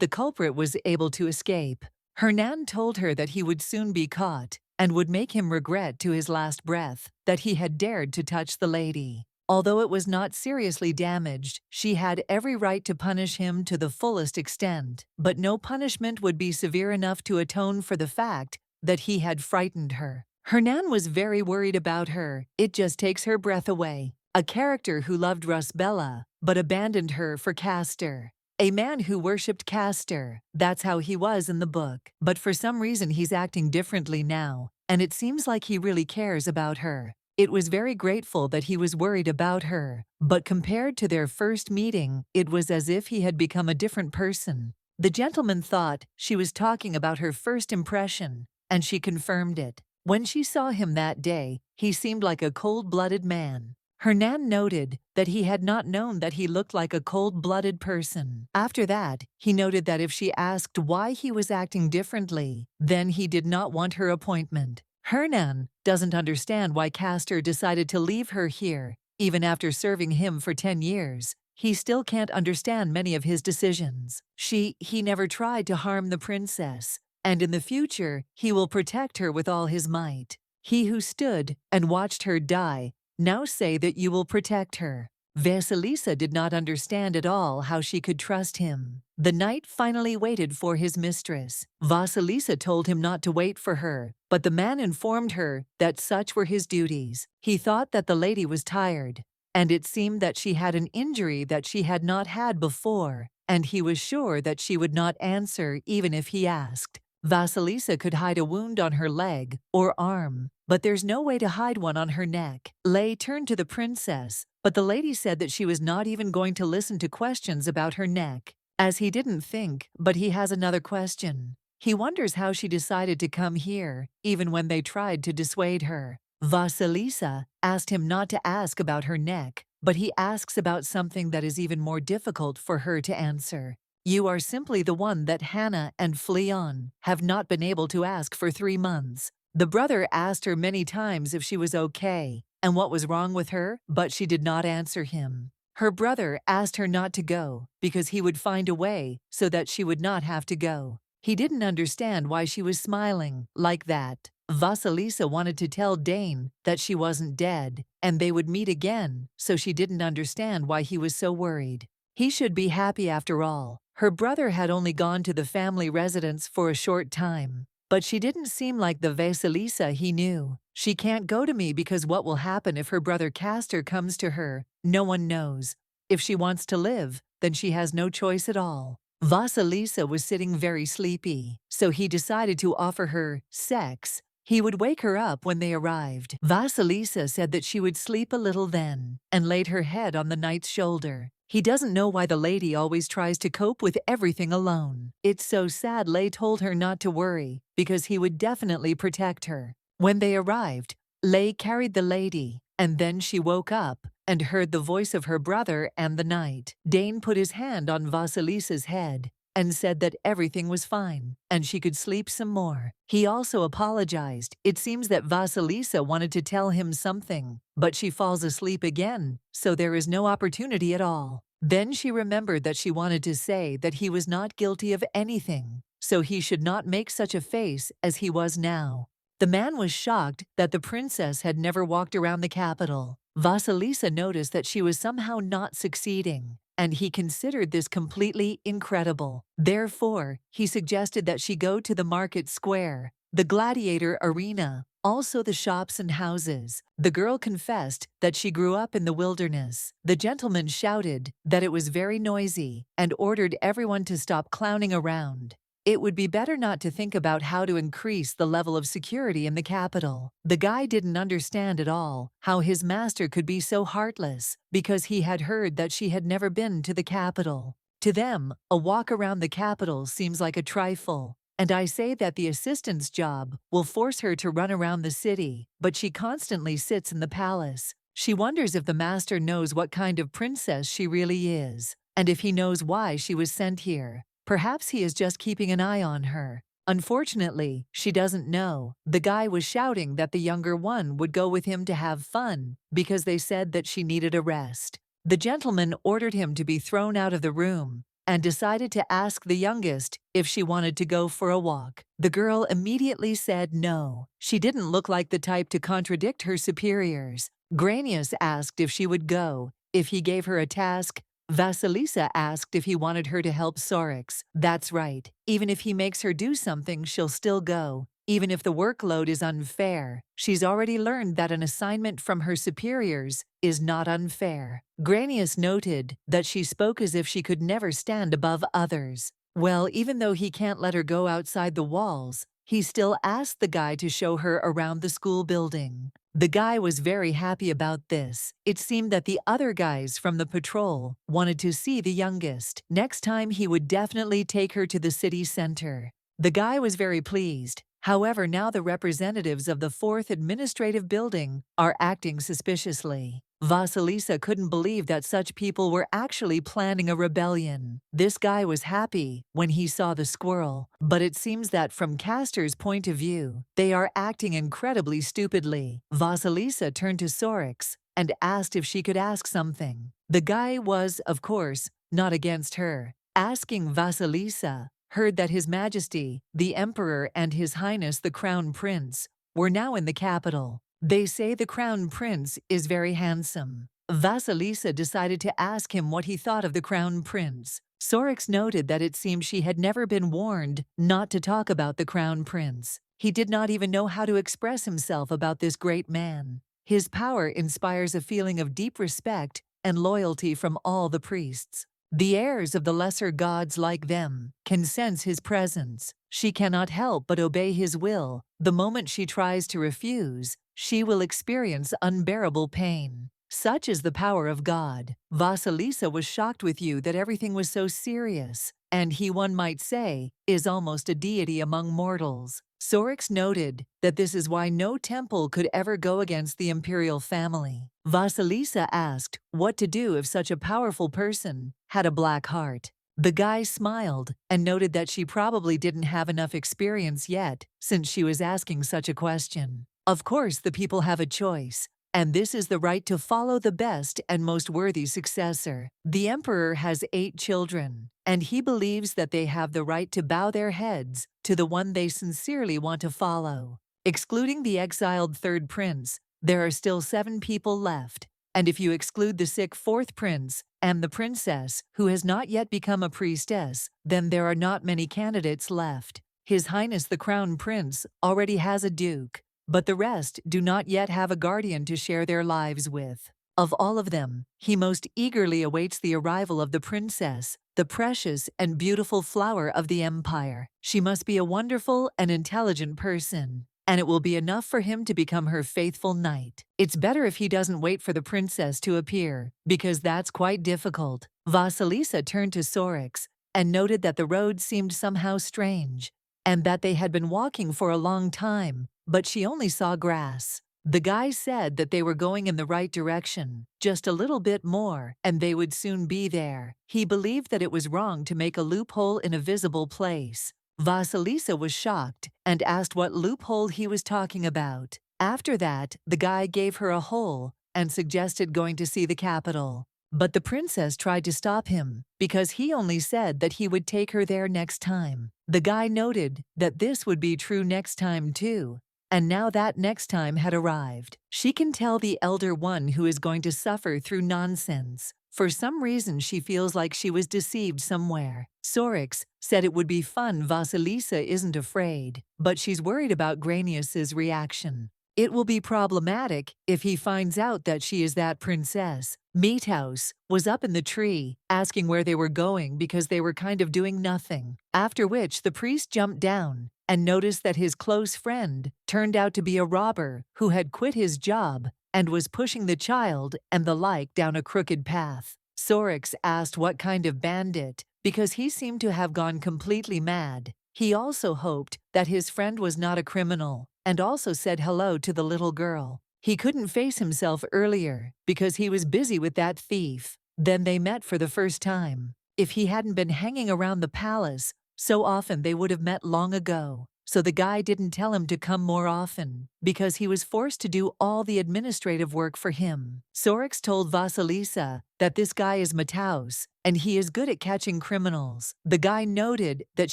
Speaker 1: the culprit was able to escape. Hernan told her that he would soon be caught and would make him regret to his last breath that he had dared to touch the lady. Although it was not seriously damaged, she had every right to punish him to the fullest extent, but no punishment would be severe enough to atone for the fact that he had frightened her. Hernan was very worried about her. It just takes her breath away. A character who loved Rusbella, but abandoned her for Castor. A man who worshipped Castor. That's how he was in the book. But for some reason he's acting differently now, and it seems like he really cares about her. It was very grateful that he was worried about her, but compared to their first meeting, it was as if he had become a different person. The gentleman thought she was talking about her first impression, and she confirmed it. When she saw him that day, he seemed like a cold-blooded man. Hernan noted that he had not known that he looked like a cold-blooded person. After that, he noted that if she asked why he was acting differently, then he did not want her appointment. Hernan doesn't understand why Castor decided to leave her here, even after serving him for 10 years. He still can't understand many of his decisions. He never tried to harm the princess, and in the future, he will protect her with all his might. He who stood and watched her die, now say that you will protect her. Vasilisa did not understand at all how she could trust him. The knight finally waited for his mistress. Vasilisa told him not to wait for her, but the man informed her that such were his duties. He thought that the lady was tired, and it seemed that she had an injury that she had not had before, and he was sure that she would not answer even if he asked. Vasilisa could hide a wound on her leg or arm, but there's no way to hide one on her neck. Lei turned to the princess, but the lady said that she was not even going to listen to questions about her neck. As he didn't think, but he has another question. He wonders how she decided to come here, even when they tried to dissuade her. Vasilisa asked him not to ask about her neck, but he asks about something that is even more difficult for her to answer. You are simply the one that Hannah and Fleon have not been able to ask for 3 months. The brother asked her many times if she was okay and what was wrong with her, but she did not answer him. Her brother asked her not to go because he would find a way so that she would not have to go. He didn't understand why she was smiling like that. Vasilisa wanted to tell Dane that she wasn't dead and they would meet again, so she didn't understand why he was so worried. He should be happy after all. Her brother had only gone to the family residence for a short time, but she didn't seem like the Vasilisa he knew. She can't go to me because what will happen if her brother Castor comes to her? No one knows. If she wants to live, then she has no choice at all. Vasilisa was sitting very sleepy, so he decided to offer her sex. He would wake her up when they arrived. Vasilisa said that she would sleep a little then, and laid her head on the knight's shoulder. He doesn't know why the lady always tries to cope with everything alone. It's so sad. Lei told her not to worry, because he would definitely protect her. When they arrived, Lei carried the lady, and then she woke up and heard the voice of her brother and the knight. Dane put his hand on Vasilisa's head and said that everything was fine, and she could sleep some more. He also apologized. It seems that Vasilisa wanted to tell him something, but she falls asleep again, so there is no opportunity at all. Then she remembered that she wanted to say that he was not guilty of anything, so he should not make such a face as he was now. The man was shocked that the princess had never walked around the capital. Vasilisa noticed that she was somehow not succeeding, and he considered this completely incredible. Therefore, he suggested that she go to the market square, the gladiator arena, also the shops and houses. The girl confessed that she grew up in the wilderness. The gentleman shouted that it was very noisy and ordered everyone to stop clowning around. It would be better not to think about how to increase the level of security in the capital. The guy didn't understand at all how his master could be so heartless, because he had heard that she had never been to the capital. To them, a walk around the capital seems like a trifle, and I say that the assistant's job will force her to run around the city, but she constantly sits in the palace. She wonders if the master knows what kind of princess she really is, and if he knows why she was sent here. Perhaps he is just keeping an eye on her. Unfortunately, she doesn't know. The guy was shouting that the younger one would go with him to have fun because they said that she needed a rest. The gentleman ordered him to be thrown out of the room and decided to ask the youngest if she wanted to go for a walk. The girl immediately said no. She didn't look like the type to contradict her superiors. Granius asked if she would go if he gave her a task. Vasilisa asked if he wanted her to help Sorix. That's right. Even if he makes her do something, she'll still go. Even if the workload is unfair, she's already learned that an assignment from her superiors is not unfair. Granius noted that she spoke as if she could never stand above others. Well, even though he can't let her go outside the walls, he still asked the guy to show her around the school building. The guy was very happy about this. It seemed that the other guys from the patrol wanted to see the youngest. Next time he would definitely take her to the city center. The guy was very pleased. However, now the representatives of the 4th Administrative Building are acting suspiciously. Vasilisa couldn't believe that such people were actually planning a rebellion. This guy was happy when he saw the squirrel, but it seems that from Castor's point of view, they are acting incredibly stupidly. Vasilisa turned to Sorix and asked if she could ask something. The guy was, of course, not against her. Asking Vasilisa, heard that His Majesty, the Emperor, and His Highness the Crown Prince were now in the capital. They say the Crown Prince is very handsome. Vasilisa decided to ask him what he thought of the Crown Prince. Sorix noted that it seemed she had never been warned not to talk about the Crown Prince. He did not even know how to express himself about this great man. His power inspires a feeling of deep respect and loyalty from all the priests. The heirs of the lesser gods like them can sense his presence. She cannot help but obey his will. The moment she tries to refuse, she will experience unbearable pain. Such is the power of God. Vasilisa was shocked with you that everything was so serious, and he, one might say, is almost a deity among mortals. Sorix noted that this is why no temple could ever go against the imperial family. Vasilisa asked what to do if such a powerful person had a black heart. The guy smiled and noted that she probably didn't have enough experience yet since she was asking such a question. Of course, the people have a choice, and this is the right to follow the best and most worthy successor. The emperor has 8 children, and he believes that they have the right to bow their heads to the one they sincerely want to follow. Excluding the exiled 3rd prince, there are still 7 people left, and if you exclude the sick 4th prince and the princess, who has not yet become a priestess, then there are not many candidates left. His Highness the Crown Prince already has a duke, but the rest do not yet have a guardian to share their lives with. Of all of them, he most eagerly awaits the arrival of the princess, the precious and beautiful flower of the empire. She must be a wonderful and intelligent person, and it will be enough for him to become her faithful knight. It's better if he doesn't wait for the princess to appear, because that's quite difficult. Vasilisa turned to Sorix and noted that the road seemed somehow strange, and that they had been walking for a long time, but she only saw grass. The guy said that they were going in the right direction, just a little bit more, and they would soon be there. He believed that it was wrong to make a loophole in a visible place. Vasilisa was shocked and asked what loophole he was talking about. After that, the guy gave her a hole and suggested going to see the capital. But the princess tried to stop him because he only said that he would take her there next time. The guy noted that this would be true next time too, and now that next time had arrived. She can tell the elder one who is going to suffer through nonsense. For some reason she feels like she was deceived somewhere. Sorix said it would be fun. Vasilisa isn't afraid, but she's worried about Granius's reaction. It will be problematic if he finds out that she is that princess. Meathouse was up in the tree, asking where they were going because they were kind of doing nothing, after which the priest jumped down and noticed that his close friend turned out to be a robber who had quit his job and was pushing the child and the like down a crooked path. Sorix asked what kind of bandit, because he seemed to have gone completely mad. He also hoped that his friend was not a criminal, and also said hello to the little girl. He couldn't face himself earlier because he was busy with that thief. Then they met for the first time. If he hadn't been hanging around the palace so often, they would have met long ago. So the guy didn't tell him to come more often because he was forced to do all the administrative work for him. Sorix told Vasilisa that this guy is Meathouse and he is good at catching criminals. The guy noted that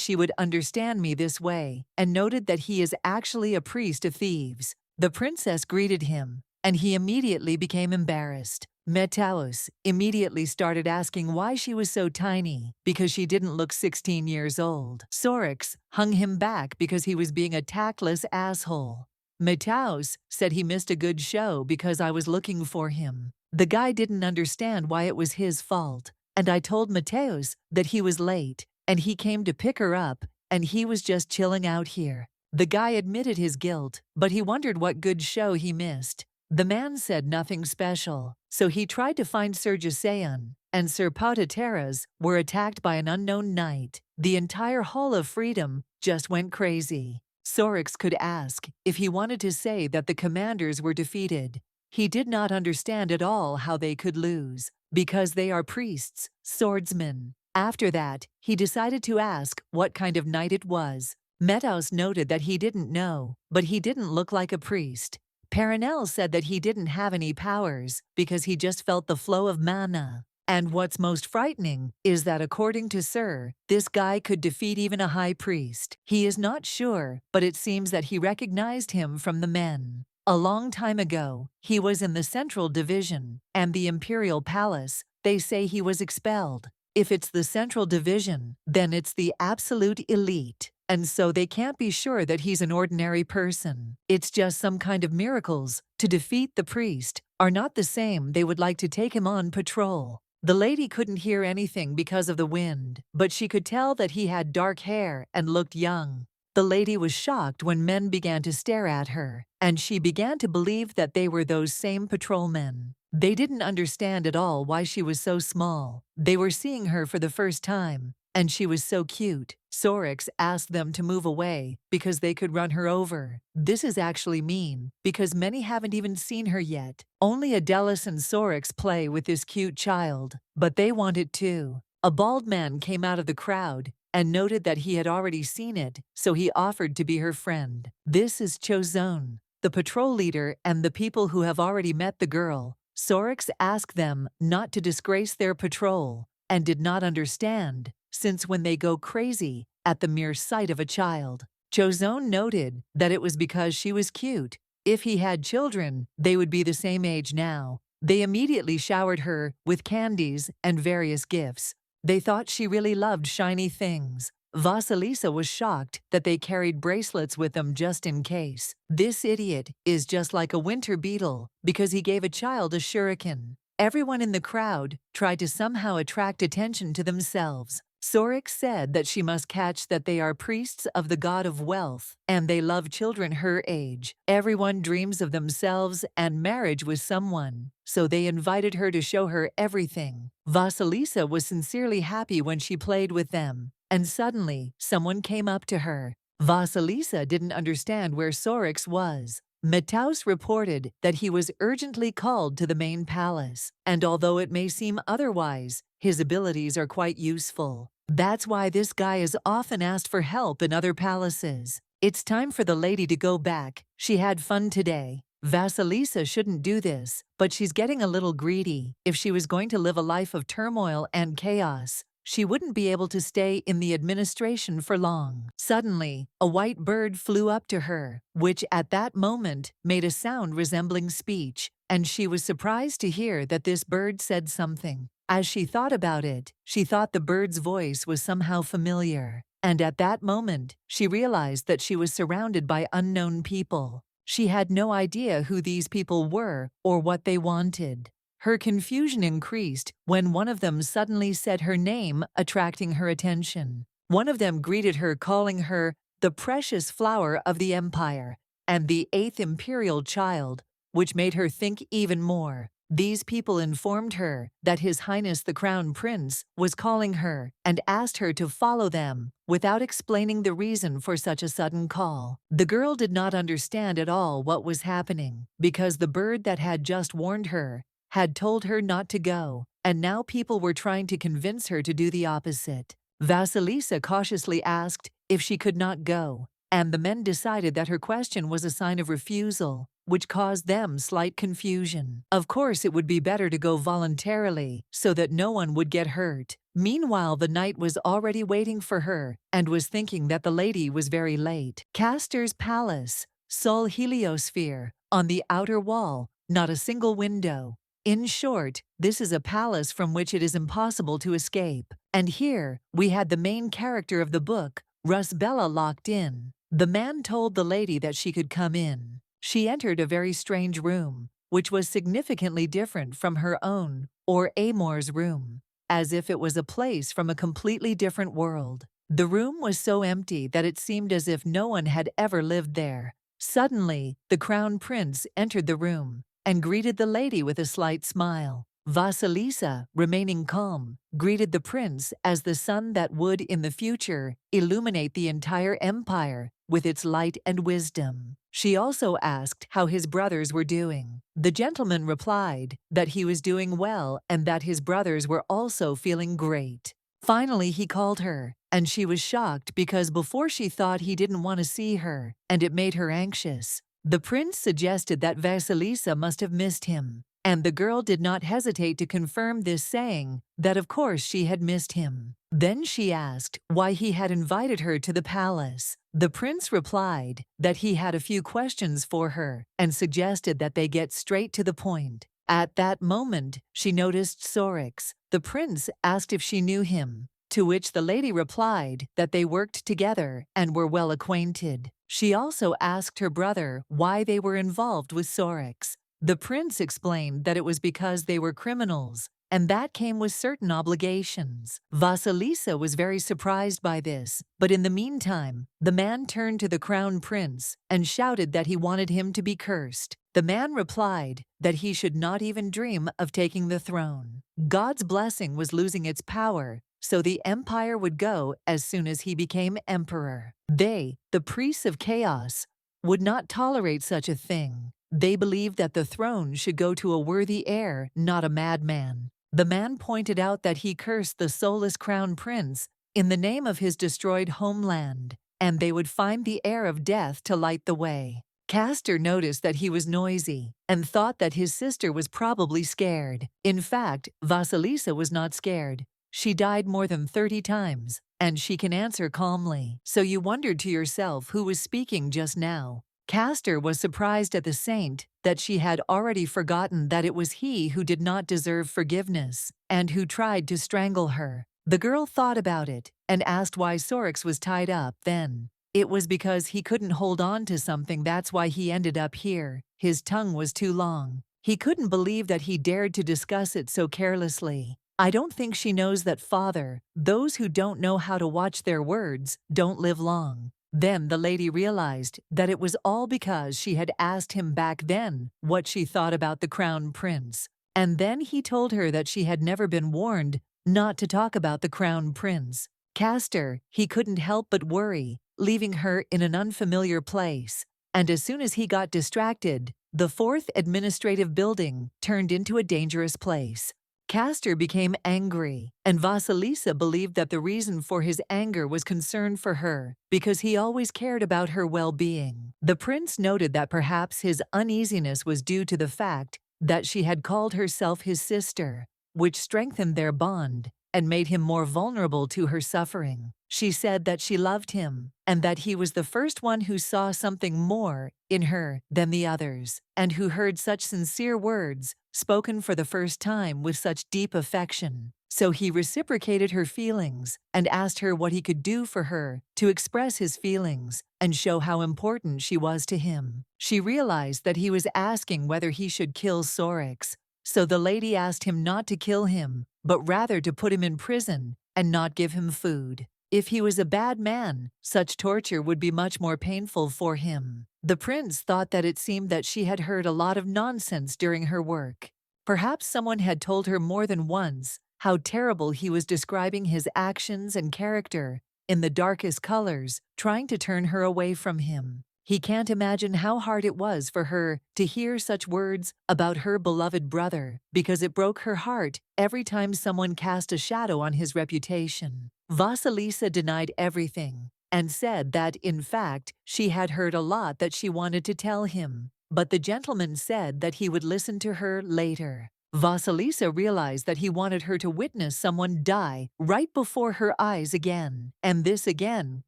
Speaker 1: she would understand me this way and noted that he is actually a priest of thieves. The princess greeted him and he immediately became embarrassed. Meathouse immediately started asking why she was so tiny because she didn't look 16 years old. Sorix hung him back because he was being a tactless asshole. Meathouse said he missed a good show because I was looking for him. The guy didn't understand why it was his fault, and I told Meathouse that he was late and he came to pick her up and he was just chilling out here. The guy admitted his guilt, but he wondered what good show he missed. The man said nothing special, so he tried to find Sir Giseon and Sir Potateras were attacked by an unknown knight. The entire Hall of Freedom just went crazy. Sorix could ask if he wanted to say that the commanders were defeated. He did not understand at all how they could lose, because they are priests, swordsmen. After that, he decided to ask what kind of night it was. Meadows noted that he didn't know, but he didn't look like a priest. Perenelle said that he didn't have any powers because he just felt the flow of mana. And what's most frightening is that according to Sir, this guy could defeat even a high priest. He is not sure, but it seems that he recognized him from the men. A long time ago, he was in the Central Division, and the Imperial Palace, they say he was expelled. If it's the Central Division, then it's the absolute elite. And so they can't be sure that he's an ordinary person. It's just some kind of miracles to defeat the priest are not the same. They would like to take him on patrol. The lady couldn't hear anything because of the wind, but she could tell that he had dark hair and looked young. The lady was shocked when men began to stare at her, and she began to believe that they were those same patrolmen. They didn't understand at all why she was so small. They were seeing her for the first time, and she was so cute. Sorix asked them to move away because they could run her over. This is actually mean, because many haven't even seen her yet. Only Adelis and Sorix play with this cute child, but they want it too. A bald man came out of the crowd and noted that he had already seen it, so he offered to be her friend. This is Chozone, the patrol leader, and the people who have already met the girl. Sorix asked them not to disgrace their patrol, and did not understand, since when they go crazy at the mere sight of a child. Chozone noted that it was because she was cute. If he had children, they would be the same age now. They immediately showered her with candies and various gifts. They thought she really loved shiny things. Vasilisa was shocked that they carried bracelets with them just in case. This idiot is just like a winter beetle because he gave a child a shuriken. Everyone in the crowd tried to somehow attract attention to themselves. Sorix said that she must catch that they are priests of the god of wealth, and they love children her age. Everyone dreams of themselves and marriage with someone, so they invited her to show her everything. Vasilisa was sincerely happy when she played with them, and suddenly someone came up to her. Vasilisa didn't understand where Sorix was. Metaus reported that he was urgently called to the main palace, and although it may seem otherwise, his abilities are quite useful. That's why this guy is often asked for help in other palaces. It's time for the lady to go back. She had fun today. Vasilisa shouldn't do this, but she's getting a little greedy. If she was going to live a life of turmoil and chaos, she wouldn't be able to stay in the administration for long. Suddenly, a white bird flew up to her, which at that moment made a sound resembling speech, and she was surprised to hear that this bird said something. As she thought about it, she thought the bird's voice was somehow familiar, and at that moment, she realized that she was surrounded by unknown people. She had no idea who these people were or what they wanted. Her confusion increased when one of them suddenly said her name, attracting her attention. One of them greeted her, calling her the precious flower of the empire and the 8th imperial child, which made her think even more. These people informed her that His Highness the Crown Prince was calling her and asked her to follow them, without explaining the reason for such a sudden call. The girl did not understand at all what was happening, because the bird that had just warned her had told her not to go, and now people were trying to convince her to do the opposite. Vasilisa cautiously asked if she could not go, and the men decided that her question was a sign of refusal, which caused them slight confusion. Of course, it would be better to go voluntarily so that no one would get hurt. Meanwhile, the knight was already waiting for her and was thinking that the lady was very late. Castor's palace, Sol Heliosphere, on the outer wall, not a single window. In short, this is a palace from which it is impossible to escape. And here, we had the main character of the book, Rusbella, locked in. The man told the lady that she could come in. She entered a very strange room, which was significantly different from her own, or Amor's room, as if it was a place from a completely different world. The room was so empty that it seemed as if no one had ever lived there. Suddenly, the crown prince entered the room and greeted the lady with a slight smile. Vasilisa, remaining calm, greeted the prince as the sun that would, in the future, illuminate the entire empire with its light and wisdom. She also asked how his brothers were doing. The gentleman replied that he was doing well and that his brothers were also feeling great. Finally, he called her, and she was shocked because before she thought he didn't want to see her, and it made her anxious. The prince suggested that Vasilisa must have missed him, and the girl did not hesitate to confirm this, saying that of course she had missed him. Then she asked why he had invited her to the palace. The prince replied that he had a few questions for her and suggested that they get straight to the point. At that moment, she noticed Sorix. The prince asked if she knew him, to which the lady replied that they worked together and were well acquainted. She also asked her brother why they were involved with Sorix. The prince explained that it was because they were criminals, and that came with certain obligations. Vasilisa was very surprised by this, but in the meantime, the man turned to the crown prince and shouted that he wanted him to be cursed. The man replied that he should not even dream of taking the throne. God's blessing was losing its power, so the empire would go as soon as he became emperor. They, the priests of chaos, would not tolerate such a thing. They believed that the throne should go to a worthy heir, not a madman. The man pointed out that he cursed the soulless crown prince in the name of his destroyed homeland, and they would find the heir of death to light the way. Castor noticed that he was noisy and thought that his sister was probably scared. In fact, Vasilisa was not scared. She died more than 30 times, and she can answer calmly. So you wondered to yourself who was speaking just now. Castor was surprised at the saint that she had already forgotten that it was he who did not deserve forgiveness and who tried to strangle her. The girl thought about it and asked why Sorix was tied up then. It was because he couldn't hold on to something, that's why he ended up here. His tongue was too long. He couldn't believe that he dared to discuss it so carelessly. I don't think she knows that, Father, those who don't know how to watch their words don't live long. Then the lady realized that it was all because she had asked him back then what she thought about the crown prince. And then he told her that she had never been warned not to talk about the crown prince. Castor, he couldn't help but worry, leaving her in an unfamiliar place. And as soon as he got distracted, the fourth administrative building turned into a dangerous place. Castor became angry, and Vasilisa believed that the reason for his anger was concern for her, because he always cared about her well-being. The prince noted that perhaps his uneasiness was due to the fact that she had called herself his sister, which strengthened their bond and made him more vulnerable to her suffering. She said that she loved him, and that he was the first one who saw something more in her than the others, and who heard such sincere words spoken for the first time with such deep affection. So he reciprocated her feelings and asked her what he could do for her to express his feelings and show how important she was to him. She realized that he was asking whether he should kill Sorix, so the lady asked him not to kill him, but rather to put him in prison and not give him food. If he was a bad man, such torture would be much more painful for him. The prince thought that it seemed that she had heard a lot of nonsense during her work. Perhaps someone had told her more than once how terrible he was, describing his actions and character in the darkest colors, trying to turn her away from him. He can't imagine how hard it was for her to hear such words about her beloved brother, because it broke her heart every time someone cast a shadow on his reputation. Vasilisa denied everything and said that, in fact, she had heard a lot that she wanted to tell him, but the gentleman said that he would listen to her later. Vasilisa realized that he wanted her to witness someone die right before her eyes again, and this again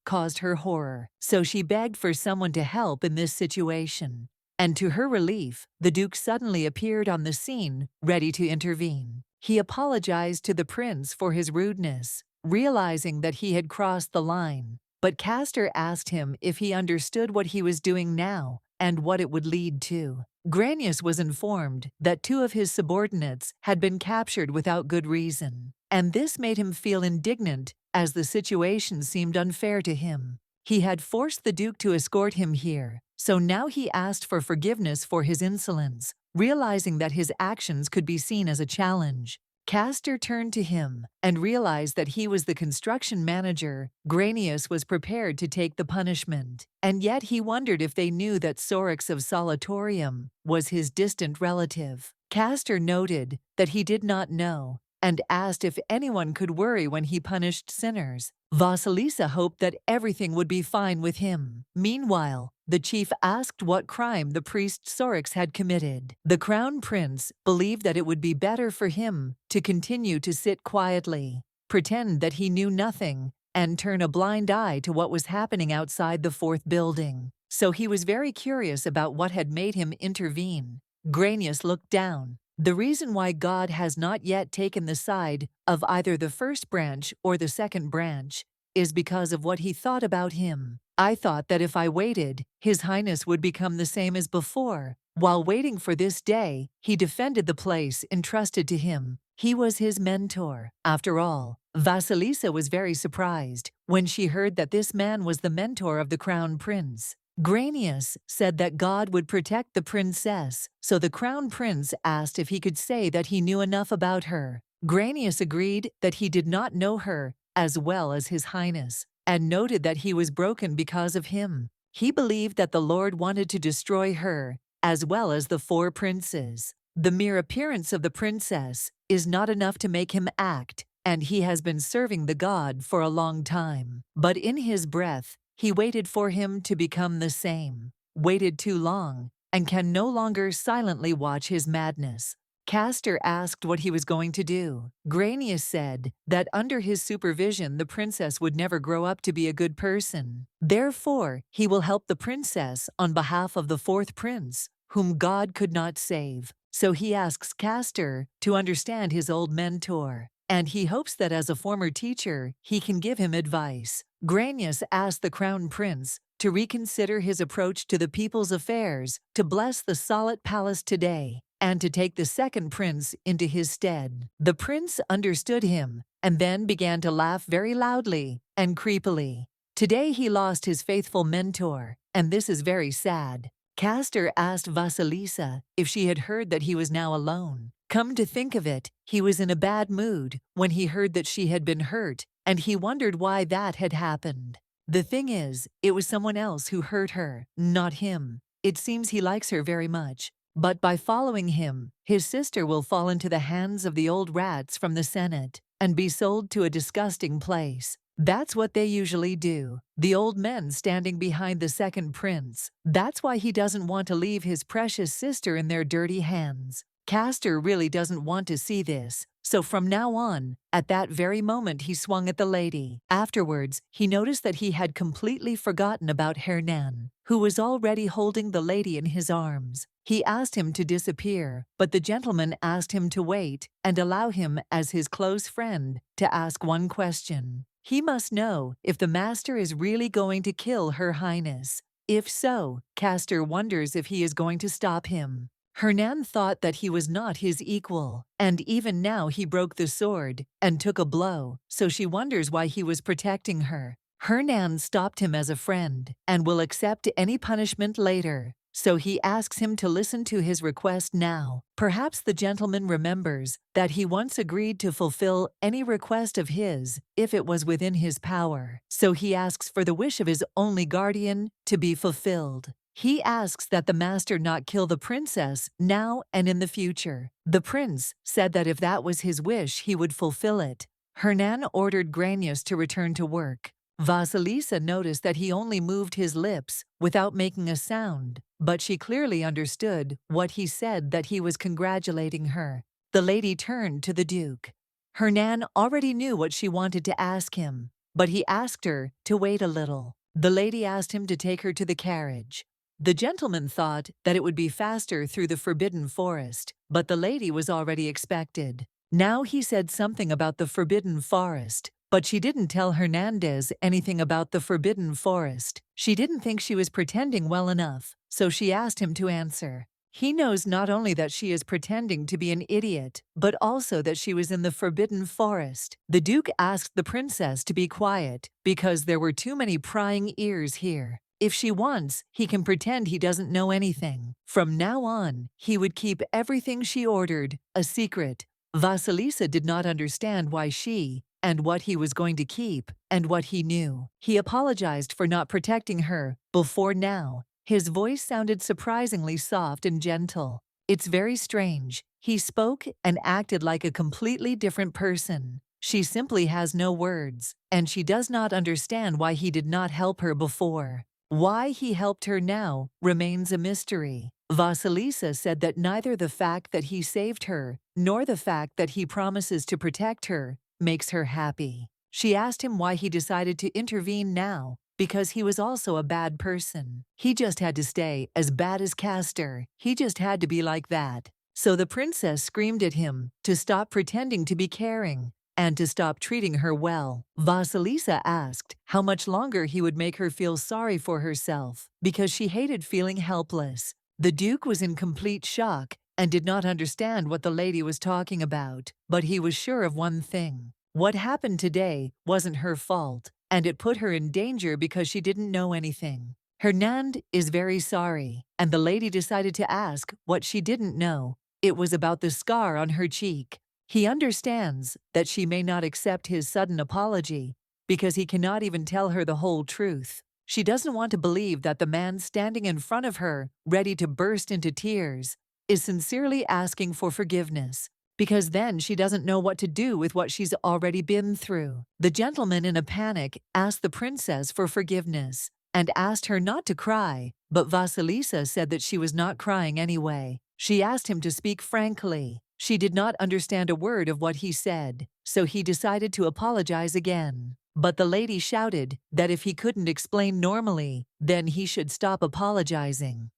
Speaker 1: caused her horror. So she begged for someone to help in this situation. And to her relief, the Duke suddenly appeared on the scene, ready to intervene. He apologized to the prince for his rudeness, realizing that he had crossed the line. But Castor asked him if he understood what he was doing now and what it would lead to. Granius was informed that 2 of his subordinates had been captured without good reason, and this made him feel indignant as the situation seemed unfair to him. He had forced the Duke to escort him here, so now he asked for forgiveness for his insolence, realizing that his actions could be seen as a challenge. Castor turned to him and realized that he was the construction manager. Granius was prepared to take the punishment, and yet he wondered if they knew that Sorix of Solitorium was his distant relative. Castor noted that he did not know and asked if anyone could worry when he punished sinners. Vasilisa hoped that everything would be fine with him. Meanwhile, the chief asked what crime the priest Sorix had committed. The crown prince believed that it would be better for him to continue to sit quietly, pretend that he knew nothing, and turn a blind eye to what was happening outside the fourth building. So he was very curious about what had made him intervene. Granius looked down. The reason why God has not yet taken the side of either the first branch or the second branch is because of what he thought about him. I thought that if I waited, His Highness would become the same as before. While waiting for this day, he defended the place entrusted to him. He was his mentor. After all, Vasilisa was very surprised when she heard that this man was the mentor of the crown prince. Granius said that God would protect the princess, so the crown prince asked if he could say that he knew enough about her. Granius agreed that he did not know her as well as His Highness, and noted that he was broken because of him. He believed that the Lord wanted to destroy her, as well as the four princes. The mere appearance of the princess is not enough to make him act, and he has been serving the god for a long time. But in his breath, he waited for him to become the same, waited too long, and can no longer silently watch his madness. Castor asked what he was going to do. Granius said that under his supervision the princess would never grow up to be a good person. Therefore, he will help the princess on behalf of the fourth prince, whom God could not save. So he asks Castor to understand his old mentor, and he hopes that as a former teacher, he can give him advice. Granius asked the crown prince to reconsider his approach to the people's affairs, to bless the Solid Palace today, and to take the second prince into his stead. The prince understood him, and then began to laugh very loudly and creepily. Today he lost his faithful mentor, and this is very sad. Castor asked Vasilisa if she had heard that he was now alone. Come to think of it, he was in a bad mood when he heard that she had been hurt, and he wondered why that had happened. The thing is, it was someone else who hurt her, not him. It seems he likes her very much, but by following him, his sister will fall into the hands of the old rats from the Senate and be sold to a disgusting place. That's what they usually do. The old men standing behind the second prince. That's why he doesn't want to leave his precious sister in their dirty hands. Castor really doesn't want to see this, so from now on, at that very moment he swung at the lady. Afterwards, he noticed that he had completely forgotten about Hernan, who was already holding the lady in his arms. He asked him to disappear, but the gentleman asked him to wait and allow him as his close friend to ask one question. He must know if the master is really going to kill Her Highness. If so, Castor wonders if he is going to stop him. Hernan thought that he was not his equal, and even now he broke the sword and took a blow, so she wonders why he was protecting her. Hernan stopped him as a friend and will accept any punishment later, so he asks him to listen to his request now. Perhaps the gentleman remembers that he once agreed to fulfill any request of his if it was within his power, so he asks for the wish of his only guardian to be fulfilled. He asks that the master not kill the princess now and in the future. The prince said that if that was his wish, he would fulfill it. Hernan ordered Granius to return to work. Vasilisa noticed that he only moved his lips without making a sound, but she clearly understood what he said, that he was congratulating her. The lady turned to the Duke. Hernan already knew what she wanted to ask him, but he asked her to wait a little. The lady asked him to take her to the carriage. The gentleman thought that it would be faster through the forbidden forest, but the lady was already expected. Now he said something about the forbidden forest, but she didn't tell Hernandez anything about the forbidden forest. She didn't think she was pretending well enough, so she asked him to answer. He knows not only that she is pretending to be an idiot, but also that she was in the forbidden forest. The Duke asked the princess to be quiet because there were too many prying ears here. If she wants, he can pretend he doesn't know anything. From now on, he would keep everything she ordered a secret. Vasilisa did not understand why she, and what he was going to keep, and what he knew. He apologized for not protecting her before now. His voice sounded surprisingly soft and gentle. It's very strange. He spoke and acted like a completely different person. She simply has no words, and she does not understand why he did not help her before. Why he helped her now remains a mystery. Vasilisa said that neither the fact that he saved her, nor the fact that he promises to protect her, makes her happy. She asked him why he decided to intervene now, because he was also a bad person. He just had to stay as bad as Castor. He just had to be like that. So the princess screamed at him to stop pretending to be caring and to stop treating her well. Vasilisa asked how much longer he would make her feel sorry for herself, because she hated feeling helpless. The Duke was in complete shock and did not understand what the lady was talking about, but he was sure of one thing. What happened today wasn't her fault, and it put her in danger because she didn't know anything. Hernand is very sorry, and the lady decided to ask what she didn't know. It was about the scar on her cheek. He understands that she may not accept his sudden apology because he cannot even tell her the whole truth. She doesn't want to believe that the man standing in front of her, ready to burst into tears, is sincerely asking for forgiveness, because then she doesn't know what to do with what she's already been through. The gentleman, in a panic, asked the princess for forgiveness and asked her not to cry, but Vasilisa said that she was not crying anyway. She asked him to speak frankly. She did not understand a word of what he said, so he decided to apologize again. But the lady shouted that if he couldn't explain normally, then he should stop apologizing.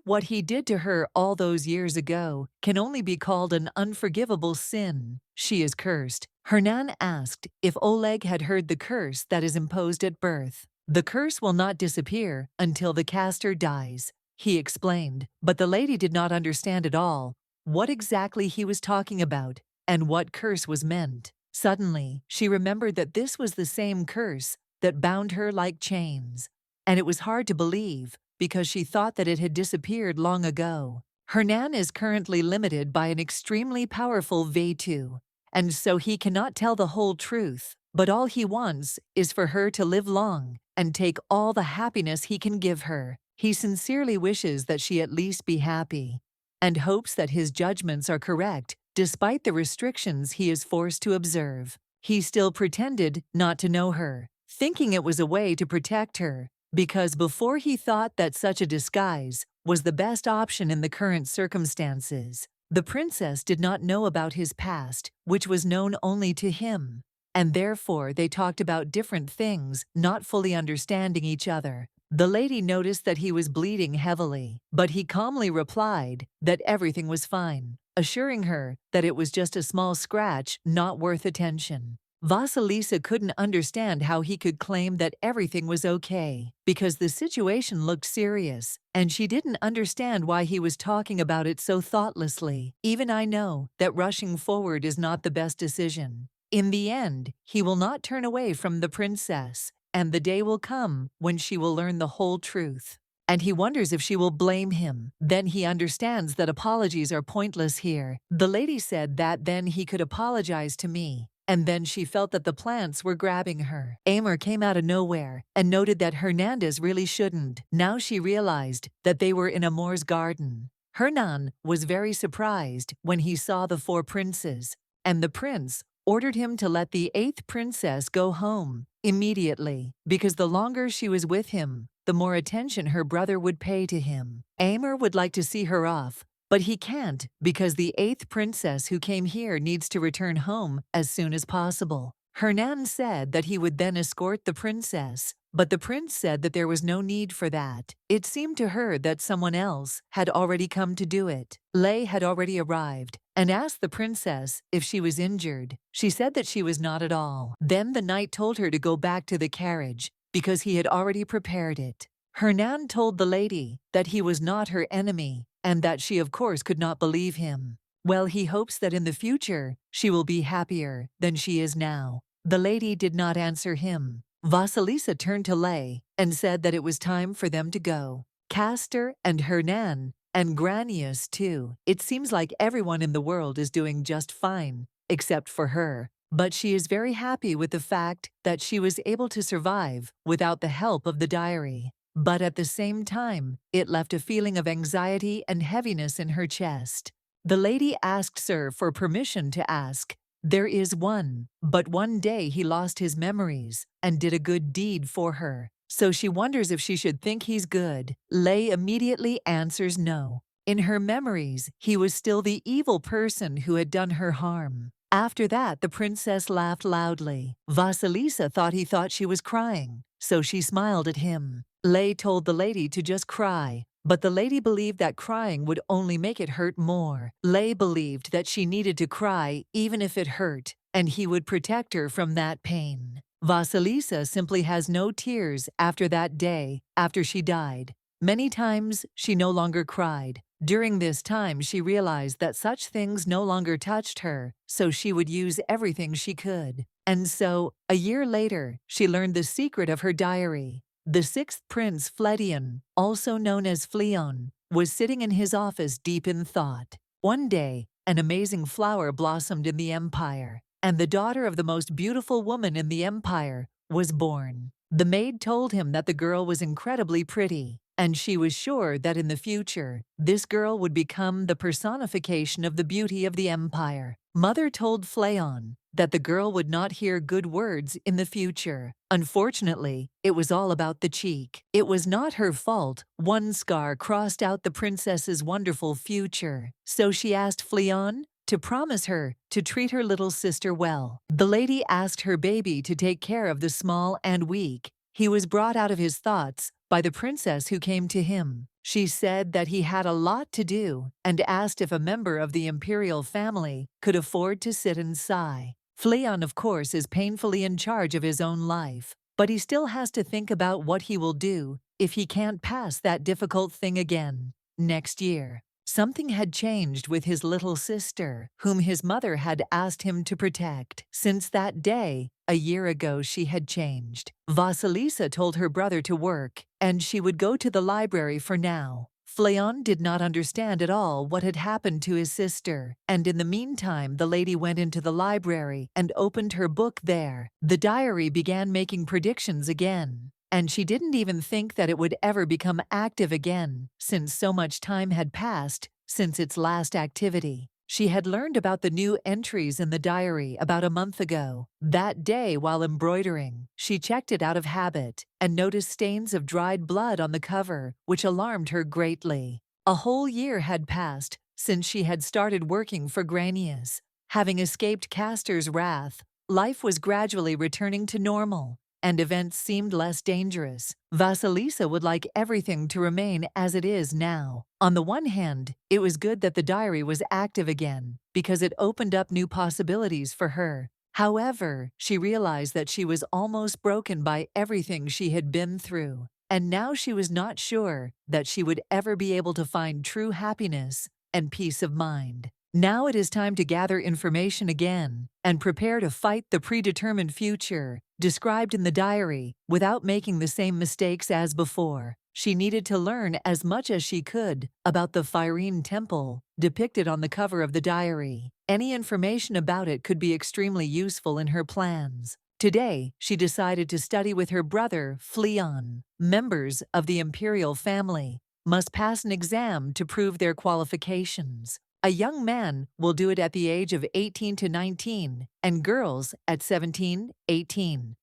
Speaker 1: What he did to her all those years ago can only be called an unforgivable sin. She is cursed. Hernan asked if Oleg had heard the curse that is imposed at birth. The curse will not disappear until the caster dies, he explained, but the lady did not understand at all what exactly he was talking about and what curse was meant. Suddenly, she remembered that this was the same curse that bound her like chains, and it was hard to believe because she thought that it had disappeared long ago. Hernan is currently limited by an extremely powerful Vetu, and so he cannot tell the whole truth, but all he wants is for her to live long and take all the happiness he can give her. He sincerely wishes that she at least be happy, and hopes that his judgments are correct despite the restrictions he is forced to observe. He still pretended not to know her, thinking it was a way to protect her, because before he thought that such a disguise was the best option in the current circumstances. The princess did not know about his past, which was known only to him, and therefore they talked about different things, not fully understanding each other. The lady noticed that he was bleeding heavily, but he calmly replied that everything was fine, assuring her that it was just a small scratch, not worth attention. Vasilisa couldn't understand how he could claim that everything was okay, because the situation looked serious, and she didn't understand why he was talking about it so thoughtlessly. Even I know that rushing forward is not the best decision. In the end, he will not turn away from the princess, and the day will come when she will learn the whole truth. And he wonders if she will blame him. Then he understands that apologies are pointless here. The lady said that then he could apologize to me. And then she felt that the plants were grabbing her. Amor came out of nowhere and noted that Hernandez really shouldn't. Now she realized that they were in Amor's garden. Hernan was very surprised when he saw the 4 princes, and the prince ordered him to let the 8th princess go home immediately, because the longer she was with him, the more attention her brother would pay to him. Amor would like to see her off, but he can't because the 8th princess who came here needs to return home as soon as possible. Hernan said that he would then escort the princess, but the prince said that there was no need for that. It seemed to her that someone else had already come to do it. Lei had already arrived and asked the princess if she was injured. She said that she was not at all. Then the knight told her to go back to the carriage because he had already prepared it. Hernan told the lady that he was not her enemy and that she of course could not believe him. Well, he hopes that in the future she will be happier than she is now. The lady did not answer him. Vasilisa turned to Lay and said that it was time for them to go. Castor and Hernan and Granius too. It seems like everyone in the world is doing just fine, except for her. But she is very happy with the fact that she was able to survive without the help of the diary. But at the same time, it left a feeling of anxiety and heaviness in her chest. The lady asked Sir for permission to ask. There is one, but one day he lost his memories and did a good deed for her. So she wonders if she should think he's good. Lay immediately answers no. In her memories, he was still the evil person who had done her harm. After that, the princess laughed loudly. Vasilisa thought she was crying, so she smiled at him. Lay told the lady to just cry, but the lady believed that crying would only make it hurt more. Lay believed that she needed to cry even if it hurt, and he would protect her from that pain. Vasilisa simply has no tears after that day, after she died. Many times, she no longer cried. During this time, she realized that such things no longer touched her, so she would use everything she could. And so, a year later, she learned the secret of her diary. The sixth prince, Fledion, also known as Fleon, was sitting in his office deep in thought. One day, an amazing flower blossomed in the empire, and the daughter of the most beautiful woman in the empire was born. The maid told him that the girl was incredibly pretty, and she was sure that in the future, this girl would become the personification of the beauty of the empire. Mother told Fleon that the girl would not hear good words in the future. Unfortunately, it was all about the cheek. It was not her fault. One scar crossed out the princess's wonderful future. So she asked Fleon to promise her to treat her little sister well. The lady asked her baby to take care of the small and weak. He was brought out of his thoughts by the princess who came to him. She said that he had a lot to do and asked if a member of the imperial family could afford to sit and sigh. Fleon, of course, is painfully in charge of his own life, but he still has to think about what he will do if he can't pass that difficult thing again next year. Something had changed with his little sister, whom his mother had asked him to protect. Since that day, a year ago, she had changed. Vasilisa told her brother to work, and she would go to the library for now. Fleon did not understand at all what had happened to his sister, and in the meantime the lady went into the library and opened her book there. The diary began making predictions again, and she didn't even think that it would ever become active again, since so much time had passed since its last activity. She had learned about the new entries in the diary about a month ago. That day, while embroidering, she checked it out of habit and noticed stains of dried blood on the cover, which alarmed her greatly. A whole year had passed since she had started working for Granius. Having escaped Castor's wrath, life was gradually returning to normal, and events seemed less dangerous. Vasilisa would like everything to remain as it is now. On the one hand, it was good that the diary was active again, because it opened up new possibilities for her. However, she realized that she was almost broken by everything she had been through, and now she was not sure that she would ever be able to find true happiness and peace of mind. Now it is time to gather information again and prepare to fight the predetermined future described in the diary without making the same mistakes as before. She needed to learn as much as she could about the Fyrene Temple depicted on the cover of the diary. Any information about it could be extremely useful in her plans. Today, she decided to study with her brother, Fleon. Members of the imperial family must pass an exam to prove their qualifications. A young man will do it at the age of 18 to 19, and girls at 17, 18.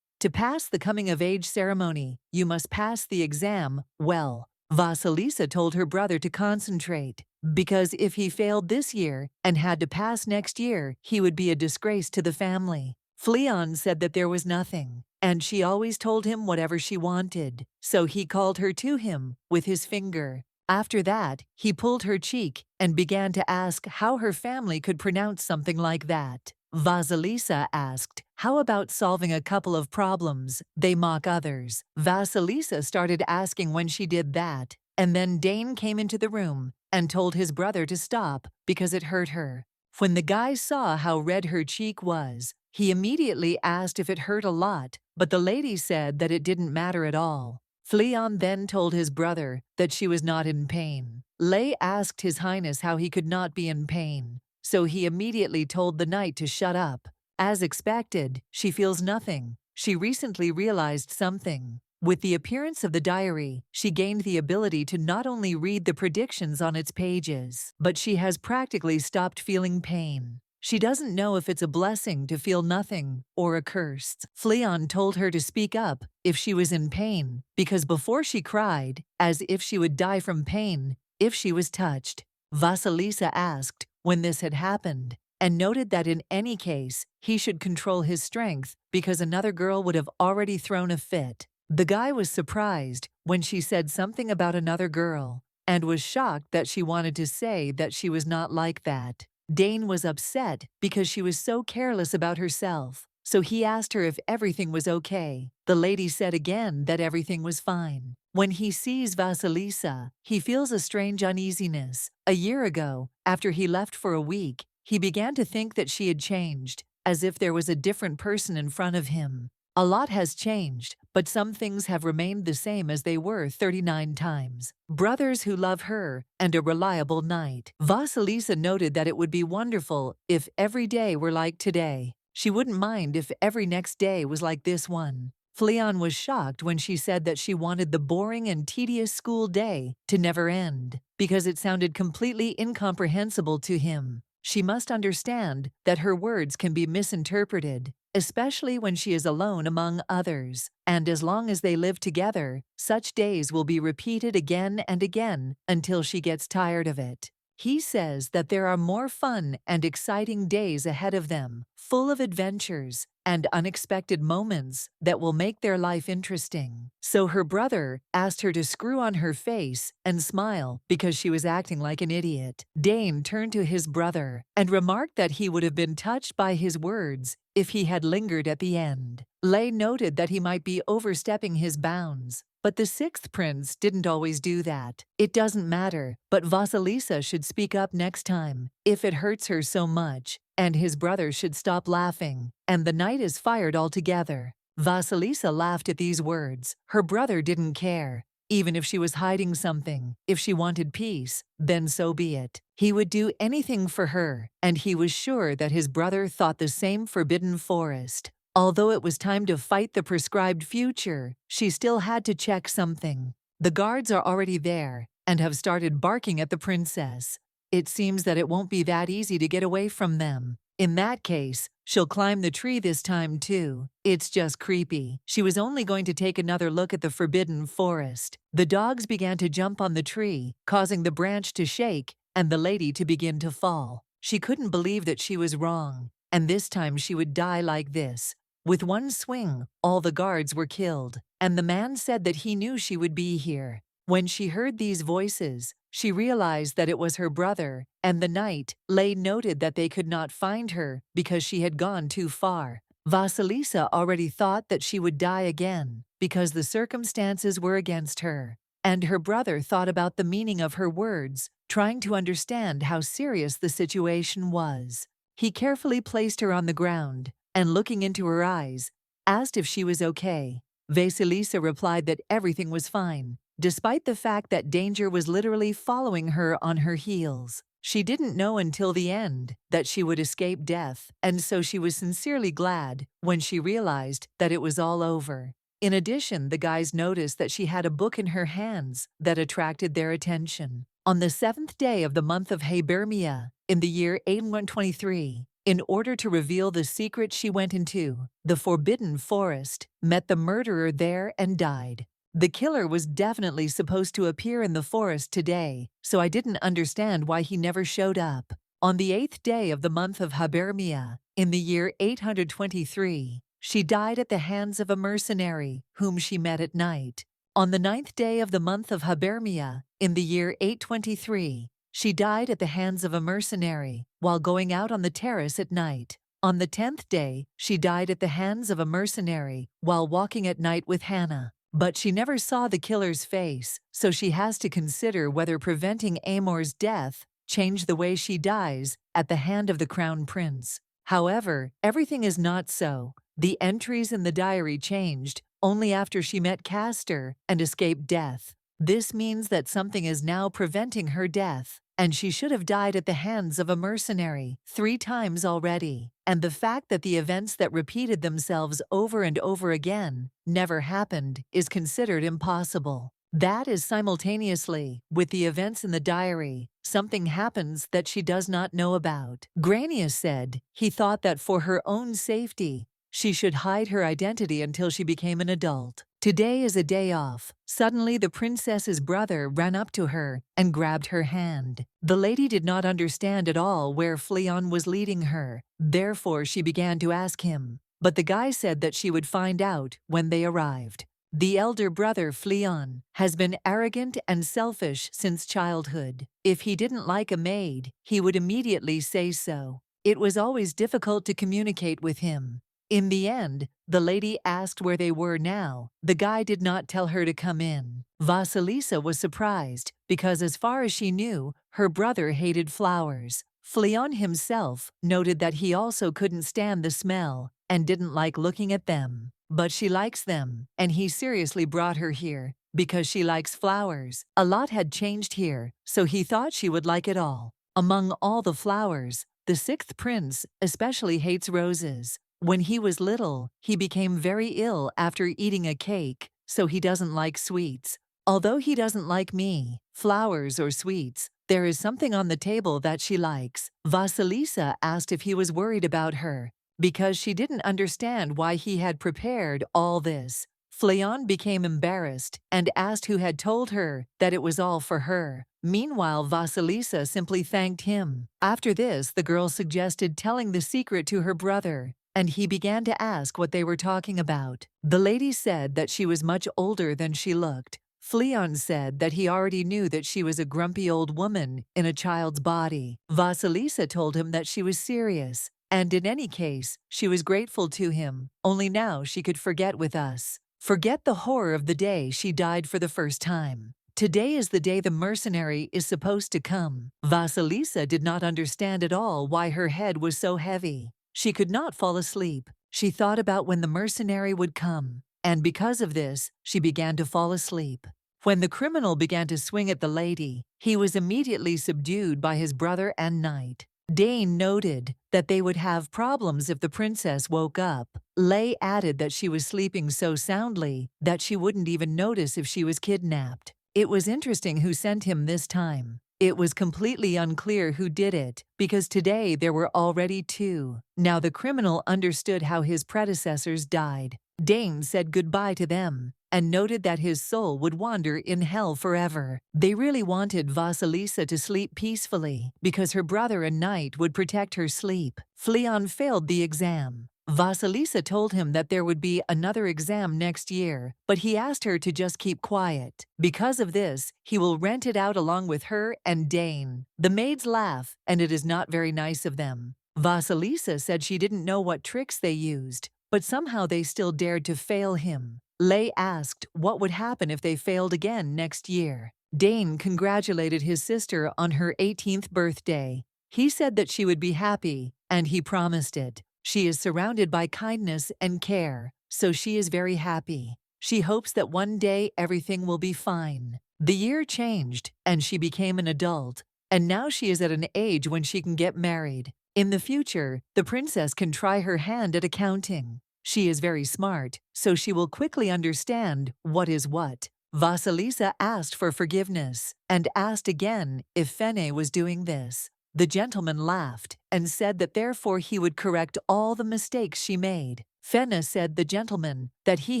Speaker 1: To pass the coming-of-age ceremony, you must pass the exam well. Vasilisa told her brother to concentrate, because if he failed this year and had to pass next year, he would be a disgrace to the family. Fleon said that there was nothing, and she always told him whatever she wanted, so he called her to him with his finger. After that, he pulled her cheek and began to ask how her family could pronounce something like that. Vasilisa asked, "How about solving a couple of problems? They mock others." Vasilisa started asking when she did that, and then Dane came into the room and told his brother to stop because it hurt her. When the guy saw how red her cheek was, he immediately asked if it hurt a lot, but the lady said that it didn't matter at all. Fleon then told his brother that she was not in pain. Lay asked His Highness how he could not be in pain, so he immediately told the knight to shut up. As expected, she feels nothing. She recently realized something. With the appearance of the diary, she gained the ability to not only read the predictions on its pages, but she has practically stopped feeling pain. She doesn't know if it's a blessing to feel nothing or a curse. Fleon told her to speak up if she was in pain, because before she cried, as if she would die from pain if she was touched. Vasilisa asked when this had happened, and noted that in any case, he should control his strength because another girl would have already thrown a fit. The guy was surprised when she said something about another girl, and was shocked that she wanted to say that she was not like that. Dane was upset because she was so careless about herself, so he asked her if everything was okay. The lady said again that everything was fine. When he sees Vasilisa, he feels a strange uneasiness. A year ago, after he left for a week, he began to think that she had changed, as if there was a different person in front of him. A lot has changed, but some things have remained the same as they were 39 times. Brothers who love her, and a reliable knight. Vasilisa noted that it would be wonderful if every day were like today. She wouldn't mind if every next day was like this one. Fleon was shocked when she said that she wanted the boring and tedious school day to never end, because it sounded completely incomprehensible to him. She must understand that her words can be misinterpreted, especially when she is alone among others, and as long as they live together, such days will be repeated again and again until she gets tired of it. He says that there are more fun and exciting days ahead of them, full of adventures and unexpected moments that will make their life interesting. So her brother asked her to screw on her face and smile because she was acting like an idiot. Dane turned to his brother and remarked that he would have been touched by his words if he had lingered at the end. Lay noted that he might be overstepping his bounds, but the sixth prince didn't always do that. It doesn't matter, but Vasilisa should speak up next time if it hurts her so much, and his brother should stop laughing, and the knight is fired altogether. Vasilisa laughed at these words. Her brother didn't care. Even if she was hiding something, if she wanted peace, then so be it. He would do anything for her, and he was sure that his brother thought the same. Forbidden Forest. Although it was time to fight the prescribed future, she still had to check something. The guards are already there and have started barking at the princess. It seems that it won't be that easy to get away from them. In that case, she'll climb the tree this time too. It's just creepy. She was only going to take another look at the Forbidden Forest. The dogs began to jump on the tree, causing the branch to shake and the lady to begin to fall. She couldn't believe that she was wrong, and this time she would die like this. With one swing, all the guards were killed, and the man said that he knew she would be here. When she heard these voices, she realized that it was her brother, and the knight. Lay noted that they could not find her because she had gone too far. Vasilisa already thought that she would die again because the circumstances were against her, and her brother thought about the meaning of her words, trying to understand how serious the situation was. He carefully placed her on the ground, and looking into her eyes, asked if she was okay. Vasilisa replied that everything was fine, despite the fact that danger was literally following her on her heels. She didn't know until the end that she would escape death, and so she was sincerely glad when she realized that it was all over. In addition, the guys noticed that she had a book in her hands that attracted their attention. On the 7th day of the month of Hibernia, in the year 8123, in order to reveal the secret she went into, the Forbidden Forest, met the murderer there and died. The killer was definitely supposed to appear in the forest today, so I didn't understand why he never showed up. On the 8th day of the month of Hibernia, in the year 823, she died at the hands of a mercenary whom she met at night. On the 9th day of the month of Hibernia, in the year 823, she died at the hands of a mercenary while going out on the terrace at night. On the 10th day, she died at the hands of a mercenary while walking at night with Hannah. But she never saw the killer's face, so she has to consider whether preventing Amor's death changed the way she dies at the hand of the crown prince. However, everything is not so. The entries in the diary changed only after she met Castor and escaped death. This means that something is now preventing her death, and she should have died at the hands of a mercenary 3 times already. And the fact that the events that repeated themselves over and over again never happened is considered impossible. That is simultaneously, with the events in the diary, something happens that she does not know about. Grania said he thought that for her own safety, she should hide her identity until she became an adult. Today is a day off. Suddenly, the princess's brother ran up to her and grabbed her hand. The lady did not understand at all where Fleon was leading her. Therefore, she began to ask him. But the guy said that she would find out when they arrived. The elder brother, Fleon, has been arrogant and selfish since childhood. If he didn't like a maid, he would immediately say so. It was always difficult to communicate with him. In the end, the lady asked where they were now. The guy did not tell her to come in. Vasilisa was surprised because, as far as she knew, her brother hated flowers. Fleon himself noted that he also couldn't stand the smell and didn't like looking at them. But she likes them, and he seriously brought her here because she likes flowers. A lot had changed here, so he thought she would like it all. Among all the flowers, the 6th prince especially hates roses. When he was little, he became very ill after eating a cake, so he doesn't like sweets. Although he doesn't like me, flowers or sweets, there is something on the table that she likes. Vasilisa asked if he was worried about her, because she didn't understand why he had prepared all this. Fleon became embarrassed and asked who had told her that it was all for her. Meanwhile, Vasilisa simply thanked him. After this, the girl suggested telling the secret to her brother, and he began to ask what they were talking about. The lady said that she was much older than she looked. Fleon said that he already knew that she was a grumpy old woman in a child's body. Vasilisa told him that she was serious, and in any case, she was grateful to him, only now she could forget with us. Forget the horror of the day she died for the first time. Today is the day the mercenary is supposed to come. Vasilisa did not understand at all why her head was so heavy. She could not fall asleep. She thought about when the mercenary would come, and because of this, she began to fall asleep. When the criminal began to swing at the lady, he was immediately subdued by his brother and knight. Dane noted that they would have problems if the princess woke up. Lay added that she was sleeping so soundly that she wouldn't even notice if she was kidnapped. It was interesting who sent him this time. It was completely unclear who did it, because today there were already 2. Now the criminal understood how his predecessors died. Dane said goodbye to them, and noted that his soul would wander in hell forever. They really wanted Vasilisa to sleep peacefully, because her brother and knight would protect her sleep. Fleon failed the exam. Vasilisa told him that there would be another exam next year, but he asked her to just keep quiet. Because of this, he will rent it out along with her and Dane. The maids laugh, and it is not very nice of them. Vasilisa said she didn't know what tricks they used, but somehow they still dared to fail him. Lay asked what would happen if they failed again next year. Dane congratulated his sister on her 18th birthday. He said that she would be happy, and he promised it. She is surrounded by kindness and care, so she is very happy. She hopes that one day everything will be fine. The year changed, and she became an adult, and now she is at an age when she can get married. In the future, the princess can try her hand at accounting. She is very smart, so she will quickly understand what is what. Vasilisa asked for forgiveness, and asked again if Fene was doing this. The gentleman laughed and said that therefore he would correct all the mistakes she made. Fene said the gentleman that he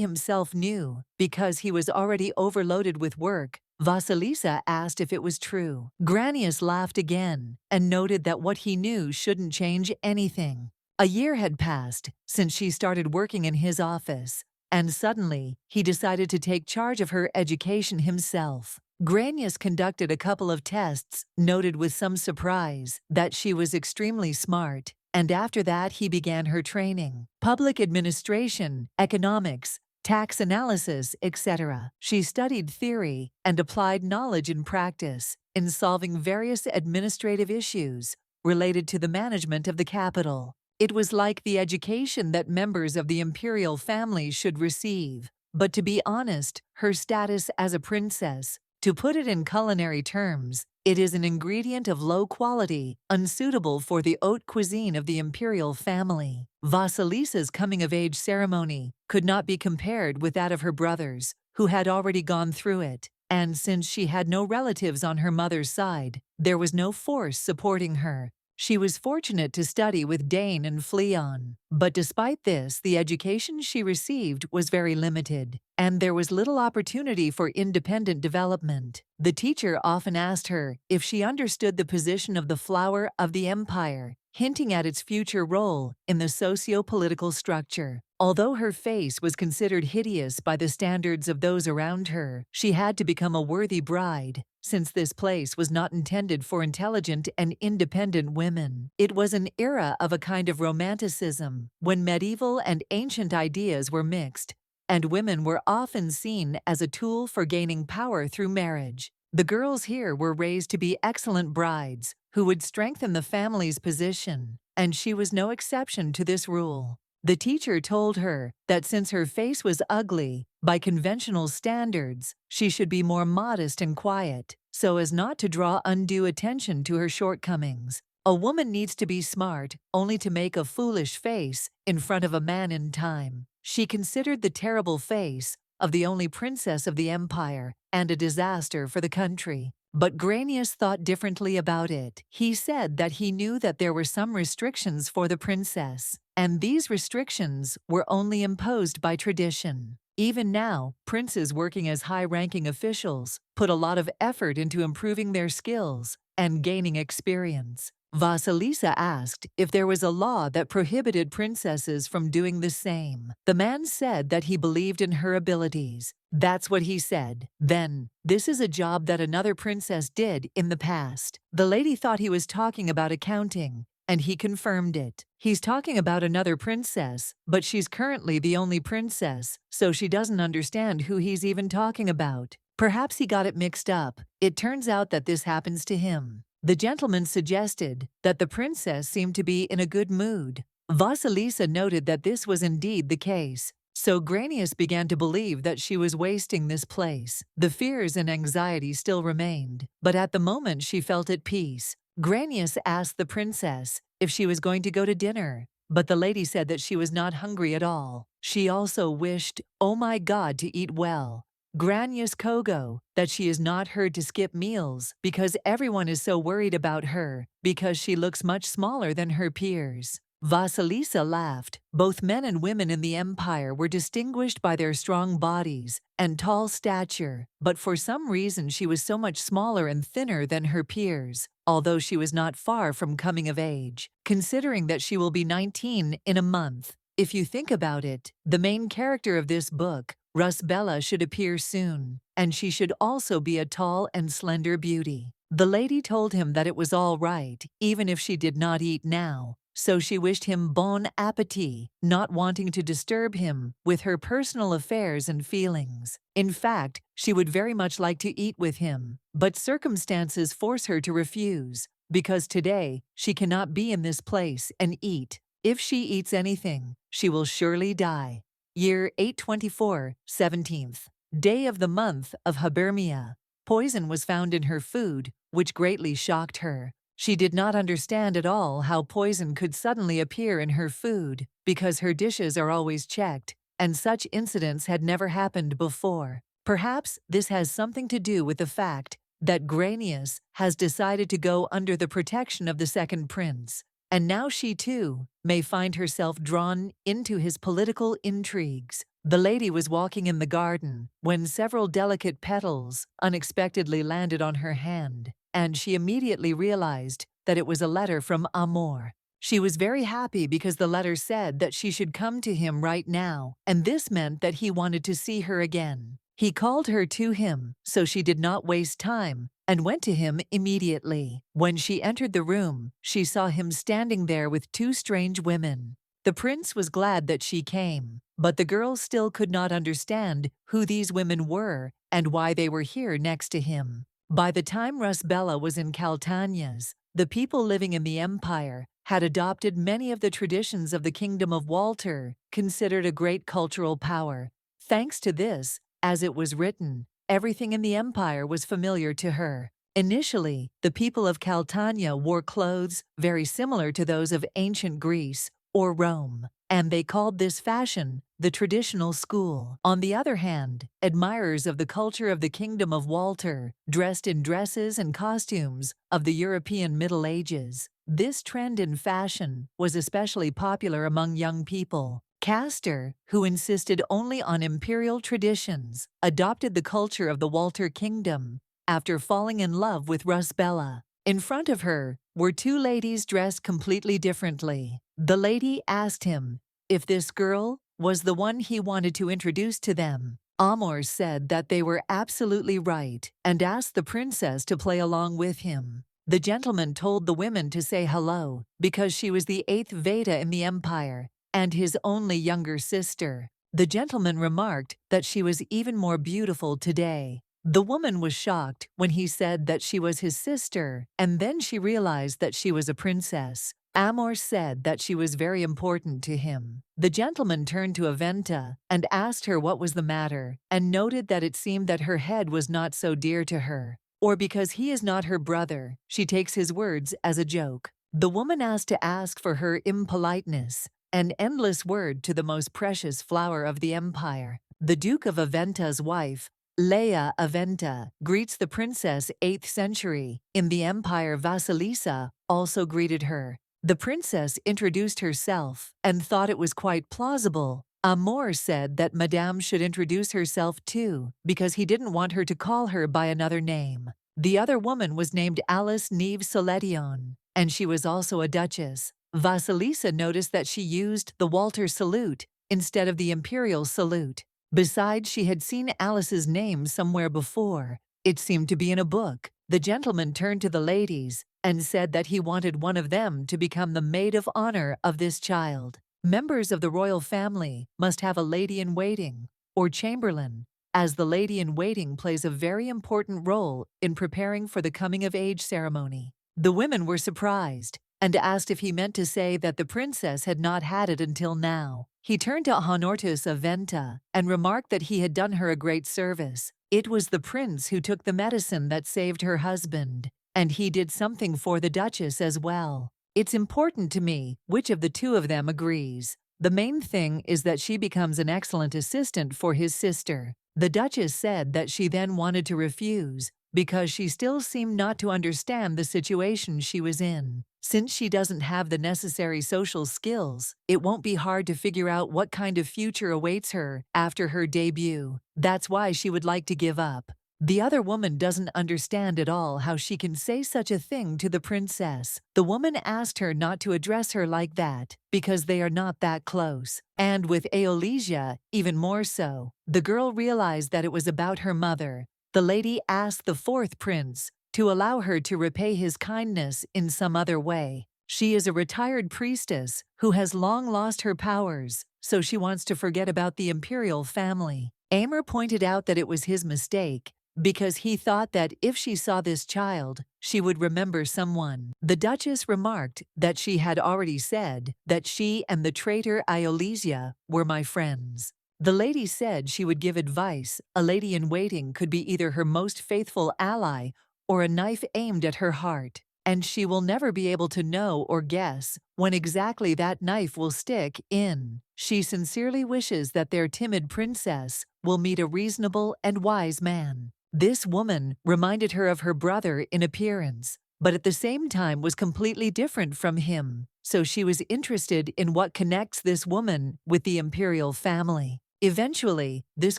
Speaker 1: himself knew because he was already overloaded with work. Vasilisa asked if it was true. Granius laughed again and noted that what he knew shouldn't change anything. A year had passed since she started working in his office, and suddenly he decided to take charge of her education himself. Granius conducted a couple of tests, noted with some surprise that she was extremely smart, and after that he began her training. Public administration, economics, tax analysis, etc. She studied theory and applied knowledge in practice in solving various administrative issues related to the management of the capital. It was like the education that members of the imperial family should receive. But to be honest, her status as a princess, to put it in culinary terms, it is an ingredient of low quality, unsuitable for the haute cuisine of the imperial family. Vasilisa's coming-of-age ceremony could not be compared with that of her brothers, who had already gone through it, and since she had no relatives on her mother's side, there was no force supporting her. She was fortunate to study with Dane and Fleon, but despite this, the education she received was very limited, and there was little opportunity for independent development. The teacher often asked her if she understood the position of the flower of the empire, hinting at its future role in the socio-political structure. Although her face was considered hideous by the standards of those around her, she had to become a worthy bride, since this place was not intended for intelligent and independent women. It was an era of a kind of romanticism, when medieval and ancient ideas were mixed, and women were often seen as a tool for gaining power through marriage. The girls here were raised to be excellent brides, who would strengthen the family's position, and she was no exception to this rule. The teacher told her that since her face was ugly, by conventional standards, she should be more modest and quiet, so as not to draw undue attention to her shortcomings. A woman needs to be smart only to make a foolish face in front of a man in time. She considered the terrible face of the only princess of the empire and a disaster for the country. But Granius thought differently about it. He said that he knew that there were some restrictions for the princess, and these restrictions were only imposed by tradition. Even now, princes working as high-ranking officials put a lot of effort into improving their skills and gaining experience. Vasilisa asked if there was a law that prohibited princesses from doing the same. The man said that he believed in her abilities. That's what he said. Then, this is a job that another princess did in the past. The lady thought he was talking about accounting, and he confirmed it. He's talking about another princess, but she's currently the only princess, so she doesn't understand who he's even talking about. Perhaps he got it mixed up. It turns out that this happens to him. The gentleman suggested that the princess seemed to be in a good mood. Vasilisa noted that this was indeed the case, so Granius began to believe that she was wasting this place. The fears and anxiety still remained, but at the moment she felt at peace. Granius asked the princess if she was going to go to dinner, but the lady said that she was not hungry at all. She also wished, oh my God, to eat well. Granius Kogo, that she is not heard to skip meals because everyone is so worried about her because she looks much smaller than her peers. Vasilisa laughed. Both men and women in the empire were distinguished by their strong bodies and tall stature, but for some reason she was so much smaller and thinner than her peers, although she was not far from coming of age, considering that she will be 19 in a month. If you think about it, the main character of this book, Rusbella, should appear soon, and she should also be a tall and slender beauty. The lady told him that it was all right, even if she did not eat now, so she wished him bon appétit, not wanting to disturb him with her personal affairs and feelings. In fact, she would very much like to eat with him, but circumstances force her to refuse, because today she cannot be in this place and eat. If she eats anything, she will surely die. Year 824, 17th. Day of the month of Hibernia. Poison was found in her food, which greatly shocked her. She did not understand at all how poison could suddenly appear in her food, because her dishes are always checked, and such incidents had never happened before. Perhaps this has something to do with the fact that Granius has decided to go under the protection of the second prince, and now she too may find herself drawn into his political intrigues. The lady was walking in the garden when several delicate petals unexpectedly landed on her hand, and she immediately realized that it was a letter from Amor. She was very happy because the letter said that she should come to him right now, and this meant that he wanted to see her again. He called her to him, so she did not waste time and went to him immediately. When she entered the room, she saw him standing there with two strange women. The prince was glad that she came, but the girl still could not understand who these women were and why they were here next to him. By the time Rusbella was in Caltagnas, the people living in the empire had adopted many of the traditions of the kingdom of Walter, considered a great cultural power. Thanks to this, as it was written, everything in the empire was familiar to her. Initially, the people of Caltania wore clothes very similar to those of ancient Greece or Rome, and they called this fashion the traditional school. On the other hand, admirers of the culture of the kingdom of Walter dressed in dresses and costumes of the European Middle Ages. This trend in fashion was especially popular among young people. Castor, who insisted only on imperial traditions, adopted the culture of the Walter kingdom after falling in love with Rusbella. In front of her were two ladies dressed completely differently. The lady asked him if this girl was the one he wanted to introduce to them. Amor said that they were absolutely right and asked the princess to play along with him. The gentleman told the women to say hello because she was the 8th Veda in the empire and his only younger sister. The gentleman remarked that she was even more beautiful today. The woman was shocked when he said that she was his sister, and then she realized that she was a princess. Amor said that she was very important to him. The gentleman turned to Aventa and asked her what was the matter, and noted that it seemed that her head was not so dear to her. Or because he is not her brother, she takes his words as a joke. The woman asked to ask for her impoliteness, an endless word to the most precious flower of the empire. The Duke of Aventa's wife, Leia Aventa, greets the princess 8th century. In the empire, Vasilisa also greeted her. The princess introduced herself and thought it was quite plausible. Amor said that Madame should introduce herself too, because he didn't want her to call her by another name. The other woman was named Alice Neve Soledion, and she was also a duchess. Vasilisa noticed that she used the Walter salute instead of the imperial salute. Besides, she had seen Alice's name somewhere before. It seemed to be in a book. The gentleman turned to the ladies and said that he wanted one of them to become the maid of honor of this child. Members of the royal family must have a lady-in-waiting, or chamberlain, as the lady-in-waiting plays a very important role in preparing for the coming-of-age ceremony. The women were surprised and asked if he meant to say that the princess had not had it until now. He turned to Honortus Aventa and remarked that he had done her a great service. It was the prince who took the medicine that saved her husband, and he did something for the duchess as well. It's important to me which of the two of them agrees. The main thing is that she becomes an excellent assistant for his sister. The duchess said that she then wanted to refuse, because she still seemed not to understand the situation she was in. Since she doesn't have the necessary social skills, it won't be hard to figure out what kind of future awaits her after her debut. That's why she would like to give up. The other woman doesn't understand at all how she can say such a thing to the princess. The woman asked her not to address her like that, because they are not that close. And with Aeolesia, even more so. The girl realized that it was about her mother. The lady asked the 4th prince to allow her to repay his kindness in some other way. She is a retired priestess who has long lost her powers, so she wants to forget about the imperial family. Amor pointed out that it was his mistake, because he thought that if she saw this child, she would remember someone. The duchess remarked that she had already said that she and the traitor Aeolesia were my friends. The lady said she would give advice. A lady-in-waiting could be either her most faithful ally or a knife aimed at her heart, and she will never be able to know or guess when exactly that knife will stick in. She sincerely wishes that their timid princess will meet a reasonable and wise man. This woman reminded her of her brother in appearance, but at the same time was completely different from him, so she was interested in what connects this woman with the imperial family. Eventually, this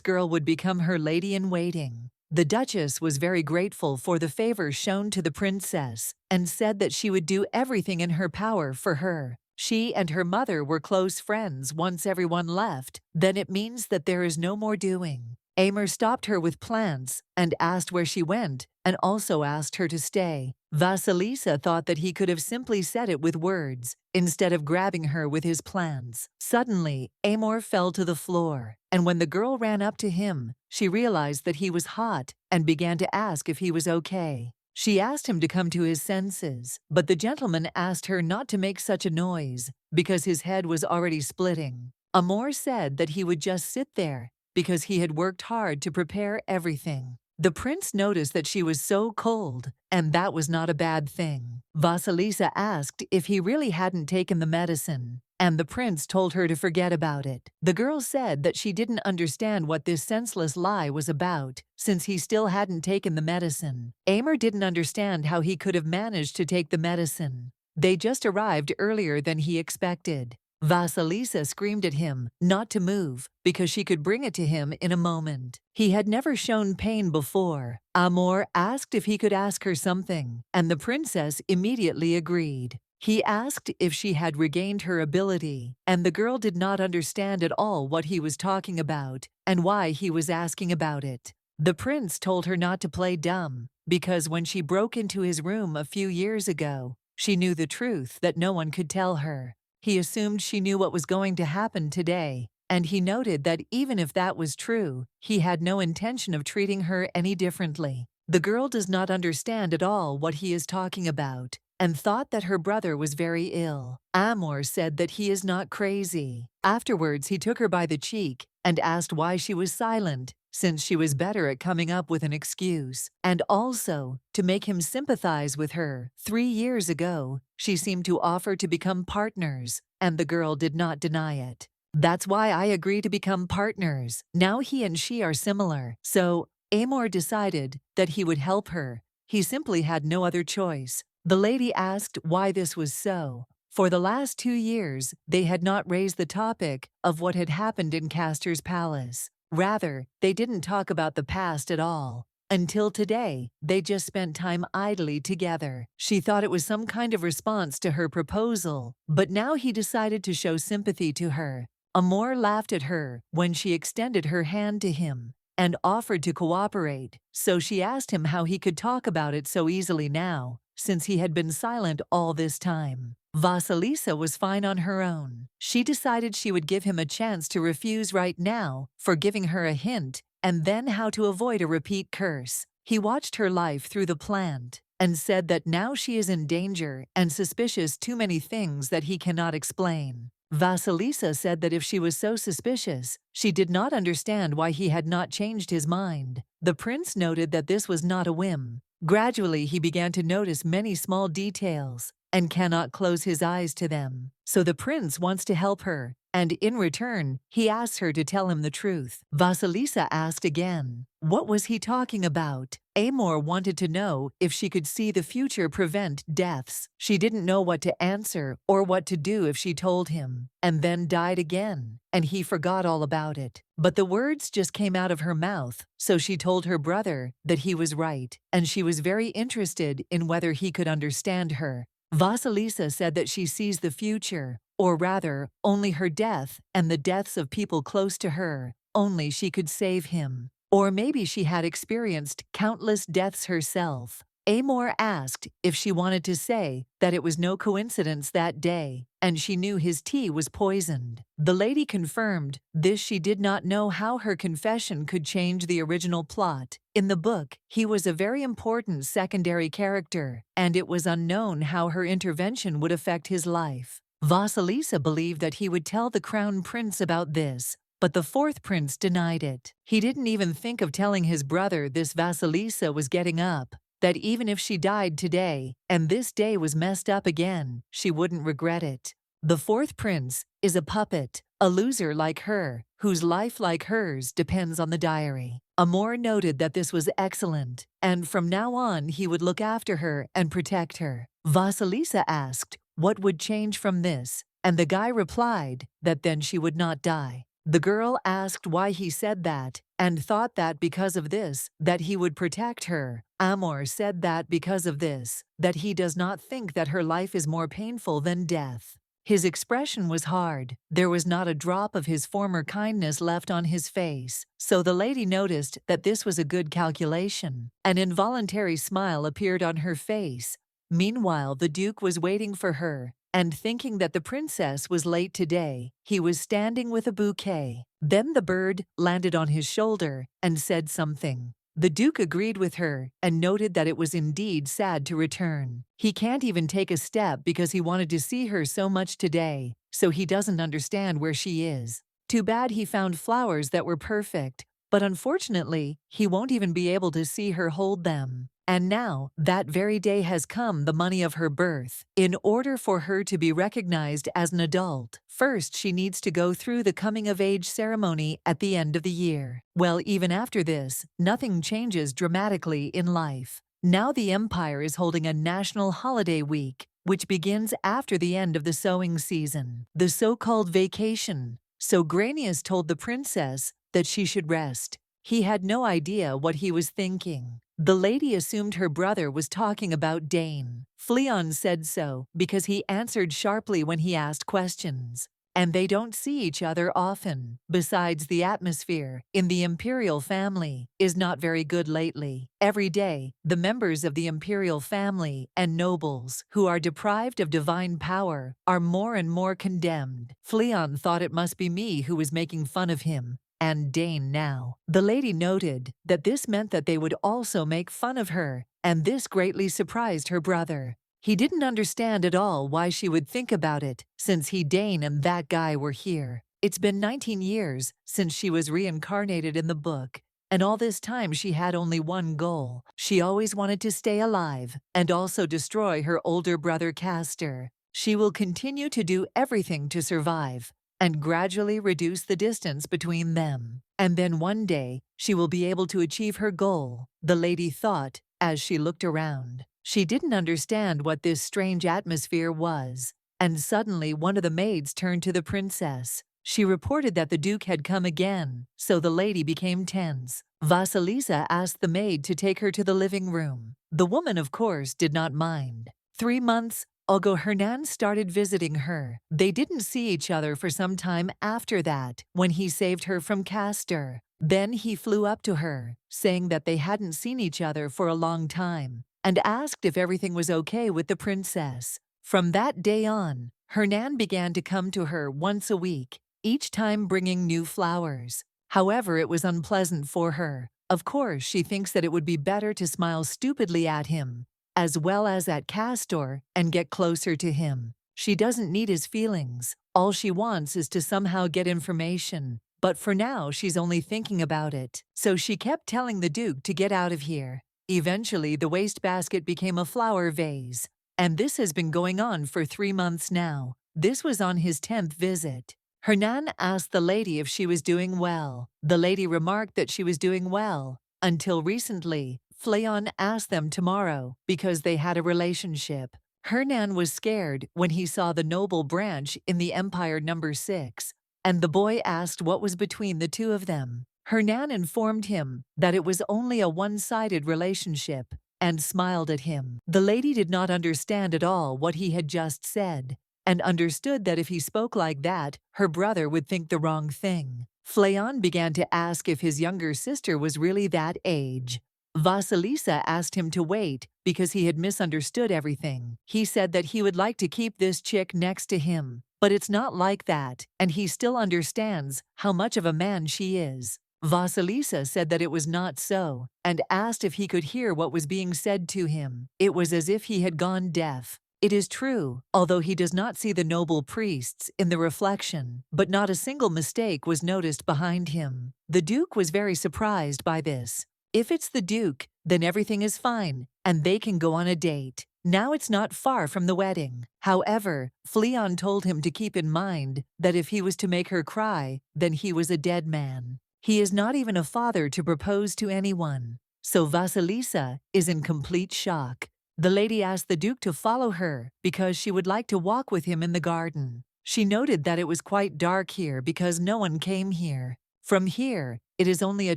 Speaker 1: girl would become her lady-in-waiting. The duchess was very grateful for the favor shown to the princess and said that she would do everything in her power for her. She and her mother were close friends. Once everyone left, then it means that there is no more doing. Amor stopped her with plants and asked where she went, and also asked her to stay. Vasilisa thought that he could have simply said it with words, instead of grabbing her with his plants. Suddenly, Amor fell to the floor, and when the girl ran up to him, she realized that he was hot and began to ask if he was okay. She asked him to come to his senses, but the gentleman asked her not to make such a noise because his head was already splitting. Amor said that he would just sit there because he had worked hard to prepare everything. The prince noticed that she was so cold, and that was not a bad thing. Vasilisa asked if he really hadn't taken the medicine, and the prince told her to forget about it. The girl said that she didn't understand what this senseless lie was about, since he still hadn't taken the medicine. Amor didn't understand how he could have managed to take the medicine. They just arrived earlier than he expected. Vasilisa screamed at him not to move because she could bring it to him in a moment. He had never shown pain before. Amor asked if he could ask her something, and the princess immediately agreed. He asked if she had regained her ability, and the girl did not understand at all what he was talking about and why he was asking about it. The prince told her not to play dumb, because when she broke into his room a few years ago, she knew the truth that no one could tell her. He assumed she knew what was going to happen today, and he noted that even if that was true, he had no intention of treating her any differently. The girl does not understand at all what he is talking about, and thought that her brother was very ill. Amor said that he is not crazy. Afterwards, he took her by the cheek and asked why she was silent, since she was better at coming up with an excuse, and also to make him sympathize with her. 3 years ago, she seemed to offer to become partners, and the girl did not deny it. That's why I agree to become partners. Now he and she are similar, so Amor decided that he would help her. He simply had no other choice. The lady asked why this was so. For the last 2 years, they had not raised the topic of what had happened in Castor's palace. Rather, they didn't talk about the past at all. Until today, they just spent time idly together. She thought it was some kind of response to her proposal, but now he decided to show sympathy to her. Amor laughed at her when she extended her hand to him and offered to cooperate, so she asked him how he could talk about it so easily now, since he had been silent all this time. Vasilisa was fine on her own. She decided she would give him a chance to refuse right now for giving her a hint, and then how to avoid a repeat curse. He watched her life through the plant and said that now she is in danger and suspicious too many things that he cannot explain. Vasilisa said that if she was so suspicious, she did not understand why he had not changed his mind. The prince noted that this was not a whim. Gradually, he began to notice many small details and cannot close his eyes to them. So the prince wants to help her, and in return, he asks her to tell him the truth. Vasilisa asked again, what was he talking about? Amor wanted to know if she could see the future prevent deaths. She didn't know what to answer or what to do if she told him, and then died again, and he forgot all about it. But the words just came out of her mouth, so she told her brother that he was right, and she was very interested in whether he could understand her. Vasilisa said that she sees the future, or rather, only her death and the deaths of people close to her. Only she could save him. Or maybe she had experienced countless deaths herself. Amor asked if she wanted to say that it was no coincidence that day, and she knew his tea was poisoned. The lady confirmed this. She did not know how her confession could change the original plot. In the book, he was a very important secondary character, and it was unknown how her intervention would affect his life. Vasilisa believed that he would tell the crown prince about this, but the fourth prince denied it. He didn't even think of telling his brother this. Vasilisa was getting up, that even if she died today, and this day was messed up again, she wouldn't regret it. The fourth prince is a puppet, a loser like her, whose life like hers depends on the diary. Amor noted that this was excellent, and from now on he would look after her and protect her. Vasilisa asked what would change from this, and the guy replied that then she would not die. The girl asked why he said that, and thought that because of this, that he would protect her. Amor said that because of this, that he does not think that her life is more painful than death. His expression was hard. There was not a drop of his former kindness left on his face, so the lady noticed that this was a good calculation. An involuntary smile appeared on her face. Meanwhile, the Duke was waiting for her, and thinking that the princess was late today, he was standing with a bouquet. Then the bird landed on his shoulder and said something. The Duke agreed with her and noted that it was indeed sad to return. He can't even take a step because he wanted to see her so much today, so he doesn't understand where she is. Too bad he found flowers that were perfect, but unfortunately, he won't even be able to see her hold them. And now, that very day has come, the money of her birth. In order for her to be recognized as an adult, first she needs to go through the coming-of-age ceremony at the end of the year. Well, even after this, nothing changes dramatically in life. Now the Empire is holding a national holiday week, which begins after the end of the sowing season, the so-called vacation. So Granius told the princess that she should rest. He had no idea what he was thinking. The lady assumed her brother was talking about Dane. Fleon said so because he answered sharply when he asked questions. And they don't see each other often. Besides, the atmosphere in the imperial family is not very good lately. Every day, the members of the imperial family and nobles who are deprived of divine power are more and more condemned. Fleon thought it must be me who was making fun of him and Dane now. The lady noted that this meant that they would also make fun of her, and this greatly surprised her brother. He didn't understand at all why she would think about it, since Dane and that guy were here. It's been 19 years since she was reincarnated in the book, and all this time she had only one goal. She always wanted to stay alive and also destroy her older brother Castor. She will continue to do everything to survive and gradually reduce the distance between them. And then one day, she will be able to achieve her goal, the lady thought as she looked around. She didn't understand what this strange atmosphere was, and suddenly one of the maids turned to the princess. She reported that the Duke had come again, so the lady became tense. Vasilisa asked the maid to take her to the living room. The woman, of course, did not mind. 3 months ago, Hernan started visiting her. They didn't see each other for some time after that, when he saved her from Castor. Then he flew up to her, saying that they hadn't seen each other for a long time, and asked if everything was okay with the princess. From that day on, Hernan began to come to her once a week, each time bringing new flowers. However, it was unpleasant for her. Of course, she thinks that it would be better to smile stupidly at him, as well as at Castor, and get closer to him. She doesn't need his feelings. All she wants is to somehow get information. But for now, she's only thinking about it. So she kept telling the Duke to get out of here. Eventually, the wastebasket became a flower vase. And this has been going on for 3 months now. This was on his 10th visit. Hernan asked the lady if she was doing well. The lady remarked that she was doing well. Until recently, Fleon asked them tomorrow because they had a relationship. Hernan was scared when he saw the noble branch in the Empire number 6, and the boy asked what was between the two of them. Hernan informed him that it was only a one-sided relationship and smiled at him. The lady did not understand at all what he had just said and understood that if he spoke like that, her brother would think the wrong thing. Fleon began to ask if his younger sister was really that age. Vasilisa asked him to wait because he had misunderstood everything. He said that he would like to keep this chick next to him, but it's not like that, and he still understands how much of a man she is. Vasilisa said that it was not so, and asked if he could hear what was being said to him. It was as if he had gone deaf. It is true, although he does not see the noble priests in the reflection, but not a single mistake was noticed behind him. The Duke was very surprised by this. If it's the Duke, then everything is fine, and they can go on a date. Now it's not far from the wedding. However, Fleon told him to keep in mind that if he was to make her cry, then he was a dead man. He is not even a father to propose to anyone. So Vasilisa is in complete shock. The lady asked the Duke to follow her because she would like to walk with him in the garden. She noted that it was quite dark here because no one came here. From here, it is only a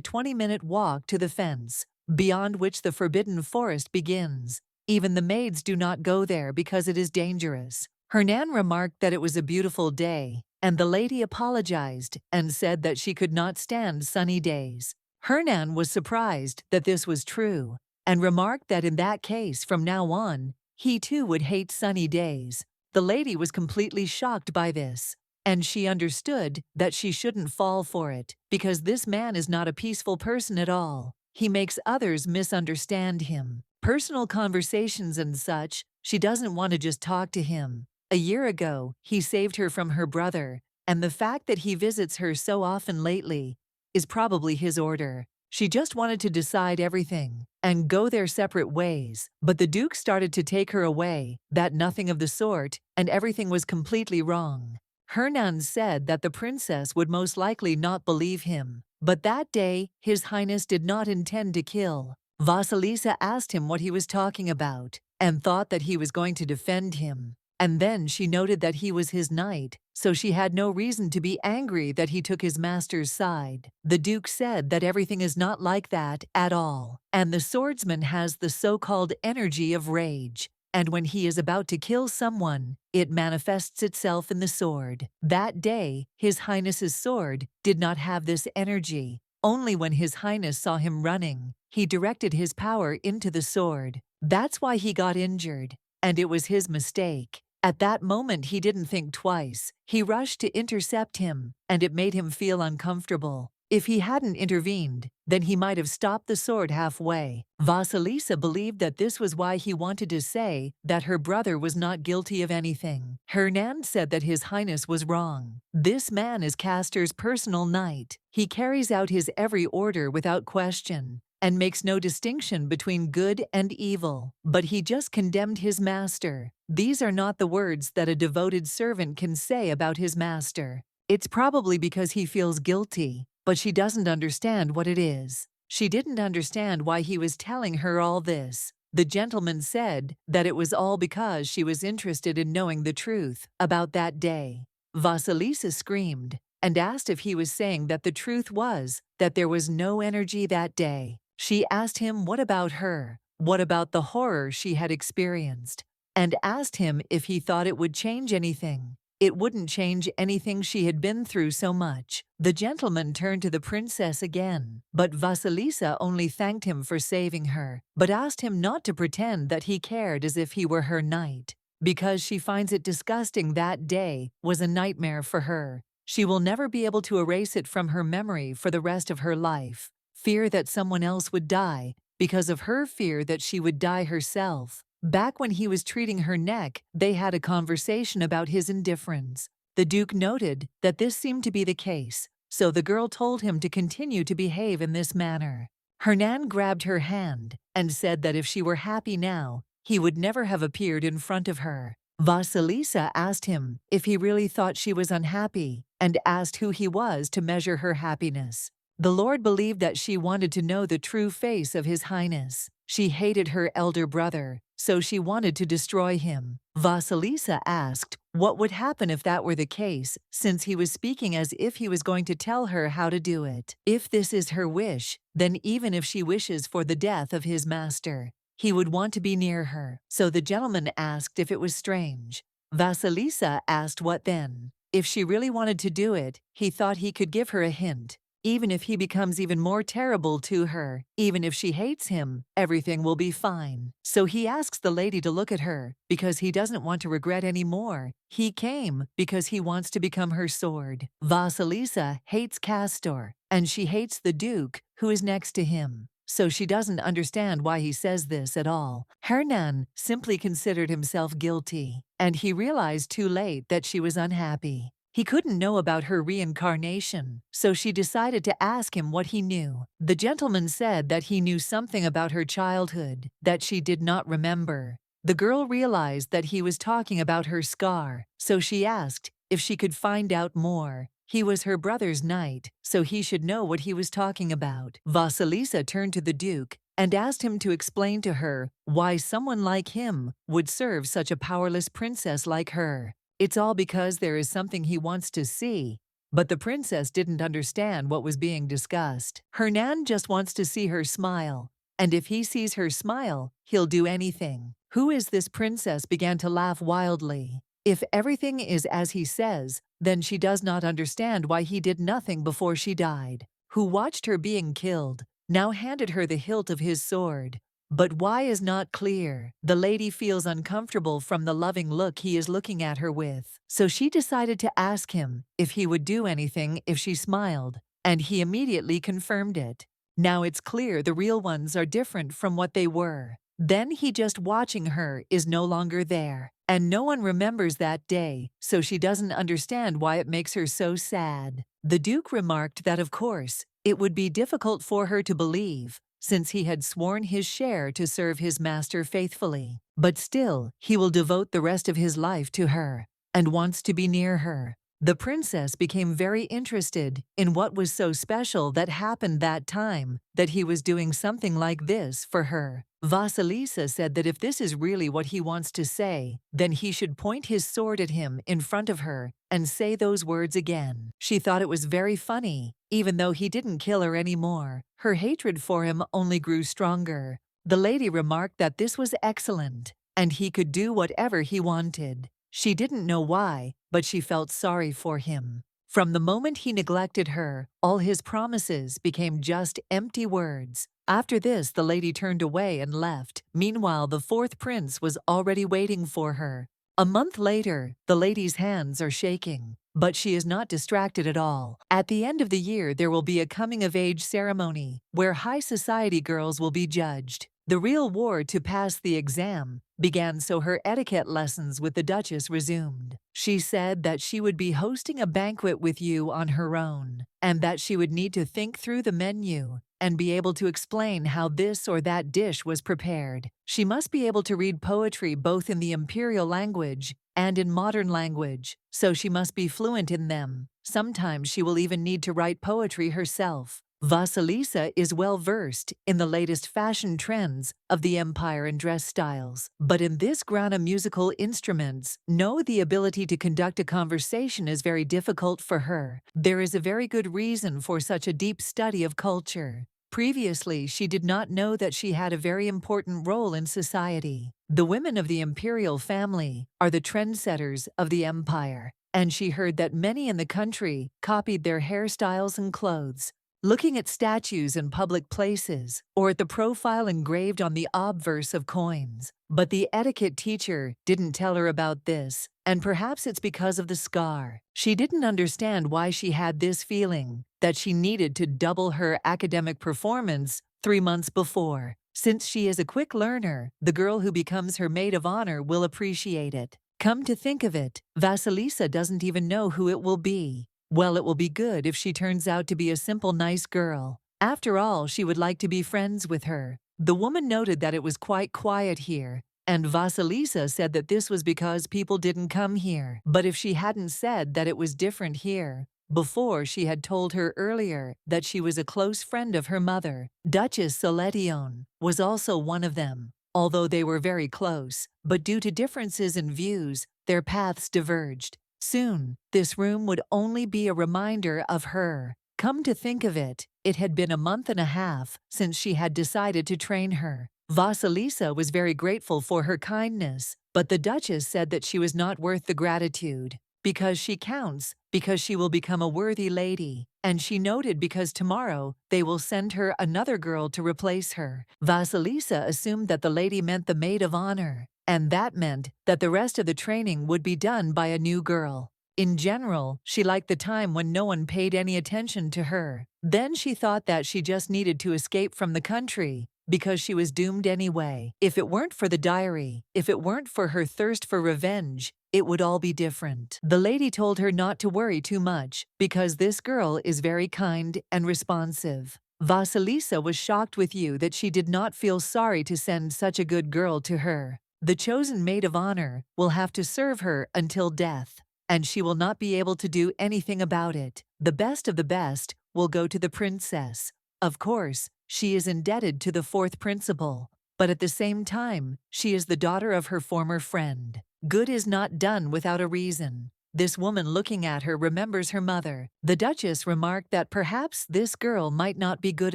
Speaker 1: 20-minute walk to the fence, beyond which the forbidden forest begins. Even the maids do not go there because it is dangerous. Hernan remarked that it was a beautiful day, and the lady apologized and said that she could not stand sunny days. Hernan was surprised that this was true, and remarked that in that case, from now on, he too would hate sunny days. The lady was completely shocked by this, and she understood that she shouldn't fall for it, because this man is not a peaceful person at all. He makes others misunderstand him. Personal conversations and such, she doesn't want to just talk to him. A year ago, he saved her from her brother, and the fact that he visits her so often lately is probably his order. She just wanted to decide everything and go their separate ways, but the Duke started to take her away, that nothing of the sort, and everything was completely wrong. Hernan said that the princess would most likely not believe him, but that day, His Highness did not intend to kill. Vasilisa asked him what he was talking about, and thought that he was going to defend him. And then she noted that he was his knight, so she had no reason to be angry that he took his master's side. The Duke said that everything is not like that at all, and the swordsman has the so-called energy of rage. And when he is about to kill someone, it manifests itself in the sword. That day, His Highness's sword did not have this energy. Only when His Highness saw him running, he directed his power into the sword. That's why he got injured, and it was his mistake. At that moment he didn't think twice. He rushed to intercept him, and it made him feel uncomfortable. If he hadn't intervened, then he might have stopped the sword halfway. Vasilisa believed that this was why he wanted to say that her brother was not guilty of anything. Hernan said that His Highness was wrong. This man is Castor's personal knight. He carries out his every order without question, and makes no distinction between good and evil. But he just condemned his master. These are not the words that a devoted servant can say about his master. It's probably because he feels guilty, but she doesn't understand what it is. She didn't understand why he was telling her all this. The gentleman said that it was all because she was interested in knowing the truth about that day. Vasilisa screamed and asked if he was saying that the truth was that there was no energy that day. She asked him what about her, what about the horror she had experienced, and asked him if he thought it would change anything. It wouldn't change anything, she had been through so much. The gentleman turned to the princess again, but Vasilisa only thanked him for saving her, but asked him not to pretend that he cared as if he were her knight, because she finds it disgusting. That day was a nightmare for her. She will never be able to erase it from her memory for the rest of her life. Fear that someone else would die, because of her fear that she would die herself. Back when he was treating her neck, they had a conversation about his indifference. The Duke noted that this seemed to be the case, so the girl told him to continue to behave in this manner. Hernan grabbed her hand and said that if she were happy now, he would never have appeared in front of her. Vasilisa asked him if he really thought she was unhappy, and asked who he was to measure her happiness. The Lord believed that she wanted to know the true face of His Highness. She hated her elder brother, so she wanted to destroy him. Vasilisa asked what would happen if that were the case, since he was speaking as if he was going to tell her how to do it. If this is her wish, then even if she wishes for the death of his master, he would want to be near her. So the gentleman asked if it was strange. Vasilisa asked what then. If she really wanted to do it, he thought he could give her a hint. Even if he becomes even more terrible to her, even if she hates him, everything will be fine. So he asks the lady to look at her, because he doesn't want to regret any more. He came because he wants to become her sword. Vasilisa hates Castor, and she hates the Duke, who is next to him. So she doesn't understand why he says this at all. Hernan simply considered himself guilty, and he realized too late that she was unhappy. He couldn't know about her reincarnation, so she decided to ask him what he knew. The gentleman said that he knew something about her childhood that she did not remember. The girl realized that he was talking about her scar, so she asked if she could find out more. He was her brother's knight, so he should know what he was talking about. Vasilisa turned to the Duke and asked him to explain to her why someone like him would serve such a powerless princess like her. It's all because there is something he wants to see. But the princess didn't understand what was being discussed. Hernan just wants to see her smile, and if he sees her smile, he'll do anything. Who is this princess? Began to laugh wildly. If everything is as he says, then she does not understand why he did nothing before she died. Who watched her being killed, now handed her the hilt of his sword. But why is not clear. The lady feels uncomfortable from the loving look he is looking at her with. So she decided to ask him if he would do anything if she smiled, and he immediately confirmed it. Now it's clear the real ones are different from what they were. Then he just watching her is no longer there. And no one remembers that day, so she doesn't understand why it makes her so sad. The Duke remarked that of course, it would be difficult for her to believe, since he had sworn his share to serve his master faithfully. But still, he will devote the rest of his life to her, and wants to be near her. The princess became very interested in what was so special that happened that time, that he was doing something like this for her. Vasilisa said that if this is really what he wants to say, then he should point his sword at him in front of her and say those words again. She thought it was very funny. Even though he didn't kill her anymore, her hatred for him only grew stronger. The lady remarked that this was excellent, and he could do whatever he wanted. She didn't know why, but she felt sorry for him. From the moment he neglected her, all his promises became just empty words. After this, the lady turned away and left. Meanwhile, the fourth prince was already waiting for her. A month later, the lady's hands are shaking, but she is not distracted at all. At the end of the year, there will be a coming-of-age ceremony where high society girls will be judged. The real war to pass the exam began, so her etiquette lessons with the Duchess resumed. She said that she would be hosting a banquet with you on her own, and that she would need to think through the menu and be able to explain how this or that dish was prepared. She must be able to read poetry both in the imperial language and in modern language, so she must be fluent in them. Sometimes she will even need to write poetry herself. Vasilisa is well versed in the latest fashion trends of the empire and dress styles, but in this grana musical instruments, the ability to conduct a conversation is very difficult for her. There is a very good reason for such a deep study of culture. Previously, she did not know that she had a very important role in society. The women of the imperial family are the trendsetters of the empire, and she heard that many in the country copied their hairstyles and clothes. Looking at statues in public places, or at the profile engraved on the obverse of coins. But the etiquette teacher didn't tell her about this, and perhaps it's because of the scar. She didn't understand why she had this feeling, that she needed to double her academic performance 3 months before. Since she is a quick learner, the girl who becomes her maid of honor will appreciate it. Come to think of it, Vasilisa doesn't even know who it will be. Well, it will be good if she turns out to be a simple, nice girl. After all, she would like to be friends with her. The woman noted that it was quite quiet here, and Vasilisa said that this was because people didn't come here. But if she hadn't said that it was different here, before she had told her earlier that she was a close friend of her mother, Duchess Soletion was also one of them. Although they were very close, but due to differences in views, their paths diverged. Soon, this room would only be a reminder of her. Come to think of it, it had been a month and a half since she had decided to train her. Vasilisa was very grateful for her kindness, but the Duchess said that she was not worth the gratitude. Because she counts, because she will become a worthy lady, and she noted because tomorrow they will send her another girl to replace her. Vasilisa assumed that the lady meant the maid of honor, and that meant that the rest of the training would be done by a new girl. In general, she liked the time when no one paid any attention to her. Then she thought that she just needed to escape from the country, because she was doomed anyway. If it weren't for the diary, if it weren't for her thirst for revenge, it would all be different. The lady told her not to worry too much, because this girl is very kind and responsive. Vasilisa was shocked with you that she did not feel sorry to send such a good girl to her. The chosen maid of honor will have to serve her until death, and she will not be able to do anything about it. The best of the best will go to the princess. Of course, she is indebted to the fourth principal, but at the same time, she is the daughter of her former friend. Good is not done without a reason. This woman looking at her remembers her mother. The Duchess remarked that perhaps this girl might not be good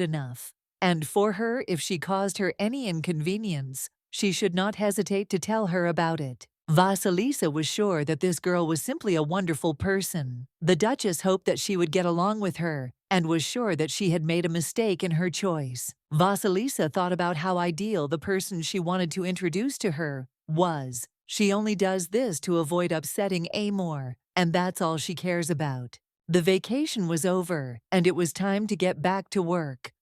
Speaker 1: enough, and for her, if she caused her any inconvenience, she should not hesitate to tell her about it. Vasilisa was sure that this girl was simply a wonderful person. The Duchess hoped that she would get along with her, and was sure that she had made a mistake in her choice. Vasilisa thought about how ideal the person she wanted to introduce to her was. She only does this to avoid upsetting Amor, and that's all she cares about. The vacation was over, and it was time to get back to work.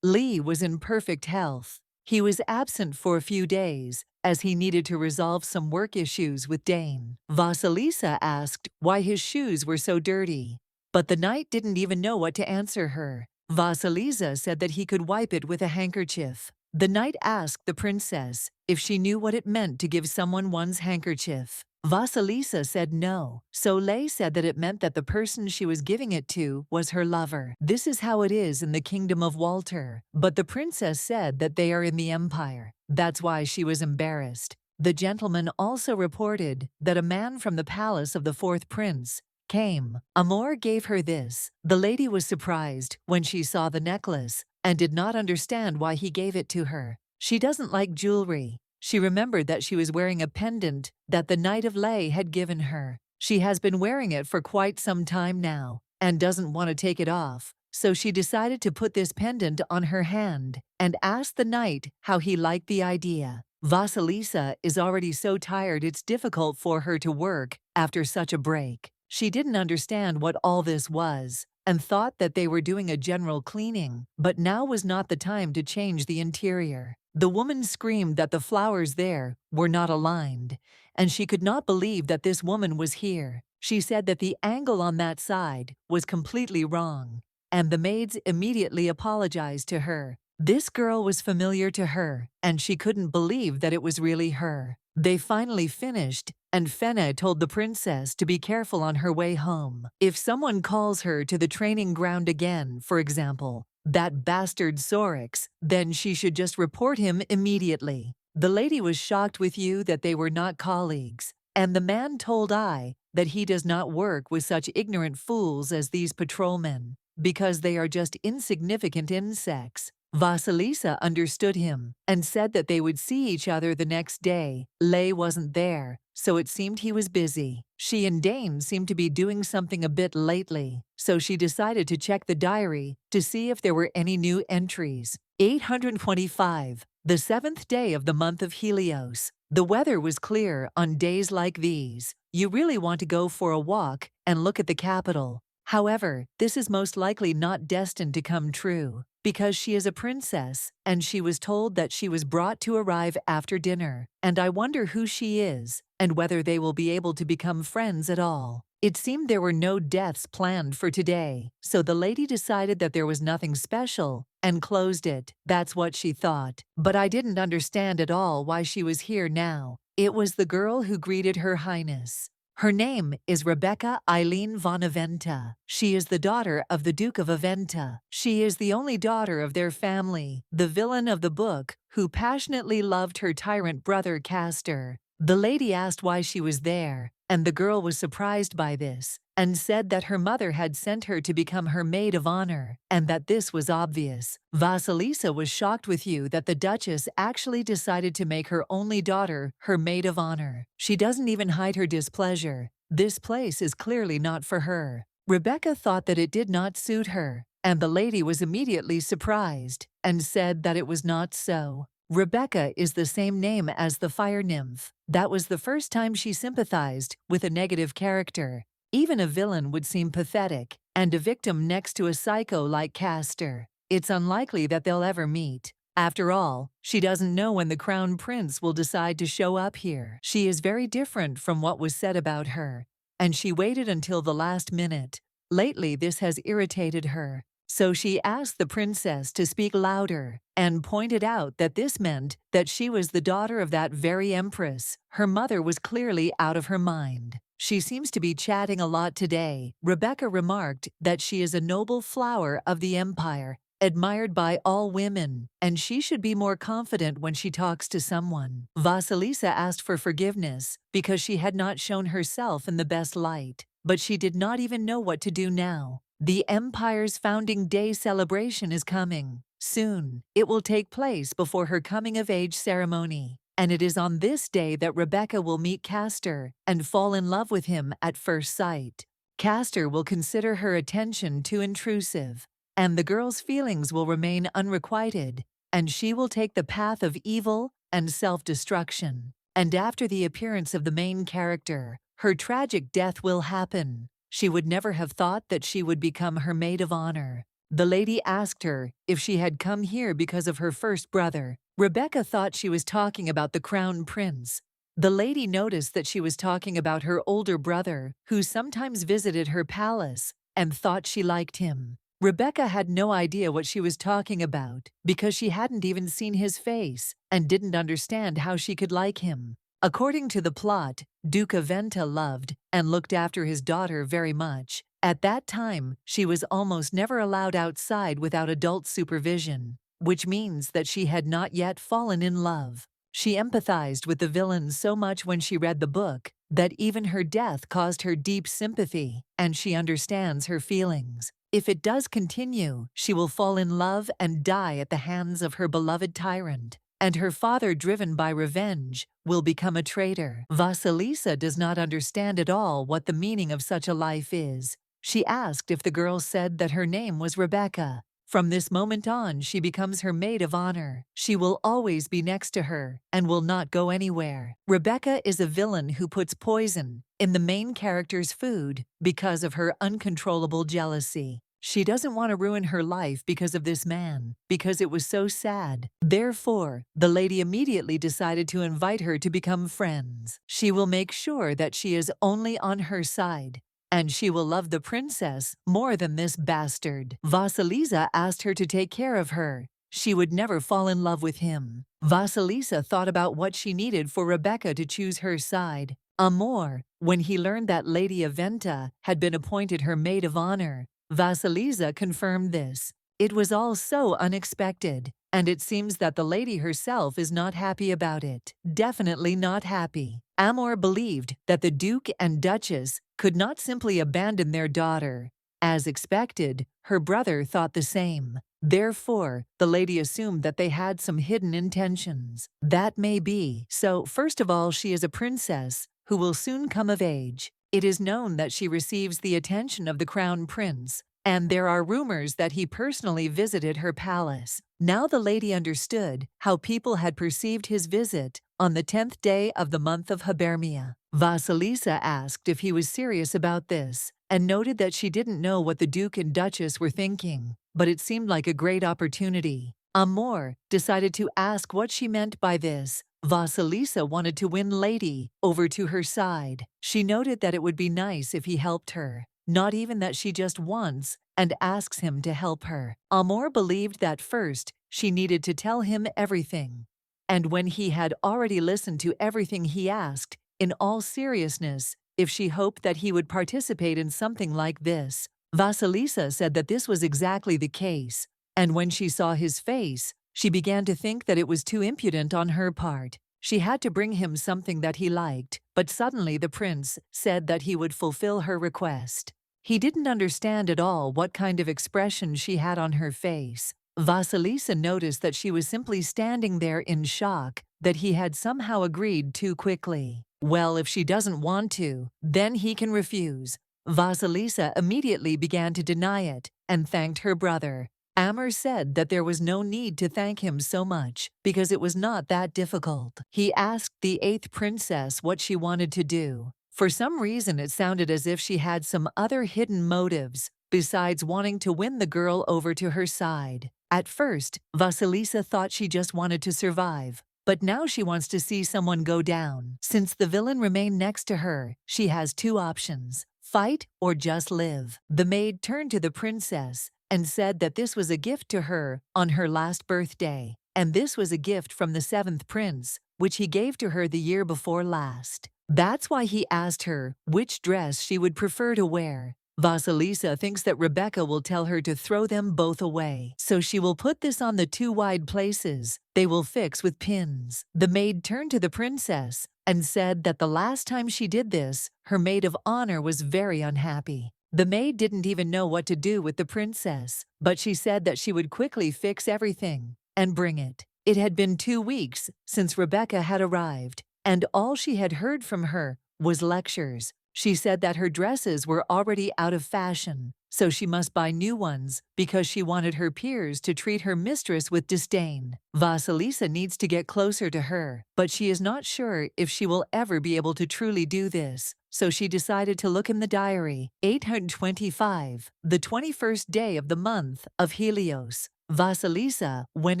Speaker 1: Lee was in perfect health. He was absent for a few days, as he needed to resolve some work issues with Dane. Vasilisa asked why his shoes were so dirty, but the knight didn't even know what to answer her. Vasilisa said that he could wipe it with a handkerchief. The knight asked the princess if she knew what it meant to give someone one's handkerchief. Vasilisa said no, so Lay said that it meant that the person she was giving it to was her lover. This is how it is in the kingdom of Walter, but the princess said that they are in the Empire. That's why she was embarrassed. The gentleman also reported that a man from the palace of the fourth prince came. Amor gave her this. The lady was surprised when she saw the necklace and did not understand why he gave it to her. She doesn't like jewelry. She remembered that she was wearing a pendant that the Knight of Lay had given her. She has been wearing it for quite some time now and doesn't want to take it off, so she decided to put this pendant on her hand and asked the knight how he liked the idea. Vasilisa is already so tired it's difficult for her to work after such a break. She didn't understand what all this was and thought that they were doing a general cleaning, but now was not the time to change the interior. The woman screamed that the flowers there were not aligned, and she could not believe that this woman was here. She said that the angle on that side was completely wrong, and the maids immediately apologized to her. This girl was familiar to her, and she couldn't believe that it was really her. They finally finished, and Fena told the princess to be careful on her way home. If someone calls her to the training ground again, for example, that bastard Sorix, then she should just report him immediately. The lady was shocked with you that they were not colleagues, and the man told I that he does not work with such ignorant fools as these patrolmen, because they are just insignificant insects. Vasilisa understood him and said that they would see each other the next day. Lay wasn't there, so it seemed he was busy. She and Dane seemed to be doing something a bit lately, so she decided to check the diary to see if there were any new entries. 825, the 7th day of the month of Helios. The weather was clear on days like these. You really want to go for a walk and look at the capital. However, this is most likely not destined to come true, because she is a princess, and she was told that she was brought to arrive after dinner, and I wonder who she is, and whether they will be able to become friends at all. It seemed there were no deaths planned for today, so the lady decided that there was nothing special, and closed it. That's what she thought. But I didn't understand at all why she was here now. It was the girl who greeted Her Highness. Her name is Rebecca Eileen von Aventa. She is the daughter of the Duke of Aventa. She is the only daughter of their family, the villain of the book, who passionately loved her tyrant brother Castor. The lady asked why she was there, and the girl was surprised by this, and said that her mother had sent her to become her maid of honor, and that this was obvious. Vasilisa was shocked with you that the Duchess actually decided to make her only daughter her maid of honor. She doesn't even hide her displeasure. This place is clearly not for her. Rebecca thought that it did not suit her, and the lady was immediately surprised, and said that it was not so. Rebecca is the same name as the fire nymph. That was the first time she sympathized with a negative character. Even a villain would seem pathetic, and a victim next to a psycho like Castor. It's unlikely that they'll ever meet. After all, she doesn't know when the crown prince will decide to show up here. She is very different from what was said about her, and she waited until the last minute. Lately, this has irritated her. So she asked the princess to speak louder and pointed out that this meant that she was the daughter of that very empress. Her mother was clearly out of her mind. She seems to be chatting a lot today. Rebecca remarked that she is a noble flower of the empire, admired by all women, and she should be more confident when she talks to someone. Vasilisa asked for forgiveness because she had not shown herself in the best light, but she did not even know what to do now. The Empire's founding day celebration is coming. Soon, it will take place before her coming-of-age ceremony, and it is on this day that Rebecca will meet Castor and fall in love with him at first sight. Castor will consider her attention too intrusive, and the girl's feelings will remain unrequited, and she will take the path of evil and self-destruction. And after the appearance of the main character, her tragic death will happen. She would never have thought that she would become her maid of honor. The lady asked her if she had come here because of her first brother. Rebecca thought she was talking about the crown prince. The lady noticed that she was talking about her older brother, who sometimes visited her palace, and thought she liked him. Rebecca had no idea what she was talking about because she hadn't even seen his face and didn't understand how she could like him. According to the plot, Duke Aventa loved and looked after his daughter very much. At that time, she was almost never allowed outside without adult supervision, which means that she had not yet fallen in love. She empathized with the villain so much when she read the book that even her death caused her deep sympathy, and she understands her feelings. If it does continue, she will fall in love and die at the hands of her beloved Tyrant, and her father, driven by revenge, will become a traitor. Vasilisa does not understand at all what the meaning of such a life is. She asked if the girl said that her name was Rebecca. From this moment on, she becomes her maid of honor. She will always be next to her and will not go anywhere. Rebecca is a villain who puts poison in the main character's food because of her uncontrollable jealousy. She doesn't want to ruin her life because of this man, because it was so sad. Therefore, the lady immediately decided to invite her to become friends. She will make sure that she is only on her side, and she will love the princess more than this bastard. Vasilisa asked her to take care of her. She would never fall in love with him. Vasilisa thought about what she needed for Rebecca to choose her side. Amor, when he learned that Lady Aventa had been appointed her maid of honor, Vasilisa confirmed this. It was all so unexpected, and it seems that the lady herself is not happy about it. Definitely not happy. Amor believed that the Duke and Duchess could not simply abandon their daughter. As expected, her brother thought the same. Therefore, the lady assumed that they had some hidden intentions. That may be. So, first of all, she is a princess who will soon come of age. It is known that she receives the attention of the crown prince, and there are rumors that he personally visited her palace. Now the lady understood how people had perceived his visit on the 10th day of the month of Hibernia. Vasilisa asked if he was serious about this, and noted that she didn't know what the Duke and Duchess were thinking, but it seemed like a great opportunity. Amor decided to ask what she meant by this. Vasilisa wanted to win Lady over to her side. She noted that it would be nice if he helped her, not even that she just wants and asks him to help her. Amor believed that first she needed to tell him everything, and when he had already listened to everything he asked, in all seriousness, if she hoped that he would participate in something like this. Vasilisa said that this was exactly the case, and when she saw his face, she began to think that it was too impudent on her part. She had to bring him something that he liked, but suddenly the prince said that he would fulfill her request. He didn't understand at all what kind of expression she had on her face. Vasilisa noticed that she was simply standing there in shock, that he had somehow agreed too quickly. Well, if she doesn't want to, then he can refuse. Vasilisa immediately began to deny it and thanked her brother. Amor said that there was no need to thank him so much because it was not that difficult. He asked the 8th princess what she wanted to do. For some reason, it sounded as if she had some other hidden motives besides wanting to win the girl over to her side. At first, Vasilisa thought she just wanted to survive, but now she wants to see someone go down. Since the villain remained next to her, she has two options: fight or just live. The maid turned to the princess and said that this was a gift to her on her last birthday, and this was a gift from the 7th prince, which he gave to her the year before last. That's why he asked her which dress she would prefer to wear. Vasilisa thinks that Rebecca will tell her to throw them both away, so she will put this on the 2 wide places they will fix with pins. The maid turned to the princess and said that the last time she did this, her maid of honor was very unhappy. The maid didn't even know what to do with the princess, but she said that she would quickly fix everything and bring it. It had been 2 weeks since Rebecca had arrived, and all she had heard from her was lectures. She said that her dresses were already out of fashion, so she must buy new ones because she wanted her peers to treat her mistress with disdain. Vasilisa needs to get closer to her, but she is not sure if she will ever be able to truly do this. So she decided to look in the diary. 825, the 21st day of the month of Helios. Vasilisa went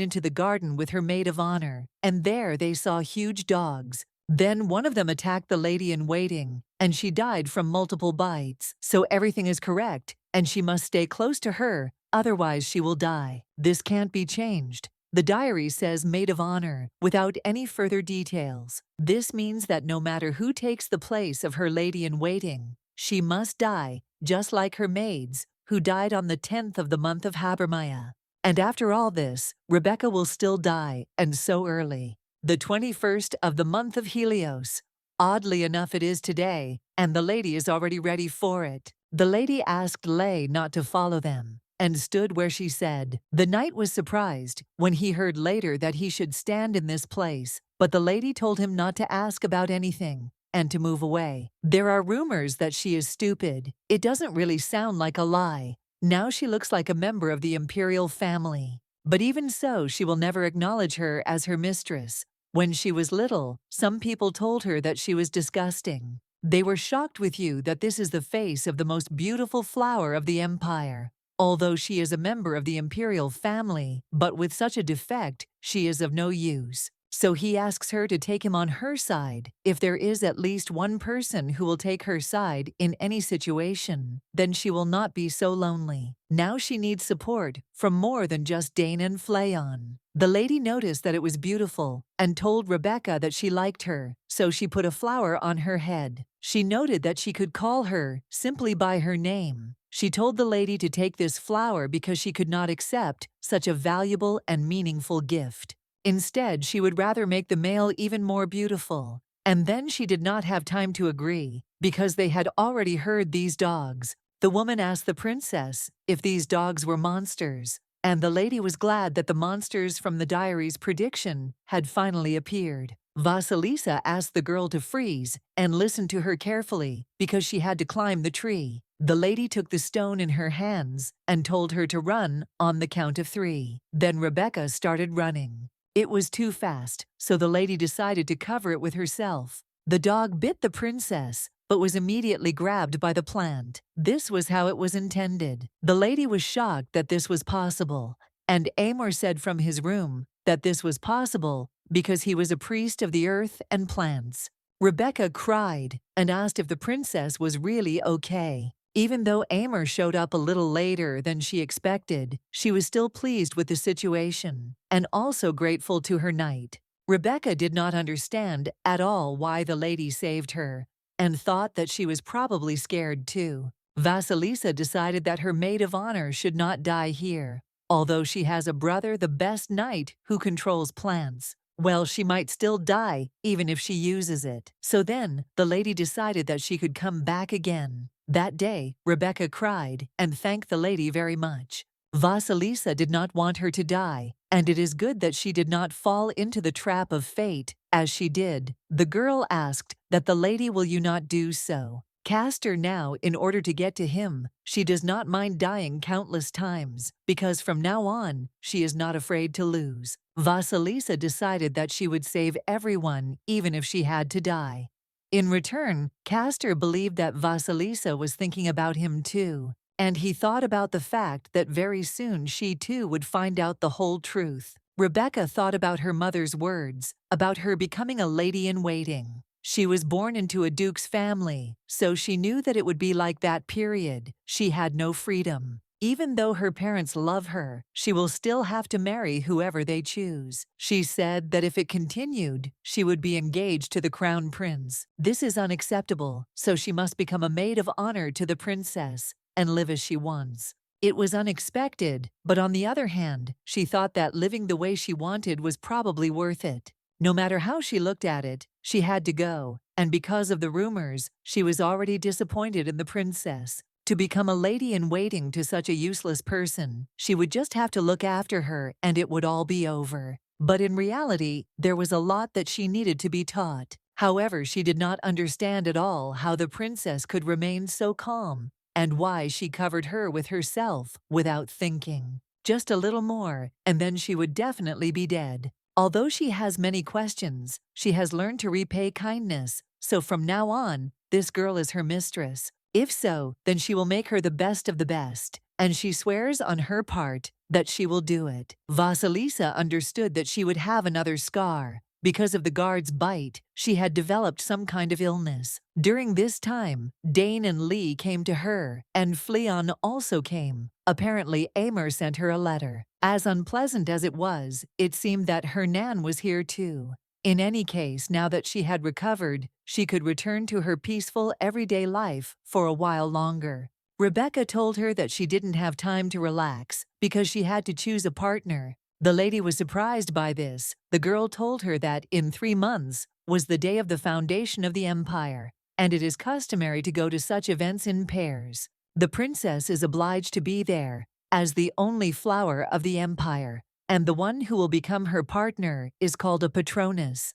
Speaker 1: into the garden with her maid of honor, and there they saw huge dogs. Then one of them attacked the lady-in-waiting, and she died from multiple bites. So everything is correct, and she must stay close to her, otherwise she will die. This can't be changed. The diary says maid of honor, without any further details. This means that no matter who takes the place of her lady-in-waiting, she must die, just like her maids, who died on the 10th of the month of Habermaya. And after all this, Rebecca will still die, and so early. The 21st of the month of Helios. Oddly enough it is today, and the lady is already ready for it. The lady asked Lay not to follow them, and stood where she said. The knight was surprised when he heard later that he should stand in this place, but the lady told him not to ask about anything, and to move away. There are rumors that she is stupid. It doesn't really sound like a lie. Now she looks like a member of the imperial family. But even so, she will never acknowledge her as her mistress. When she was little, some people told her that she was disgusting. They were shocked with you that this is the face of the most beautiful flower of the empire. Although she is a member of the imperial family, but with such a defect, she is of no use. So he asks her to take him on her side. If there is at least one person who will take her side in any situation, then she will not be so lonely. Now she needs support from more than just Dane and Flayon. The lady noticed that it was beautiful and told Rebecca that she liked her, so she put a flower on her head. She noted that she could call her simply by her name. She told the lady to take this flower because she could not accept such a valuable and meaningful gift. Instead, she would rather make the male even more beautiful. And then she did not have time to agree, because they had already heard these dogs. The woman asked the princess if these dogs were monsters, and the lady was glad that the monsters from the diary's prediction had finally appeared. Vasilisa asked the girl to freeze and listen to her carefully, because she had to climb the tree. The lady took the stone in her hands and told her to run on the count of 3. Then Rebecca started running. It was too fast, so the lady decided to cover it with herself. The dog bit the princess, but was immediately grabbed by the plant. This was how it was intended. The lady was shocked that this was possible, and Amor said from his room that this was possible because he was a priest of the earth and plants. Rebecca cried and asked if the princess was really okay. Even though Amor showed up a little later than she expected, she was still pleased with the situation, and also grateful to her knight. Rebecca did not understand at all why the lady saved her, and thought that she was probably scared too. Vasilisa decided that her maid of honor should not die here, although she has a brother, the best knight, who controls plants. Well, she might still die even if she uses it. So then, the lady decided that she could come back again. That day, Rebecca cried and thanked the lady very much. Vasilisa did not want her to die, and it is good that she did not fall into the trap of fate, as she did. The girl asked that the lady, will you not do so? Castor now, in order to get to him, she does not mind dying countless times, because from now on, she is not afraid to lose. Vasilisa decided that she would save everyone, even if she had to die. In return, Castor believed that Vasilisa was thinking about him too, and he thought about the fact that very soon she too would find out the whole truth. Rebecca thought about her mother's words, about her becoming a lady-in-waiting. She was born into a duke's family, so she knew that it would be like that period. She had no freedom. Even though her parents love her, she will still have to marry whoever they choose. She said that if it continued, she would be engaged to the crown prince. This is unacceptable, so she must become a maid of honor to the princess and live as she wants. It was unexpected, but on the other hand, she thought that living the way she wanted was probably worth it. No matter how she looked at it, she had to go, and because of the rumors, she was already disappointed in the princess. To become a lady-in-waiting to such a useless person, she would just have to look after her and it would all be over. But in reality, there was a lot that she needed to be taught. However, she did not understand at all how the princess could remain so calm and why she covered her with herself without thinking. Just a little more, and then she would definitely be dead. Although she has many questions, she has learned to repay kindness, so from now on, this girl is her mistress. If so, then she will make her the best of the best, and she swears on her part that she will do it. Vasilisa understood that she would have another scar. Because of the guard's bite, she had developed some kind of illness. During this time, Dane and Lee came to her, and Fleon also came. Apparently, Amor sent her a letter. As unpleasant as it was, it seemed that her Nan was here too. In any case, now that she had recovered, she could return to her peaceful, everyday life for a while longer. Rebecca told her that she didn't have time to relax because she had to choose a partner. The lady was surprised by this. The girl told her that in 3 months was the day of the foundation of the empire, and it is customary to go to such events in pairs. The princess is obliged to be there, as the only flower of the empire, and the one who will become her partner is called a patronus.